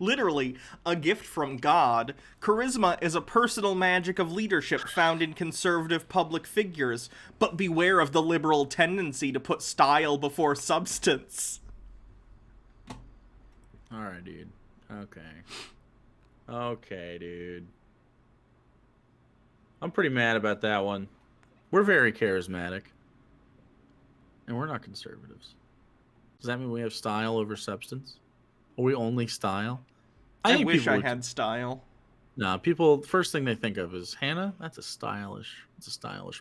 Literally, a gift from God. Charisma is a personal magic of leadership found in conservative public figures, but beware of the liberal tendency to put style before substance. Alright, dude. Okay, dude. I'm pretty mad about that one. We're very charismatic. And we're not conservatives. Does that mean we have style over substance? Are we only style? I wish I had style. No, people, first thing they think of is Hannah. It's a stylish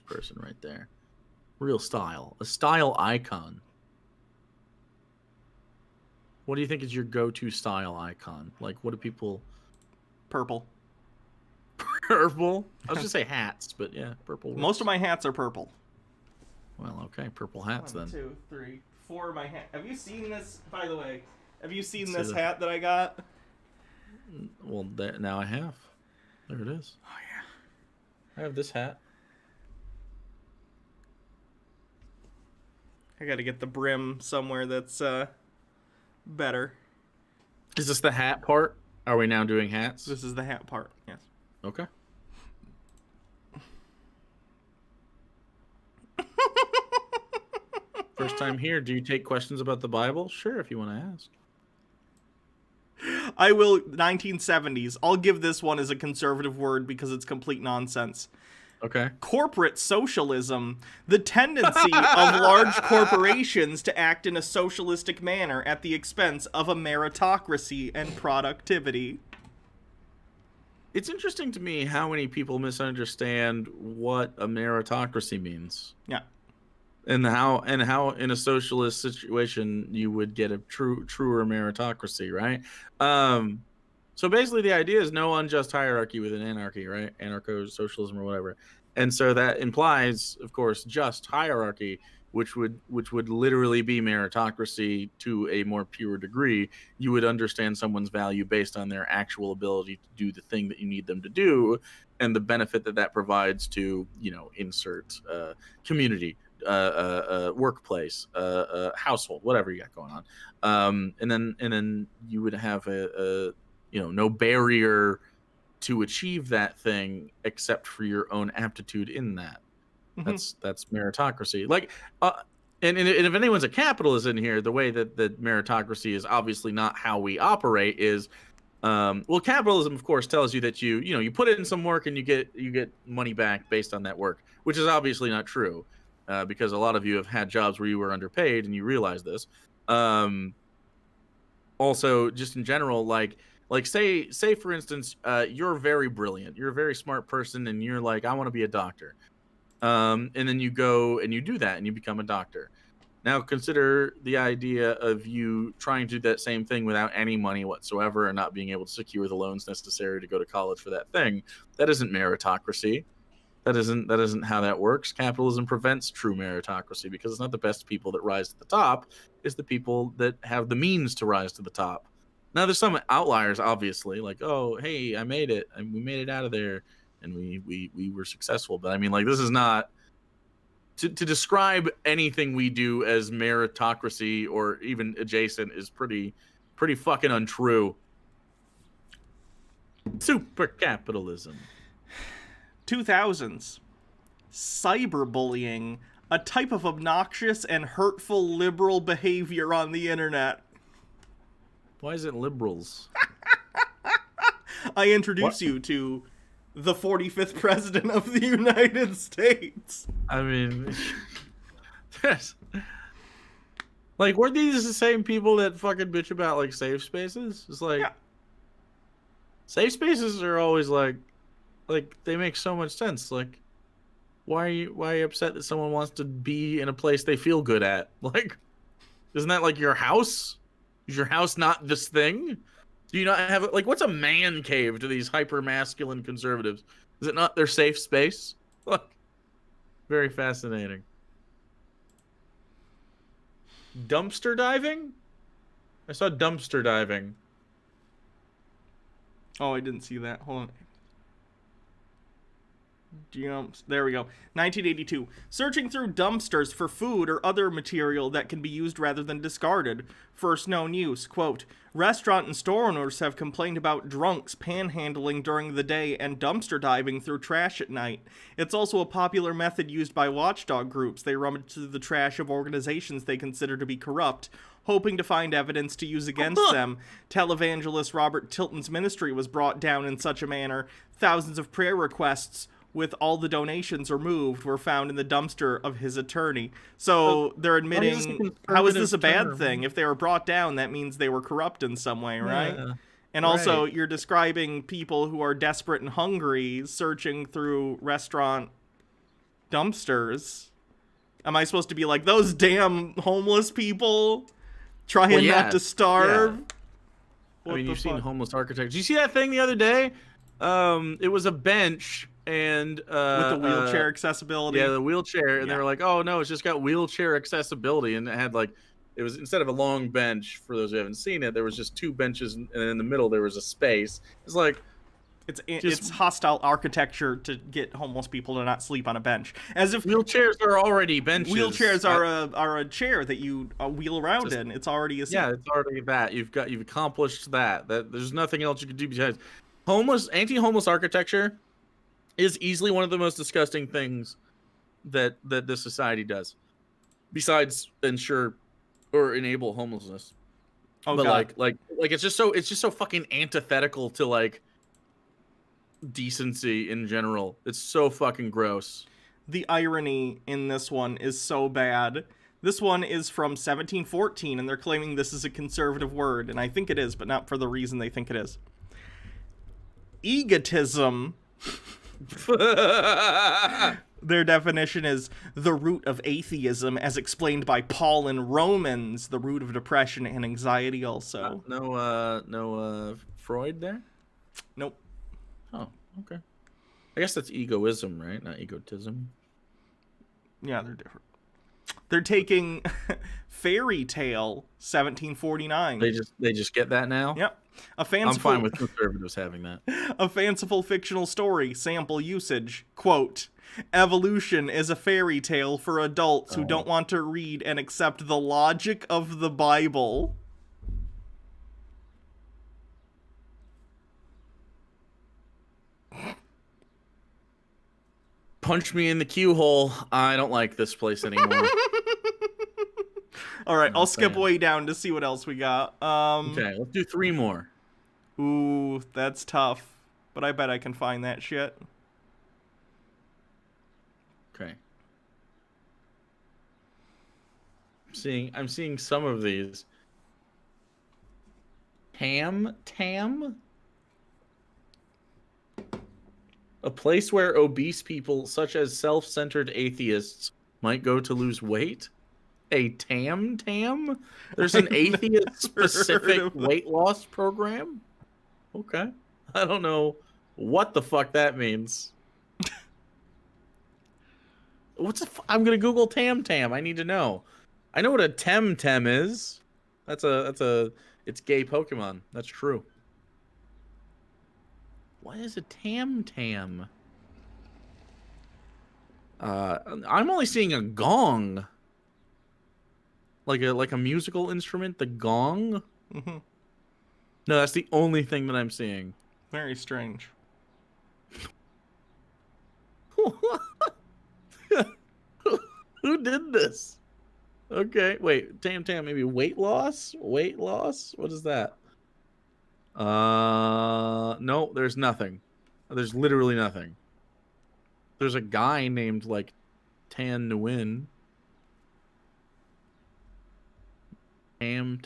person right there. Real style. A style icon. What do you think is your go-to style icon? Like, what do people... Purple. Purple? I was going to say hats, but yeah, purple works. Most of my hats are purple. Well, okay, purple hats 1, then. 2, 3, 4 of my hats. Have you seen this, by the way? Have you seen this hat that I got? Well, now I have. There it is. Oh, yeah. I have this hat. I gotta get the brim somewhere that's better. Is this the hat part? Are we now doing hats? This is the hat part, yes. Okay. First time here. Do you take questions about the Bible? Sure, if you want to ask. I will. 1970s. I'll give this one as a conservative word because it's complete nonsense. Okay. Corporate socialism. The tendency of large corporations to act in a socialistic manner at the expense of a meritocracy and productivity. It's interesting to me how many people misunderstand what a meritocracy means. Yeah. And how in a socialist situation you would get a truer meritocracy, right? So basically the idea is no unjust hierarchy within anarchy, right? Anarcho-socialism or whatever. And so that implies, of course, just hierarchy, which would literally be meritocracy to a more pure degree. You would understand someone's value based on their actual ability to do the thing that you need them to do and the benefit that provides to, insert community, workplace, household, whatever you got going on. And then you would have a no barrier to achieve that thing except for your own aptitude in that. Mm-hmm. That's meritocracy. Like, and if anyone's a capitalist in here, the way that meritocracy is obviously not how we operate is, capitalism of course tells you that you put in some work and you get money back based on that work, which is obviously not true, because a lot of you have had jobs where you were underpaid and you realize this. Also, just in general, like say for instance, you're very brilliant, you're a very smart person, and you're like, I want to be a doctor. And then you go and you do that and you become a doctor. Now consider the idea of you trying to do that same thing without any money whatsoever and not being able to secure the loans necessary to go to college for that thing. That isn't meritocracy. That isn't how that works. Capitalism prevents true meritocracy because it's not the best people that rise to the top. It's the people that have the means to rise to the top. Now there's some outliers, obviously, like, oh, hey, I made it and we made it out of there. And we were successful. But I mean, like, this is not to describe anything we do as meritocracy or even adjacent is pretty fucking untrue. Super capitalism. 2000s. Cyberbullying, a type of obnoxious and hurtful liberal behavior on the internet. Why is it liberals? I introduce you to the 45th president of the United States. I mean, like, were these the same people that fucking bitch about, like, safe spaces? It's like, Safe spaces are always like they make so much sense. Like, why are you upset that someone wants to be in a place they feel good at? Like, isn't that like your house? Is your house not this thing? Do you not have like what's a man cave to these hyper masculine conservatives? Is it not their safe space? Like, very fascinating. Dumpster diving? I saw dumpster diving. Oh, I didn't see that. Hold on. There we go. 1982. Searching through dumpsters for food or other material that can be used rather than discarded. First known use. Quote, restaurant and store owners have complained about drunks panhandling during the day and dumpster diving through trash at night. It's also a popular method used by watchdog groups. They rummage through the trash of organizations they consider to be corrupt, hoping to find evidence to use against them. Televangelist Robert Tilton's ministry was brought down in such a manner. Thousands of prayer requests with all the donations removed were found in the dumpster of his attorney. So they're admitting, how is this a bad thing? If they were brought down, that means they were corrupt in some way, right? Yeah, and also, you're describing people who are desperate and hungry searching through restaurant dumpsters. Am I supposed to be like, those damn homeless people trying not to starve? Yeah. I mean, you've seen homeless architecture. Did you see that thing the other day? It was a bench and with the wheelchair accessibility. Yeah, the wheelchair, and they were like, "Oh no, it's just got wheelchair accessibility," and it had like, it was instead of a long bench. For those who haven't seen it, there was just two benches, and in the middle there was a space. It's like, it's hostile architecture to get homeless people to not sleep on a bench. As if wheelchairs are already benches. Wheelchairs are a chair that you wheel around in. It's already a seat. Yeah, it's already that. You've accomplished that. There's nothing else you can do besides anti-homeless architecture is easily one of the most disgusting things that this society does, besides ensure or enable homelessness. Oh, but God. like it's just so fucking antithetical to like decency in general. It's so fucking gross. The irony in this one is so bad. This one is from 1714, and they're claiming this is a conservative word, and I think it is, but not for the reason they think it is. Egotism. Their definition is the root of atheism, as explained by Paul in Romans, the root of depression and anxiety also. No Freud there? Nope. Oh, okay. I guess that's egoism, right? Not egotism. Yeah, they're different. They're taking Fairy Tale 1749. They just get that now? Yep. I'm fine with conservatives having that. A fanciful fictional story, sample usage. Quote, evolution is a fairy tale for adults who don't want to read and accept the logic of the Bible. Punch me in the cue hole. I don't like this place anymore. All right, I'll skip way down to see what else we got. Okay, let's do 3 more. Ooh, that's tough. But I bet I can find that shit. Okay. I'm seeing some of these. Tam? A place where obese people, such as self-centered atheists, might go to lose weight? A tam? There's an atheist-specific weight loss program? Okay. I don't know what the fuck that means. I'm gonna Google tam. I need to know. I know what a tem is. It's gay Pokemon. That's true. What is a tam? I'm only seeing a gong. Like a musical instrument, the gong. Mm-hmm. No, that's the only thing that I'm seeing. Very strange. Who did this? Okay, wait, tam, maybe weight loss? Weight loss? What is that? No, there's nothing. There's literally nothing. There's a guy named like Tan Nguyen.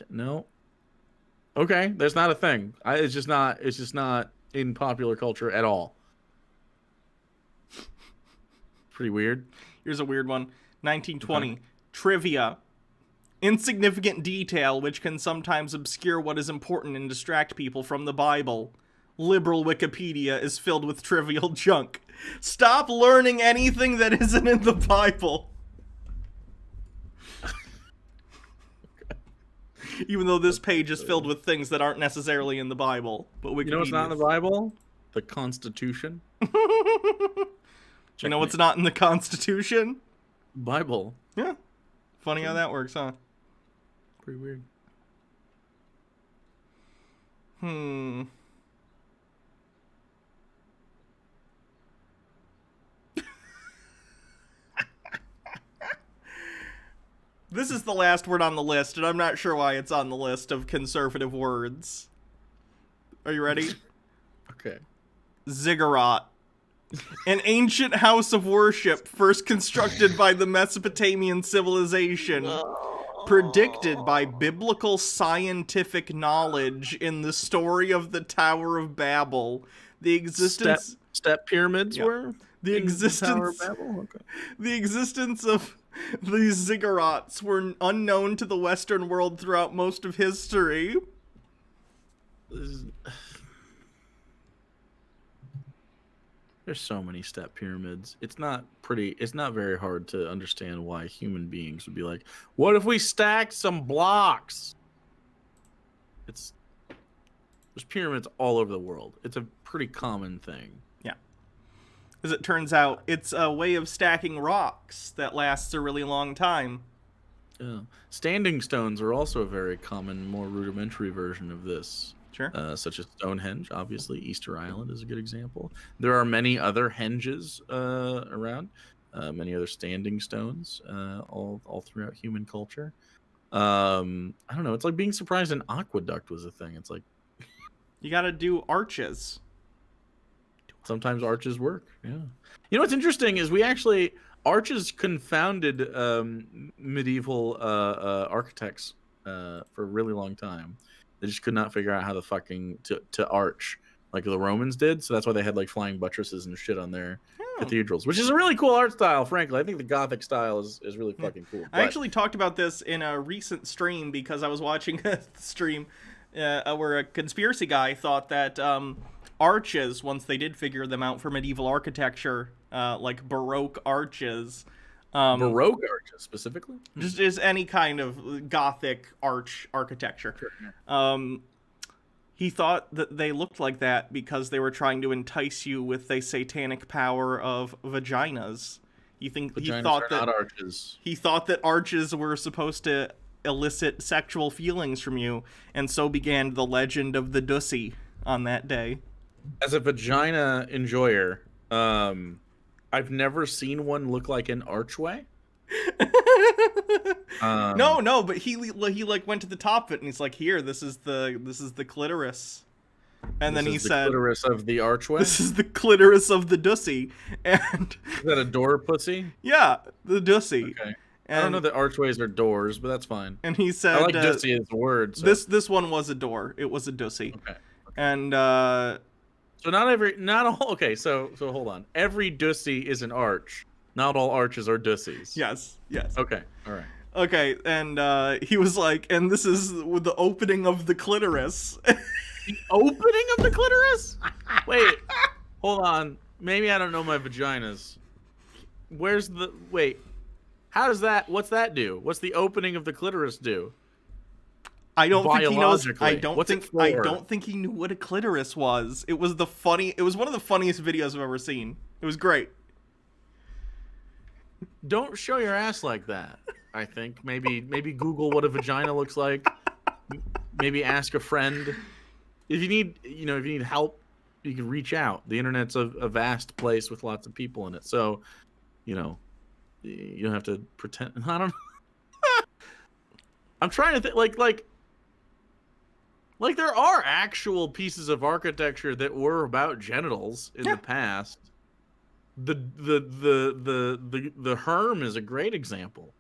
No. Okay, there's not a thing. It's just not in popular culture at all. Pretty weird. Here's a weird one. 1920. Okay. Trivia. Insignificant detail which can sometimes obscure what is important and distract people from the Bible. Liberal Wikipedia is filled with trivial junk. Stop learning anything that isn't in the Bible. Even though this page is filled with things that aren't necessarily in the Bible. But Wikipedia. You know what's not in the Bible? The Constitution. You know what's not in the Constitution? Bible. Yeah. Funny how that works, huh? Pretty weird. This is the last word on the list, and I'm not sure why it's on the list of conservative words. Are you ready? Okay. Ziggurat. An ancient house of worship first constructed by the Mesopotamian civilization. Predicted by biblical scientific knowledge in the story of the Tower of Babel. The existence... Step pyramids were? The existence... Okay. The existence of these ziggurats were unknown to the Western world throughout most of history. There's so many step pyramids. It's not very hard to understand why human beings would be like, what if we stacked some blocks? There's pyramids all over the world. It's a pretty common thing. Yeah. As it turns out, it's a way of stacking rocks that lasts a really long time. Yeah. Standing stones are also a very common, more rudimentary version of this. Sure. Such as Stonehenge, obviously. Easter Island is a good example. There are many other henges around, many other standing stones all throughout human culture. I don't know. It's like being surprised an aqueduct was a thing. It's like... You gotta do arches. Sometimes arches work, yeah. You know what's interesting is arches confounded medieval architects for a really long time. They just could not figure out how to arch like the Romans did. So that's why they had like flying buttresses and shit on their cathedrals, which is a really cool art style, frankly. I think the Gothic style is really fucking cool. I actually talked about this in a recent stream because I was watching a stream where a conspiracy guy thought that arches, once they did figure them out for medieval architecture, like Baroque arches... Baroque arches specifically? Just any kind of Gothic architecture. Sure. He thought that they looked like that because they were trying to entice you with the satanic power of vaginas. Arches. He thought that arches were supposed to elicit sexual feelings from you, and so began the legend of the Dussy on that day. As a vagina enjoyer, I've never seen one look like an archway. No, but he like went to the top of it and he's like, here, this is the clitoris. And then he said, clitoris of the archway? This is the clitoris of the Dussy. And is that a door pussy? Yeah, the Dussy. Okay. And, I don't know that archways are doors, but that's fine. And he said, I like Dussy as a word. So. This one was a door. It was a Dussy. Okay. And so okay, so hold on. Every Dussy is an arch. Not all arches are Dussies. Yes. Okay, all right. Okay, and he was like, and this is the opening of the clitoris. The opening of the clitoris? Wait, hold on. Maybe I don't know my vaginas. What's that do? What's the opening of the clitoris do? I don't think he knows. I don't What's think he knew what a clitoris was. It was one of the funniest videos I've ever seen. It was great. Don't show your ass like that. I think maybe Google what a vagina looks like. Maybe ask a friend. If you need help, you can reach out. The internet's a vast place with lots of people in it. So, you don't have to pretend. I don't know. I'm trying to think like there are actual pieces of architecture that were about genitals in the past. The Herm is a great example.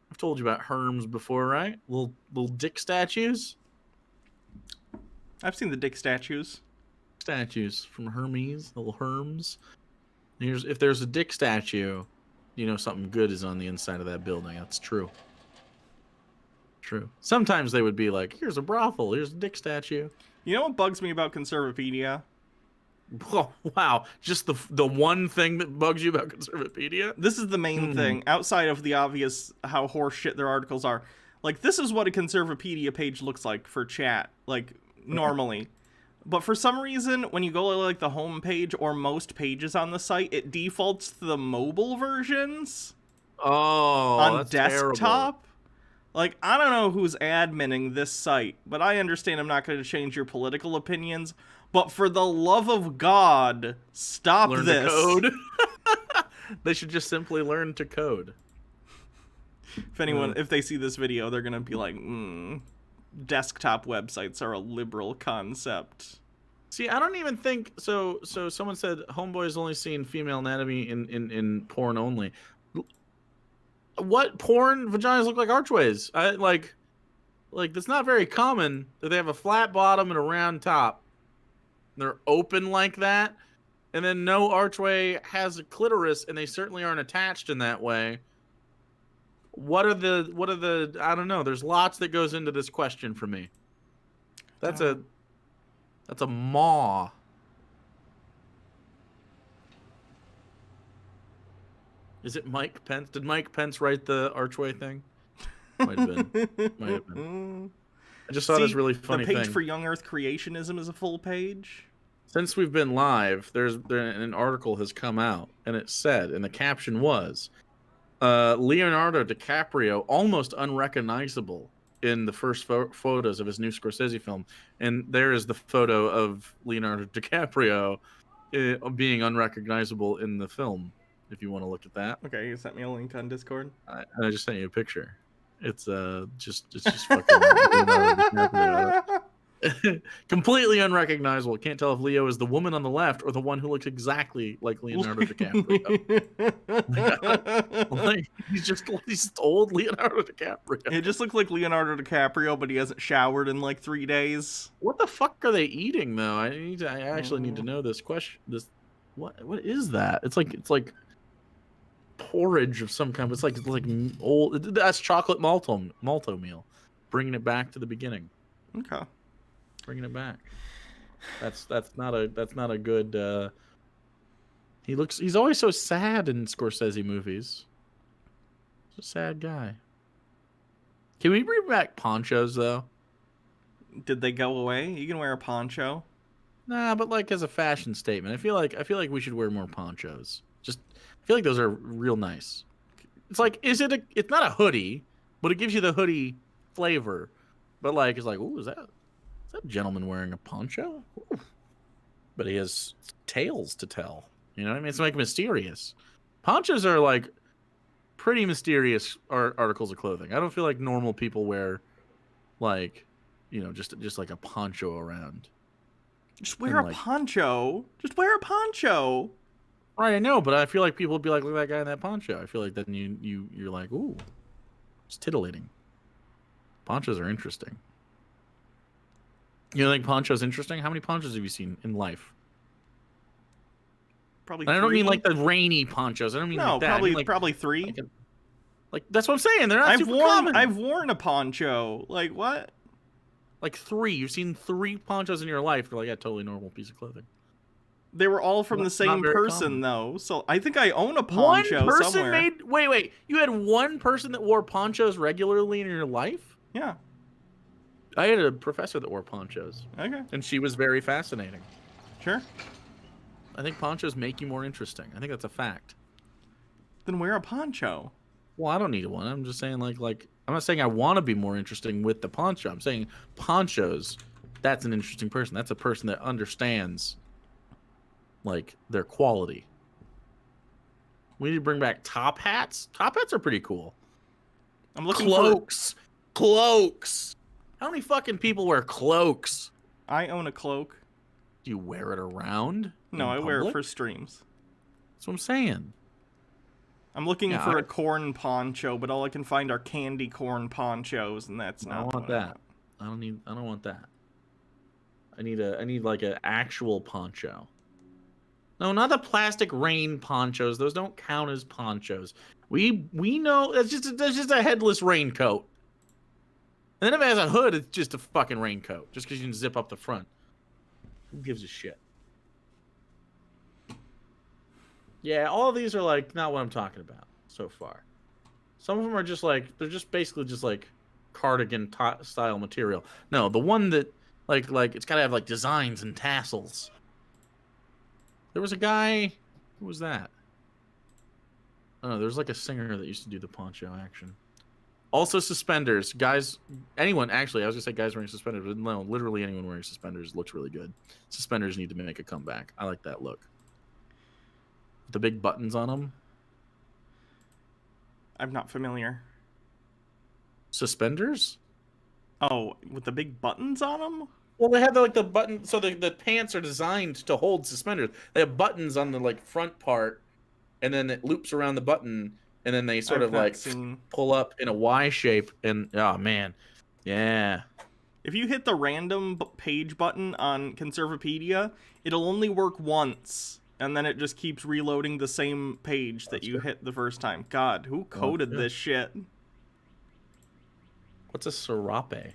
I've told you about Herms before, right? Little dick statues. I've seen the dick statues. statues from Hermes, little Herms. If there's a dick statue, you know something good is on the inside of that building. That's true. True. Sometimes they would be like, here's a brothel, here's a dick statue. You know what bugs me about Conservapedia? Oh, wow. Just the one thing that bugs you about Conservapedia? This is the main thing, outside of the obvious how horseshit their articles are. Like, this is what a Conservapedia page looks like for chat, like, normally. But for some reason, when you go to, like, the home page or most pages on the site, it defaults to the mobile versions. Oh, on that's desktop. terrible. Like, I don't know who's adminning this site, but I understand I'm not going to change your political opinions. But for the love of God, stop Learn this. to code. They should just simply learn to code. If they see this video, they're going to be like, desktop websites are a liberal concept. See, I don't even think so. Someone said Homeboy's only seen female anatomy in porn only. What porn vaginas look like archways? Like that's not very common that they have a flat bottom and a round top. They're open like that, and then no archway has a clitoris, and they certainly aren't attached in that way. What are the I don't know. There's lots that goes into this question for me. That's a maw. Is it Mike Pence? Did Mike Pence write the archway thing? Might have been. I just saw this really funny thing. The page for Young Earth Creationism is a full page. Since we've been live, an article has come out, and it said, and the caption was, Leonardo DiCaprio almost unrecognizable in the first photos of his new Scorsese film. And there is the photo of Leonardo DiCaprio being unrecognizable in the film, if you want to look at that. Okay, you sent me a link on Discord. I just sent you a picture. It's just fucking Leonardo DiCaprio. Completely unrecognizable. Can't tell if Leo is the woman on the left or the one who looks exactly like Leonardo DiCaprio. Like, he's old Leonardo DiCaprio. It just looked like Leonardo DiCaprio, but he hasn't showered in like 3 days. What the fuck are they eating though? I actually need to know this question. What is that? It's like porridge of some kind. It's like old. That's chocolate malto meal. Bringing it back to the beginning. Okay. Bringing it back. That's not a good. He's always so sad in Scorsese movies. He's a sad guy. Can we bring back ponchos though? Did they go away? You can wear a poncho. Nah, but like as a fashion statement, I feel like we should wear more ponchos. I feel like those are real nice. It's like, it's not a hoodie, but it gives you the hoodie flavor. But like, it's like, ooh, is that a gentleman wearing a poncho? Ooh. But he has tales to tell. You know what I mean? It's like mysterious. Ponchos are like pretty mysterious articles of clothing. I don't feel like normal people wear like, just like a poncho around. Just wear a poncho. Just wear a poncho. Right, I know, but I feel like people would be like, look at that guy in that poncho. I feel like then you're like, ooh, it's titillating. Ponchos are interesting. You think ponchos interesting? How many ponchos have you seen in life? Probably. And I don't mean like the rainy ponchos. I don't mean like that. Probably 3. Like that's what I'm saying. They're not super common. I've worn a poncho. Like what? Like 3. You've seen 3 ponchos in your life. They're like a totally normal piece of clothing. They were all from the same person, though. So I think I own a poncho one person somewhere. Wait. You had one person that wore ponchos regularly in your life? Yeah. I had a professor that wore ponchos. Okay. And she was very fascinating. Sure. I think ponchos make you more interesting. I think that's a fact. Then wear a poncho. Well, I don't need one. I'm just saying like I'm not saying I want to be more interesting with the poncho. I'm saying ponchos, that's an interesting person. That's a person that understands like their quality. We need to bring back top hats. Top hats are pretty cool. I'm looking cloaks. Cloaks. How many fucking people wear cloaks? I own a cloak. Do you wear it around? No, I wear it for streams. That's what I'm saying. I'm looking for a corn poncho, but all I can find are candy corn ponchos, and that's not. I don't want that. I don't want that. I need like an actual poncho. No, not the plastic rain ponchos. Those don't count as ponchos. We know that's just a headless raincoat. And then if it has a hood, it's just a fucking raincoat. Just because you can zip up the front. Who gives a shit? Yeah, all of these are like not what I'm talking about so far. Some of them are just like they're just basically just like cardigan style material. No, the one that like it's gotta have like designs and tassels. There was a guy. Who was that? I don't know. There was like a singer that used to do the poncho action. Also suspenders, guys. Anyone actually? I was gonna say guys wearing suspenders, but no, literally anyone wearing suspenders looks really good. Suspenders need to make a comeback. I like that look. The big buttons on them. I'm not familiar. Suspenders? Oh, with the big buttons on them? Well, they have the button, so the pants are designed to hold suspenders. They have buttons on the like front part, and then it loops around the button, and then they sort of like pull up in a Y shape. And oh man, yeah. If you hit the random page button on Conservapedia, it'll only work once, and then it just keeps reloading the same page that you hit the first time. God, who coded this shit? What's a serape?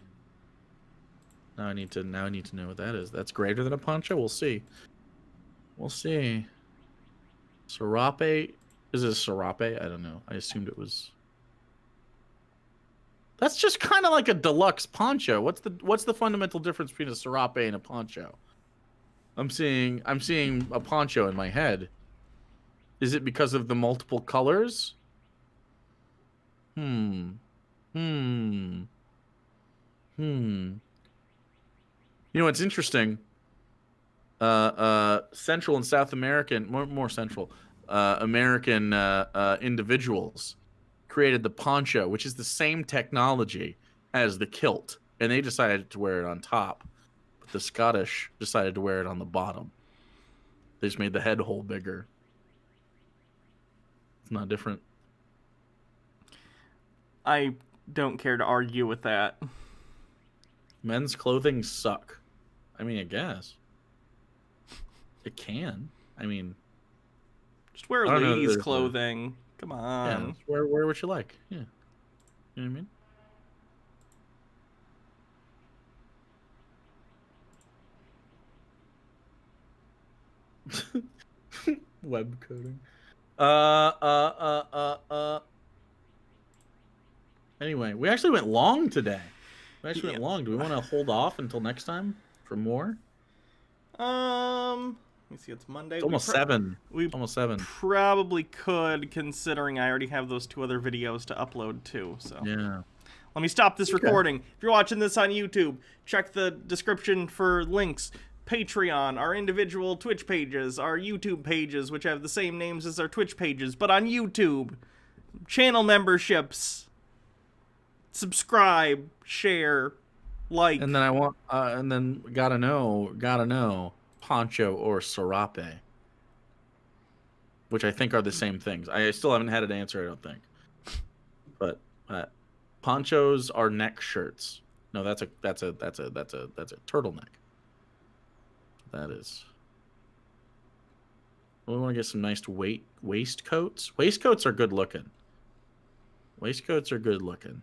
Now I need to know what that is. That's greater than a poncho? We'll see. We'll see. Serape. Is it a serape? I don't know. I assumed it was. That's just kind of like a deluxe poncho. What's the fundamental difference between a serape and a poncho? I'm seeing a poncho in my head. Is it because of the multiple colors? You know what's interesting? Central and South American, more Central American individuals created the poncho, which is the same technology as the kilt, and they decided to wear it on top. But the Scottish decided to wear it on the bottom. They just made the head hole bigger. It's not different. I don't care to argue with that. Men's clothing suck. I mean, I guess. It can. I mean... Just wear ladies' clothing. Come on. Yeah, wear what you like. Yeah. You know what I mean? Web coding. Anyway, we actually went long today. We actually went long. Do we want to hold off until next time for more? Let me see. It's Monday. It's almost 7. We almost 7. Probably could, considering I already have those 2 other videos to upload too. So yeah. Let me stop this recording. If you're watching this on YouTube, check the description for links. Patreon, our individual Twitch pages, our YouTube pages, which have the same names as our Twitch pages, but on YouTube. Channel memberships. Subscribe, share, like. And then I want, and then gotta know, poncho or serape, which I think are the same things. I still haven't had an answer, I don't think. But ponchos are neck shirts. No, that's a turtleneck. That is. We want to get some nice waistcoats. Waistcoats are good looking. Waistcoats are good looking.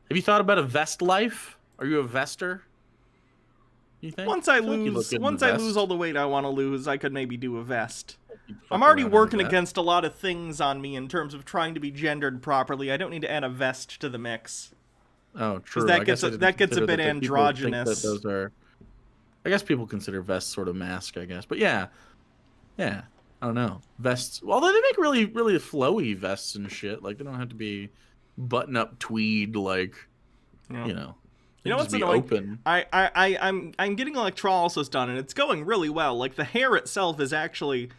Have you thought about a vest life? Are you a vester? You think? Once I lose all the weight I want to lose, I could maybe do a vest. I'm already working against a lot of things on me in terms of trying to be gendered properly. I don't need to add a vest to the mix. Oh, true. That gets a bit androgynous. Those are. I guess people consider vests sort of mask, I guess. But yeah. I don't know. Vests. Although they make really, really flowy vests and shit. Like, they don't have to be button-up tweed, like, you know. You know what's annoying? Open. I'm getting electrolysis done, and it's going really well. Like, the hair itself is actually...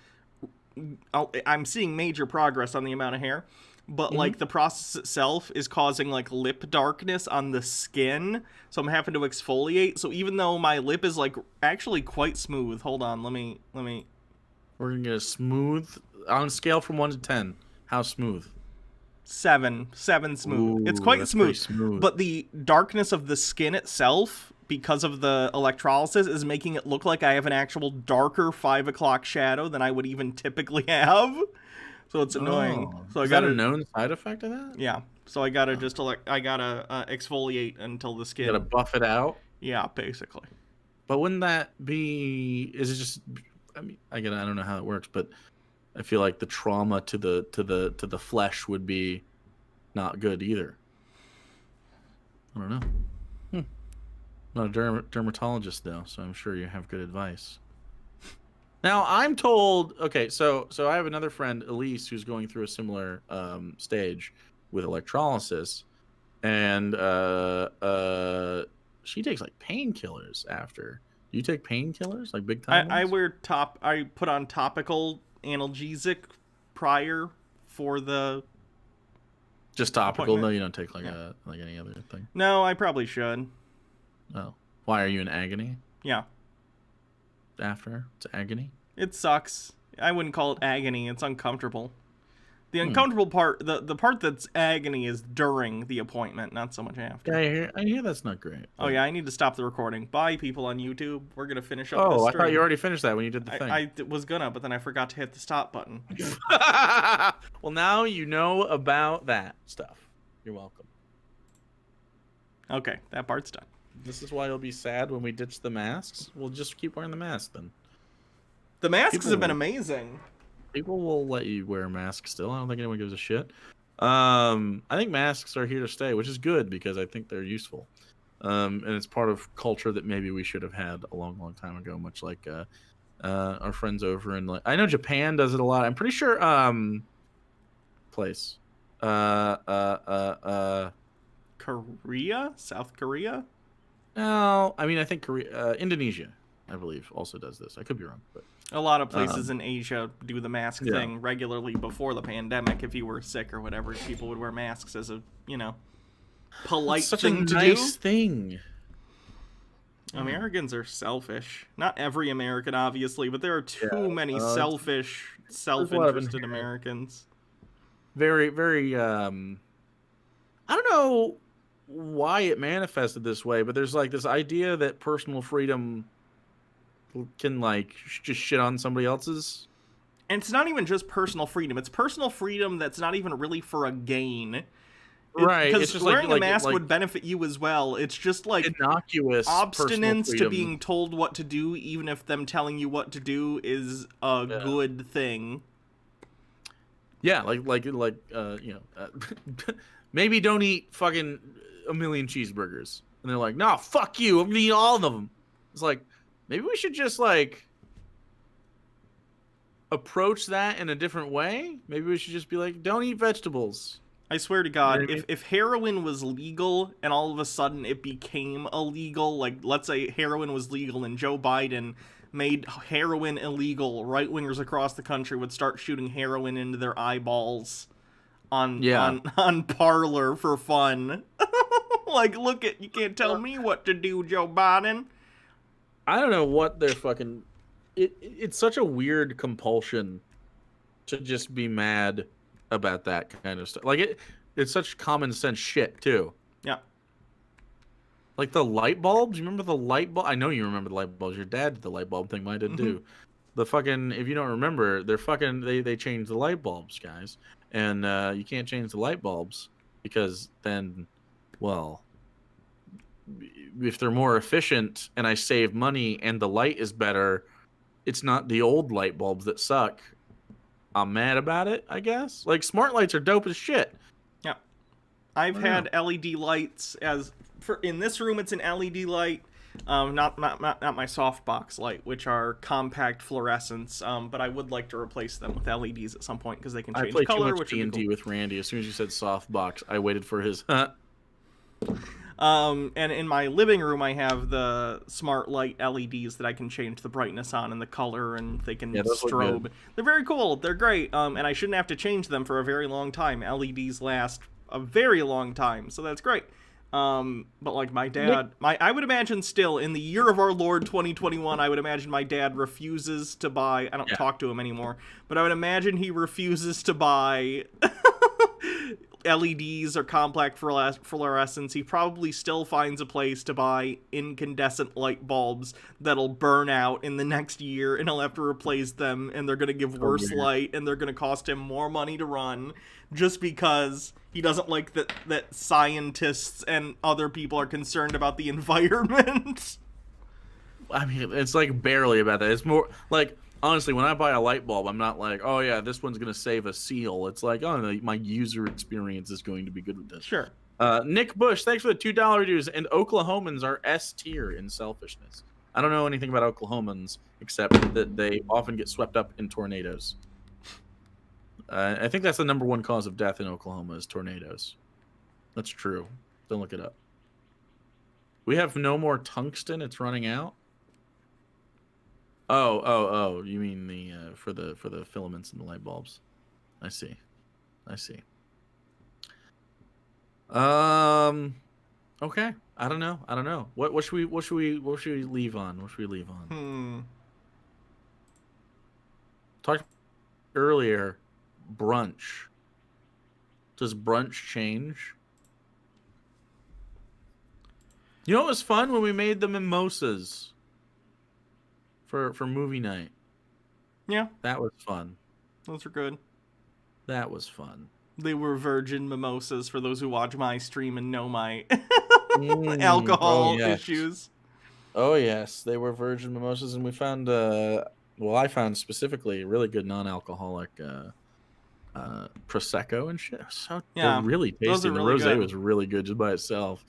I'm seeing major progress on the amount of hair. But, like, the process itself is causing, like, lip darkness on the skin. So I'm having to exfoliate. So even though my lip is, like, actually quite smooth. Hold on, let me... We're going to get a smooth... On a scale from 1 to 10, how smooth? 7 smooth. It's quite smooth. But the darkness of the skin itself because of the electrolysis, is making it look like I have an actual darker 5 o'clock shadow than I would even typically have. So it's annoying. So Is that a known side effect of that? Yeah. So I gotta exfoliate until the skin. You gotta buff it out. Yeah, basically. But wouldn't that be? Is it just? I mean, I don't know how it works, but I feel like the trauma to the flesh would be not good either. I don't know. Not a dermatologist though, so I'm sure you have good advice. Now I'm told. Okay, so I have another friend, Elise, who's going through a similar stage with electrolysis, and she takes like painkillers after. Do you take painkillers like big time? I put on topical analgesic prior for the. Just topical though. You don't take like any other thing. No, I probably should. Oh, why are you in agony? Yeah. After it's agony. It sucks. I wouldn't call it agony. It's uncomfortable. The uncomfortable part, the part that's agony, is during the appointment, not so much after. Yeah, I hear that's not great. Oh yeah, I need to stop the recording. Bye, people on YouTube. We're gonna finish up. Oh, this I stream. thought you already finished that when you did the thing. I was gonna, but then I forgot to hit the stop button. Well, now you know about that stuff. You're welcome. Okay, that part's done. This is why you'll be sad when we ditch the masks. We'll just keep wearing the mask then. The masks have been amazing. People will let you wear a mask still. I don't think anyone gives a shit. I think masks are here to stay, which is good because I think they're useful. And it's part of culture that maybe we should have had a long, long time ago, much like our friends over in, like, I know Japan does it a lot. I'm pretty sure Korea? South Korea? No, I mean I think Indonesia, I believe, also does this. I could be wrong, but a lot of places in Asia do the mask thing regularly before the pandemic. If you were sick or whatever, people would wear masks as a, polite thing to do. Nice thing. Americans are selfish. Not every American, obviously, but there are too many selfish, self-interested Americans. Very, very. I don't know why it manifested this way, but there's like this idea that personal freedom can like just shit on somebody else's. And it's not even just personal freedom. It's personal freedom that's not even really for a gain. Right. Because wearing a mask would benefit you as well. It's just like innocuous obstinence to being told what to do, even if them telling you what to do is a good thing. Yeah, maybe don't eat fucking a million cheeseburgers. And they're like, no, fuck you, I'm gonna eat all of them. It's like, maybe we should just like approach that in a different way. Maybe we should just be like, don't eat vegetables. I swear to God, if heroin was legal and all of a sudden it became illegal, like let's say heroin was legal and Joe Biden made heroin illegal, right-wingers across the country would start shooting heroin into their eyeballs on Parler for fun. Like, look at, you can't tell me what to do, Joe Biden. I don't know what they're fucking... It's such a weird compulsion to just be mad about that kind of stuff. Like, it's such common sense shit, too. Yeah. Like the light bulbs? You remember the light bulb? I know you remember the light bulbs. Your dad did the light bulb thing. Mine did, too. The fucking... If you don't remember, they're fucking... They changed the light bulbs, guys. And you can't change the light bulbs because then... Well, if they're more efficient and I save money and the light is better, it's not the old light bulbs that suck. I'm mad about it, I guess. Like, smart lights are dope as shit. Yeah. I've had LED lights in this room, it's an LED light. Not my softbox light, which are compact fluorescents. But I would like to replace them with LEDs at some point because they can change color. I played too much D&D with Randy. As soon as you said softbox, I waited for his. And in my living room, I have the smart light LEDs that I can change the brightness on and the color, and they can strobe. They're very cool. They're great. And I shouldn't have to change them for a very long time. LEDs last a very long time, so that's great. But like my dad, I would imagine still in the year of our Lord 2021, I would imagine my dad refuses to buy. I don't talk to him anymore, but I would imagine he refuses to buy LEDs or compact fluorescents, he probably still finds a place to buy incandescent light bulbs that'll burn out in the next year, and he'll have to replace them, and they're going to give worse light, and they're going to cost him more money to run, just because he doesn't like that scientists and other people are concerned about the environment. I mean, it's like barely about that. It's more like, honestly, when I buy a light bulb, I'm not like, oh yeah, this one's going to save a seal. It's like, oh, my user experience is going to be good with this. Sure. Nick Bush, thanks for the $2 dues. And Oklahomans are S tier in selfishness. I don't know anything about Oklahomans except that they often get swept up in tornadoes. I think that's the #1 cause of death in Oklahoma is tornadoes. That's true. Don't look it up. We have no more tungsten. It's running out. Oh! You mean the for the filaments in the light bulbs? I see. Okay. I don't know. What should we leave on? Talked earlier. Brunch. Does brunch change? You know what was fun when we made the mimosas for movie night? Yeah. That was fun. Those are good. That was fun. They were virgin mimosas for those who watch my stream and know my alcohol issues. Oh, yes. They were virgin mimosas, and we found, I found specifically really good non-alcoholic Prosecco and shit. They're really tasty. The rosé was really good just by itself.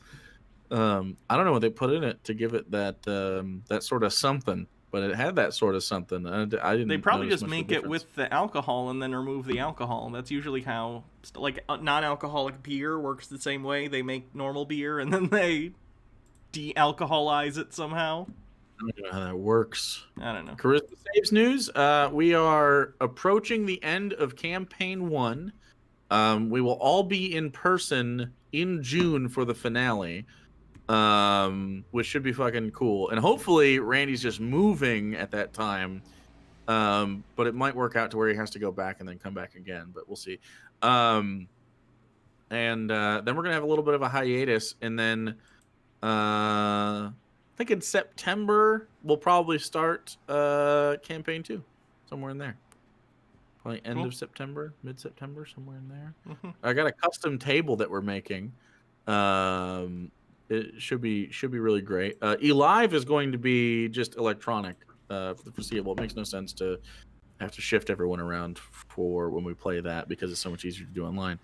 I don't know what they put in it to give it that sort of something, but it had that sort of something. I didn't. They probably just make it with the alcohol and then remove the alcohol. That's usually how, like, non-alcoholic beer works the same way. They make normal beer and then they de-alcoholize it somehow. I don't know how that works. I don't know. Charisma Saves news. We are approaching the end of Campaign 1. We will all be in person in June for the finale, which should be fucking cool. And hopefully Randy's just moving at that time, but it might work out to where he has to go back and then come back again, but we'll see. And then we're going to have a little bit of a hiatus, and then I think in September we'll probably start Campaign 2, somewhere in there. Probably end of September, mid-September, somewhere in there. Mm-hmm. I got a custom table that we're making. It should be really great. eLive is going to be just electronic for the foreseeable. It makes no sense to have to shift everyone around for when we play that because it's so much easier to do online.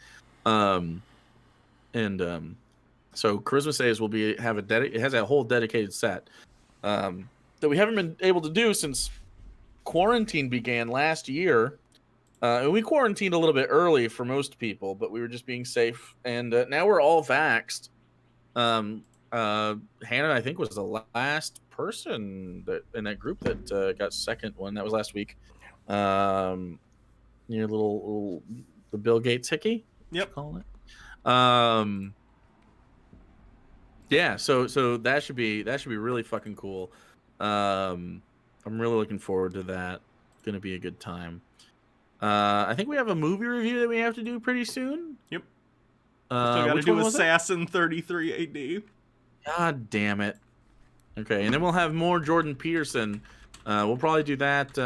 So Charisma Saves will it has a whole dedicated set that we haven't been able to do since quarantine began last year. And we quarantined a little bit early for most people, but we were just being safe. And now we're all vaxxed. Hannah, I think, was the last person in that group that got second one. That was last week. The Bill Gates hickey. Yep. Calling it. Yeah, so that should be really fucking cool. I'm really looking forward to that. Gonna be a good time. I think we have a movie review that we have to do pretty soon. Yep. Still gotta do Assassin 33 AD. God damn it. Okay, and then we'll have more Jordan Peterson. We'll probably do that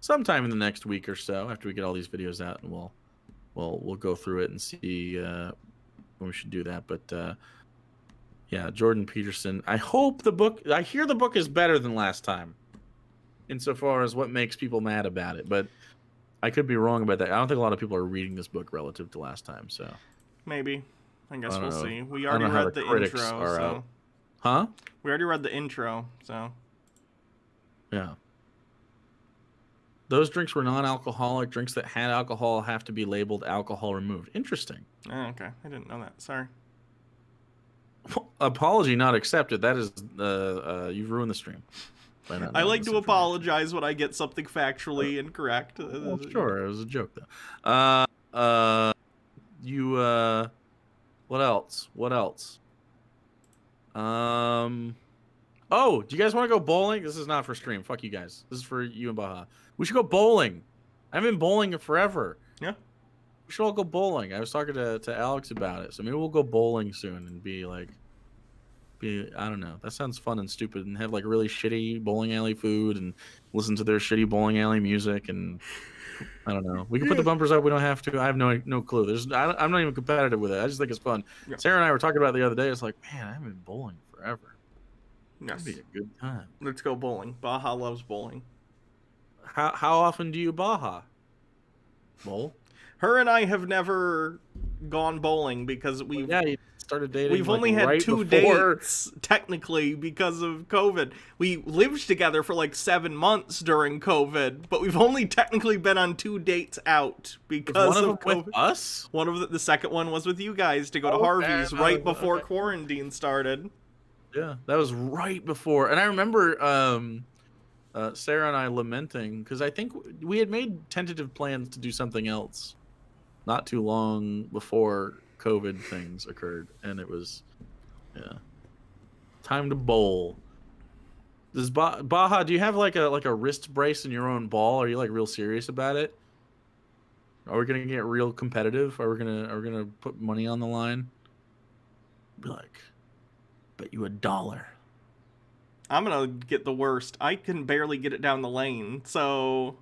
sometime in the next week or so after we get all these videos out, and we'll go through it and see when we should do that. But yeah, Jordan Peterson. I hear the book is better than last time insofar as what makes people mad about it, but I could be wrong about that. I don't think a lot of people are reading this book relative to last time, so maybe. I guess we'll see. We already read the intro, so huh? We already read the intro, so yeah. Those drinks were non-alcoholic. Drinks that had alcohol have to be labeled alcohol removed. Interesting. Oh, okay. I didn't know that. Sorry. Apology not accepted. That is, you've ruined the stream. I like to apologize when I get something factually incorrect. Well, sure, it was a joke though. What else? Oh, do you guys want to go bowling? This is not for stream. Fuck you guys. This is for you and Baha. We should go bowling. I haven't been bowling in forever. Yeah. should all go bowling. I was talking to Alex about it, so maybe we'll go bowling soon and I don't know. That sounds fun and stupid, and have like really shitty bowling alley food and listen to their shitty bowling alley music, and I don't know. We can put the bumpers up. We don't have to. I have no clue. I'm not even competitive with it. I just think it's fun. Yeah. Sarah and I were talking about it the other day. It's like, man, I haven't been bowling forever. Yes. That'd be a good time. Let's go bowling. Baja loves bowling. How often do you Baja bowl? Her and I have never gone bowling because we started dating. We've only had 2 dates technically because of COVID. We lived together for like 7 months during COVID, but we've only technically been on 2 dates out because of COVID. With us? One of the second one was with you guys to go to Harvey's right before quarantine started. Yeah, that was right before, and I remember Sarah and I lamenting because I think we had made tentative plans to do something else not too long before COVID things occurred, and it was time to bowl. Does Baja, do you have like a wrist brace in your own ball? Are you like real serious about it? Are we gonna get real competitive? Are we gonna put money on the line? Be like, bet you $1. I'm gonna get the worst. I can barely get it down the lane, so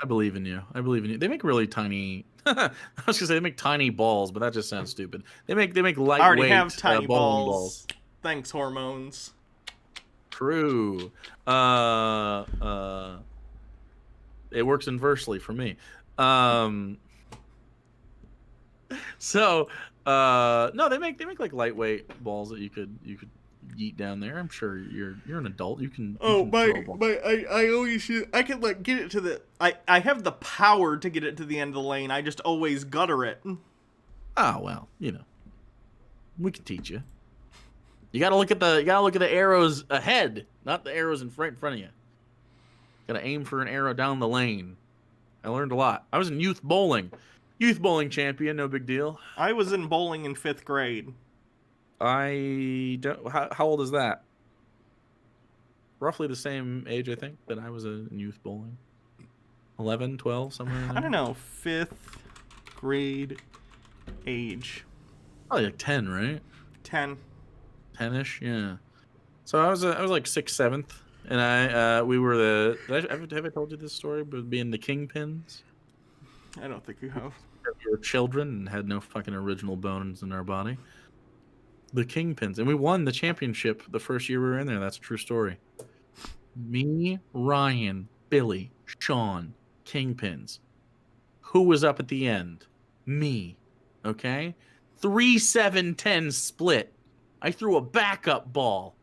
I believe in you. They make really tiny. I was gonna say they make tiny balls, but that just sounds stupid. They make lightweight. I already have tiny balls. Thanks, hormones. True. It works inversely for me. So no, they make like lightweight balls that you could yeet down there. I'm sure you're an adult. You can. I always I can like get it to the. I have the power to get it to the end of the lane. I just always gutter it. Oh well, we can teach you. You gotta look at the arrows ahead, not the arrows right in front of you. Gotta aim for an arrow down the lane. I learned a lot. I was in youth bowling champion. No big deal. I was in bowling in 5th grade. I don't. How old is that? Roughly the same age, I think, that I was in youth bowling. 11, 12, somewhere in there. I don't know. 5th grade age. Probably like 10, right? 10. 10-ish, yeah. So I was like 6th, 7th, and we were the. Have I told you this story? But being the kingpins. I don't think you have. We were children and had no fucking original bones in our body. The kingpins, and we won the championship the first year we were in there. That's a true story. Me, Ryan, Billy, Sean, kingpins. Who was up at the end? Me. Okay? 3-7-10 split. I threw a backup ball.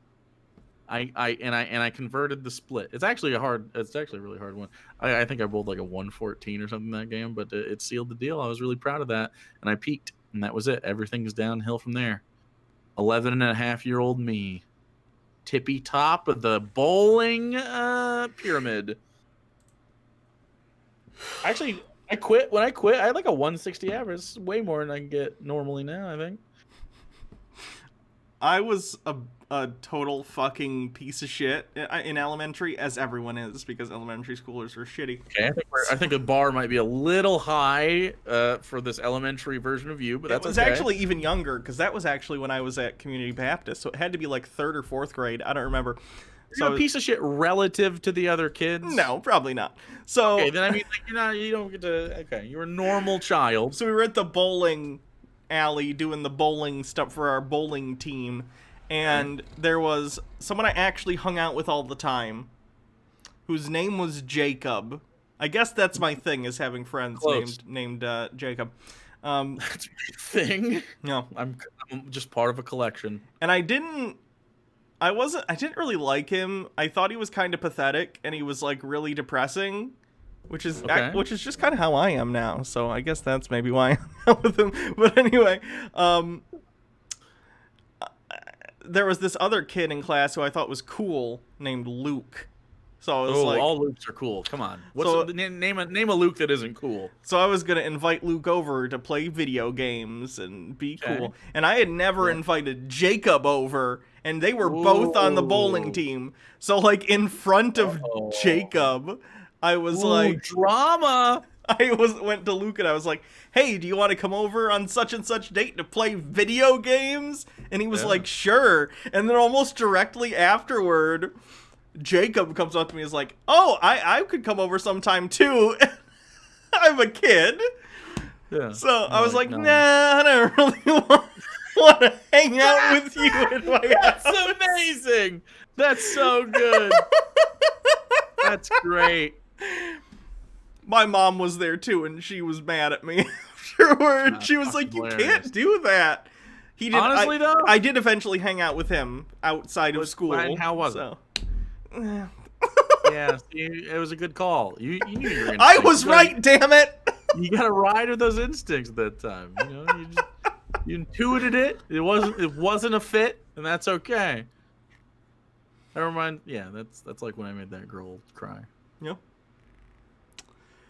I converted the split. It's actually a really hard one. I think I bowled like a 114 or something that game, but it sealed the deal. I was really proud of that, and I peaked, and that was it. Everything's downhill from there. 11-and-a-half-year-old me, tippy top of the bowling pyramid. Actually, I quit. When I quit, I had like a 160 average. It's way more than I can get normally now, I think. I was a total fucking piece of shit in elementary, as everyone is, because elementary schoolers are shitty. Okay, I think the bar might be a little high for this elementary version of you, but that's okay. It was actually even younger, because that was actually when I was at Community Baptist, so it had to be like 3rd or 4th grade. I don't remember. So a piece of shit relative to the other kids? No, probably not. So okay, then I mean, like, you don't get to. Okay, you're a normal child. So we were at the bowling alley doing the bowling stuff for our bowling team, and there was someone I actually hung out with all the time, whose name was Jacob. I guess that's my thing, is having friends named Jacob. That's my thing. No, I'm just part of a collection. And I didn't really like him. I thought he was kind of pathetic, and he was like really depressing, which is just kind of how I am now. So I guess that's maybe why I'm out with him. But anyway, there was this other kid in class who I thought was cool named Luke. So I was like, all Lukes are cool. Come on. Name a Luke that isn't cool. So I was gonna invite Luke over to play video games and be cool. And I had never invited Jacob over, and they were both on the bowling team. So like in front of Jacob, I was like, drama. went to Luke and I was like, "Hey, do you want to come over on such and such date to play video games?" And he was like, "Sure." And then almost directly afterward, Jacob comes up to me and is like, "Oh, I could come over sometime too." I'm a kid. Yeah. So I was like, no. "Nah, I don't really want to hang out with you in my That's house." amazing. That's so good. That's great. My mom was there too, and she was mad at me afterward. She was like, hilarious. "You can't do that." He did. Honestly, though, I did eventually hang out with him outside of school. And how was it? Yeah, see, it was a good call. You knew your instincts. I was right, damn it. You got to ride with those instincts at that time. You know, you intuited it. It wasn't a fit, and that's okay. Never mind. Yeah, that's like when I made that girl cry. Yeah.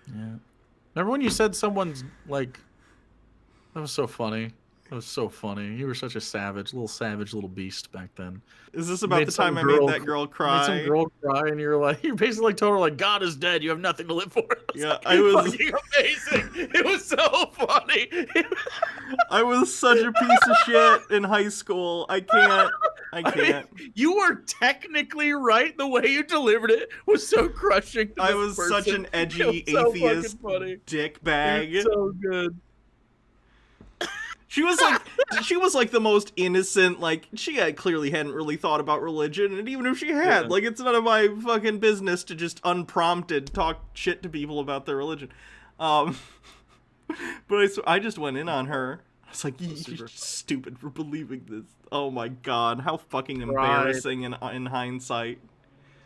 Yeah. Remember when you said someone's like, that was so funny. That was so funny. You were such a savage little beast back then. Is this about the time I made that girl cry? Made some girl cry, and you're basically like told her like God is dead. You have nothing to live for. Yeah, like, I was fucking amazing. It was so funny. I was such a piece of shit in high school. I can't. I mean, you were technically right. The way you delivered it was so crushing. I was such an edgy atheist dick bag. So good. She was like the most innocent, like she clearly hadn't really thought about religion, and even if she had, like it's none of my fucking business to just unprompted talk shit to people about their religion. But I just went in on her. I was like, you're stupid for believing this. Oh my god, how fucking embarrassing in hindsight.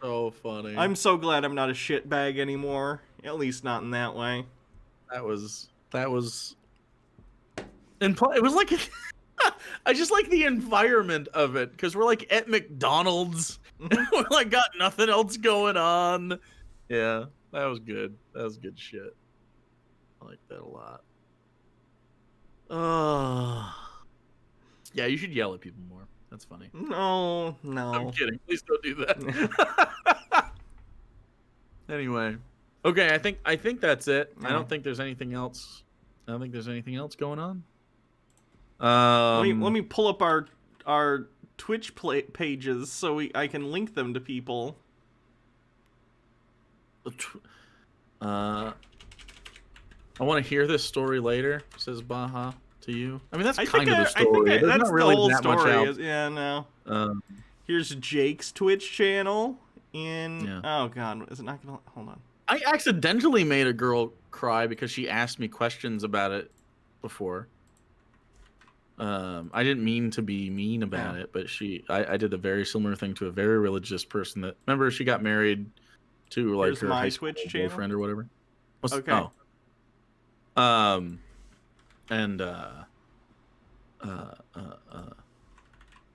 So funny. I'm so glad I'm not a shitbag anymore. At least not in that way. That was and it was like I just like the environment of it because we're like at McDonald's. We're like got nothing else going on. Yeah, that was good. That was good shit. I like that a lot. Yeah, you should yell at people more. That's funny. No. I'm kidding. Please don't do that. Anyway, okay. I think that's it. No. I don't think there's anything else. I don't think there's anything else going on. Let me pull up our Twitch pages so I can link them to people. I want to hear this story later, says Baha to you. I mean, that's kind of the story. That's not really the whole that story. much else. Yeah, no. Here's Jake's Twitch channel. Oh god, is it not gonna? Hold on. I accidentally made a girl cry because she asked me questions about it before. I didn't mean to be mean about it, but I did a very similar thing to a very religious person that, remember, she got married to like her high school boyfriend or whatever. Okay.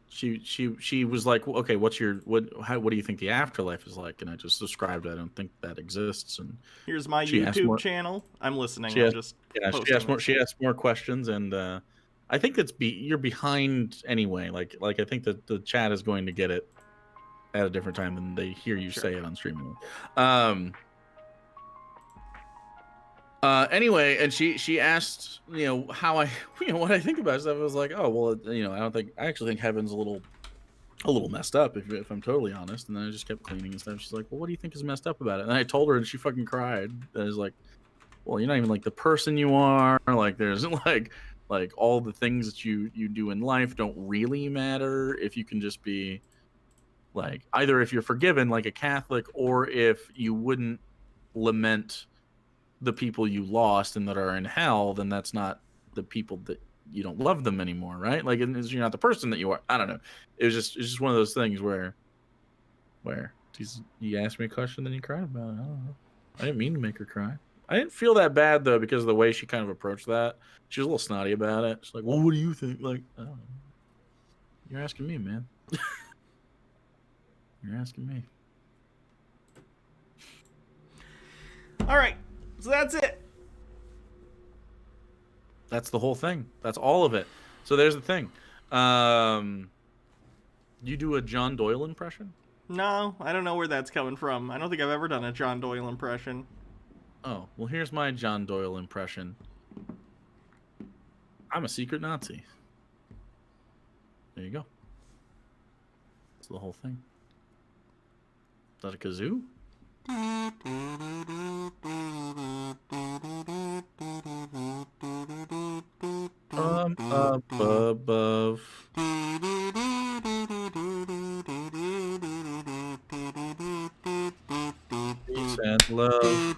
She was like, okay, what do you think the afterlife is like? And I just described I don't think that exists. And here's my YouTube channel. I'm listening. She asked more questions, and I think you're behind anyway. Like I think that the chat is going to get it at a different time than they hear you say it on streaming. Anyway, and she asked, how what I think about stuff. I was like, oh well, I actually think heaven's a little messed up if I'm totally honest. And then I just kept cleaning and stuff. She's like, well, what do you think is messed up about it? And I told her, and she fucking cried. And I was like, well, you're not even like the person you are. Like there's like all the things that you do in life don't really matter if you can just be like, either if you're forgiven like a Catholic, or if you wouldn't lament the people you lost and that are in hell, then that's not the people that you don't love them anymore, right? Like, you're not the person that you are. I don't know. It's just one of those things where you asked me a question, then you cried about it. I don't know. I didn't mean to make her cry. I didn't feel that bad though, because of the way she kind of approached that. She was a little snotty about it. She's like, well, what do you think? Like, I don't know. You're asking me, man. You're asking me. All right. So that's it. That's the whole thing. That's all of it. So there's the thing. You do a John Doyle impression? No, I don't know where that's coming from. I don't think I've ever done a John Doyle impression. Oh, well, here's my John Doyle impression. I'm a secret Nazi. There you go. That's the whole thing. Is that a kazoo? Up above. Peace and love.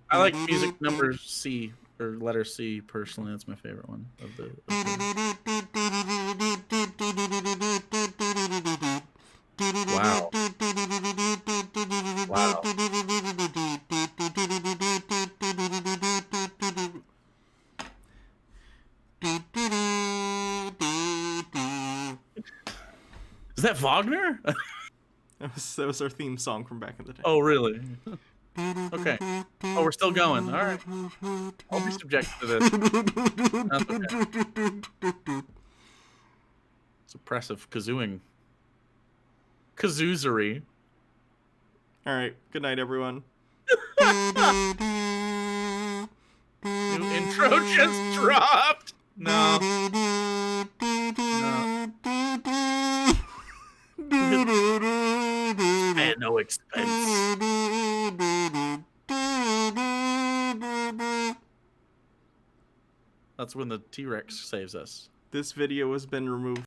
I like music number C or letter C personally. That's my favorite one of the. Wow. Wow. Is that Wagner? That was our theme song from back in the day. Oh, really? Okay. Oh, we're still going. All right. I'll be subject to this. That's okay. Suppressive kazooing. Kazoozery. All right. Good night, everyone. New intro just dropped. No. At no expense. That's when the T-Rex saves us. This video has been removed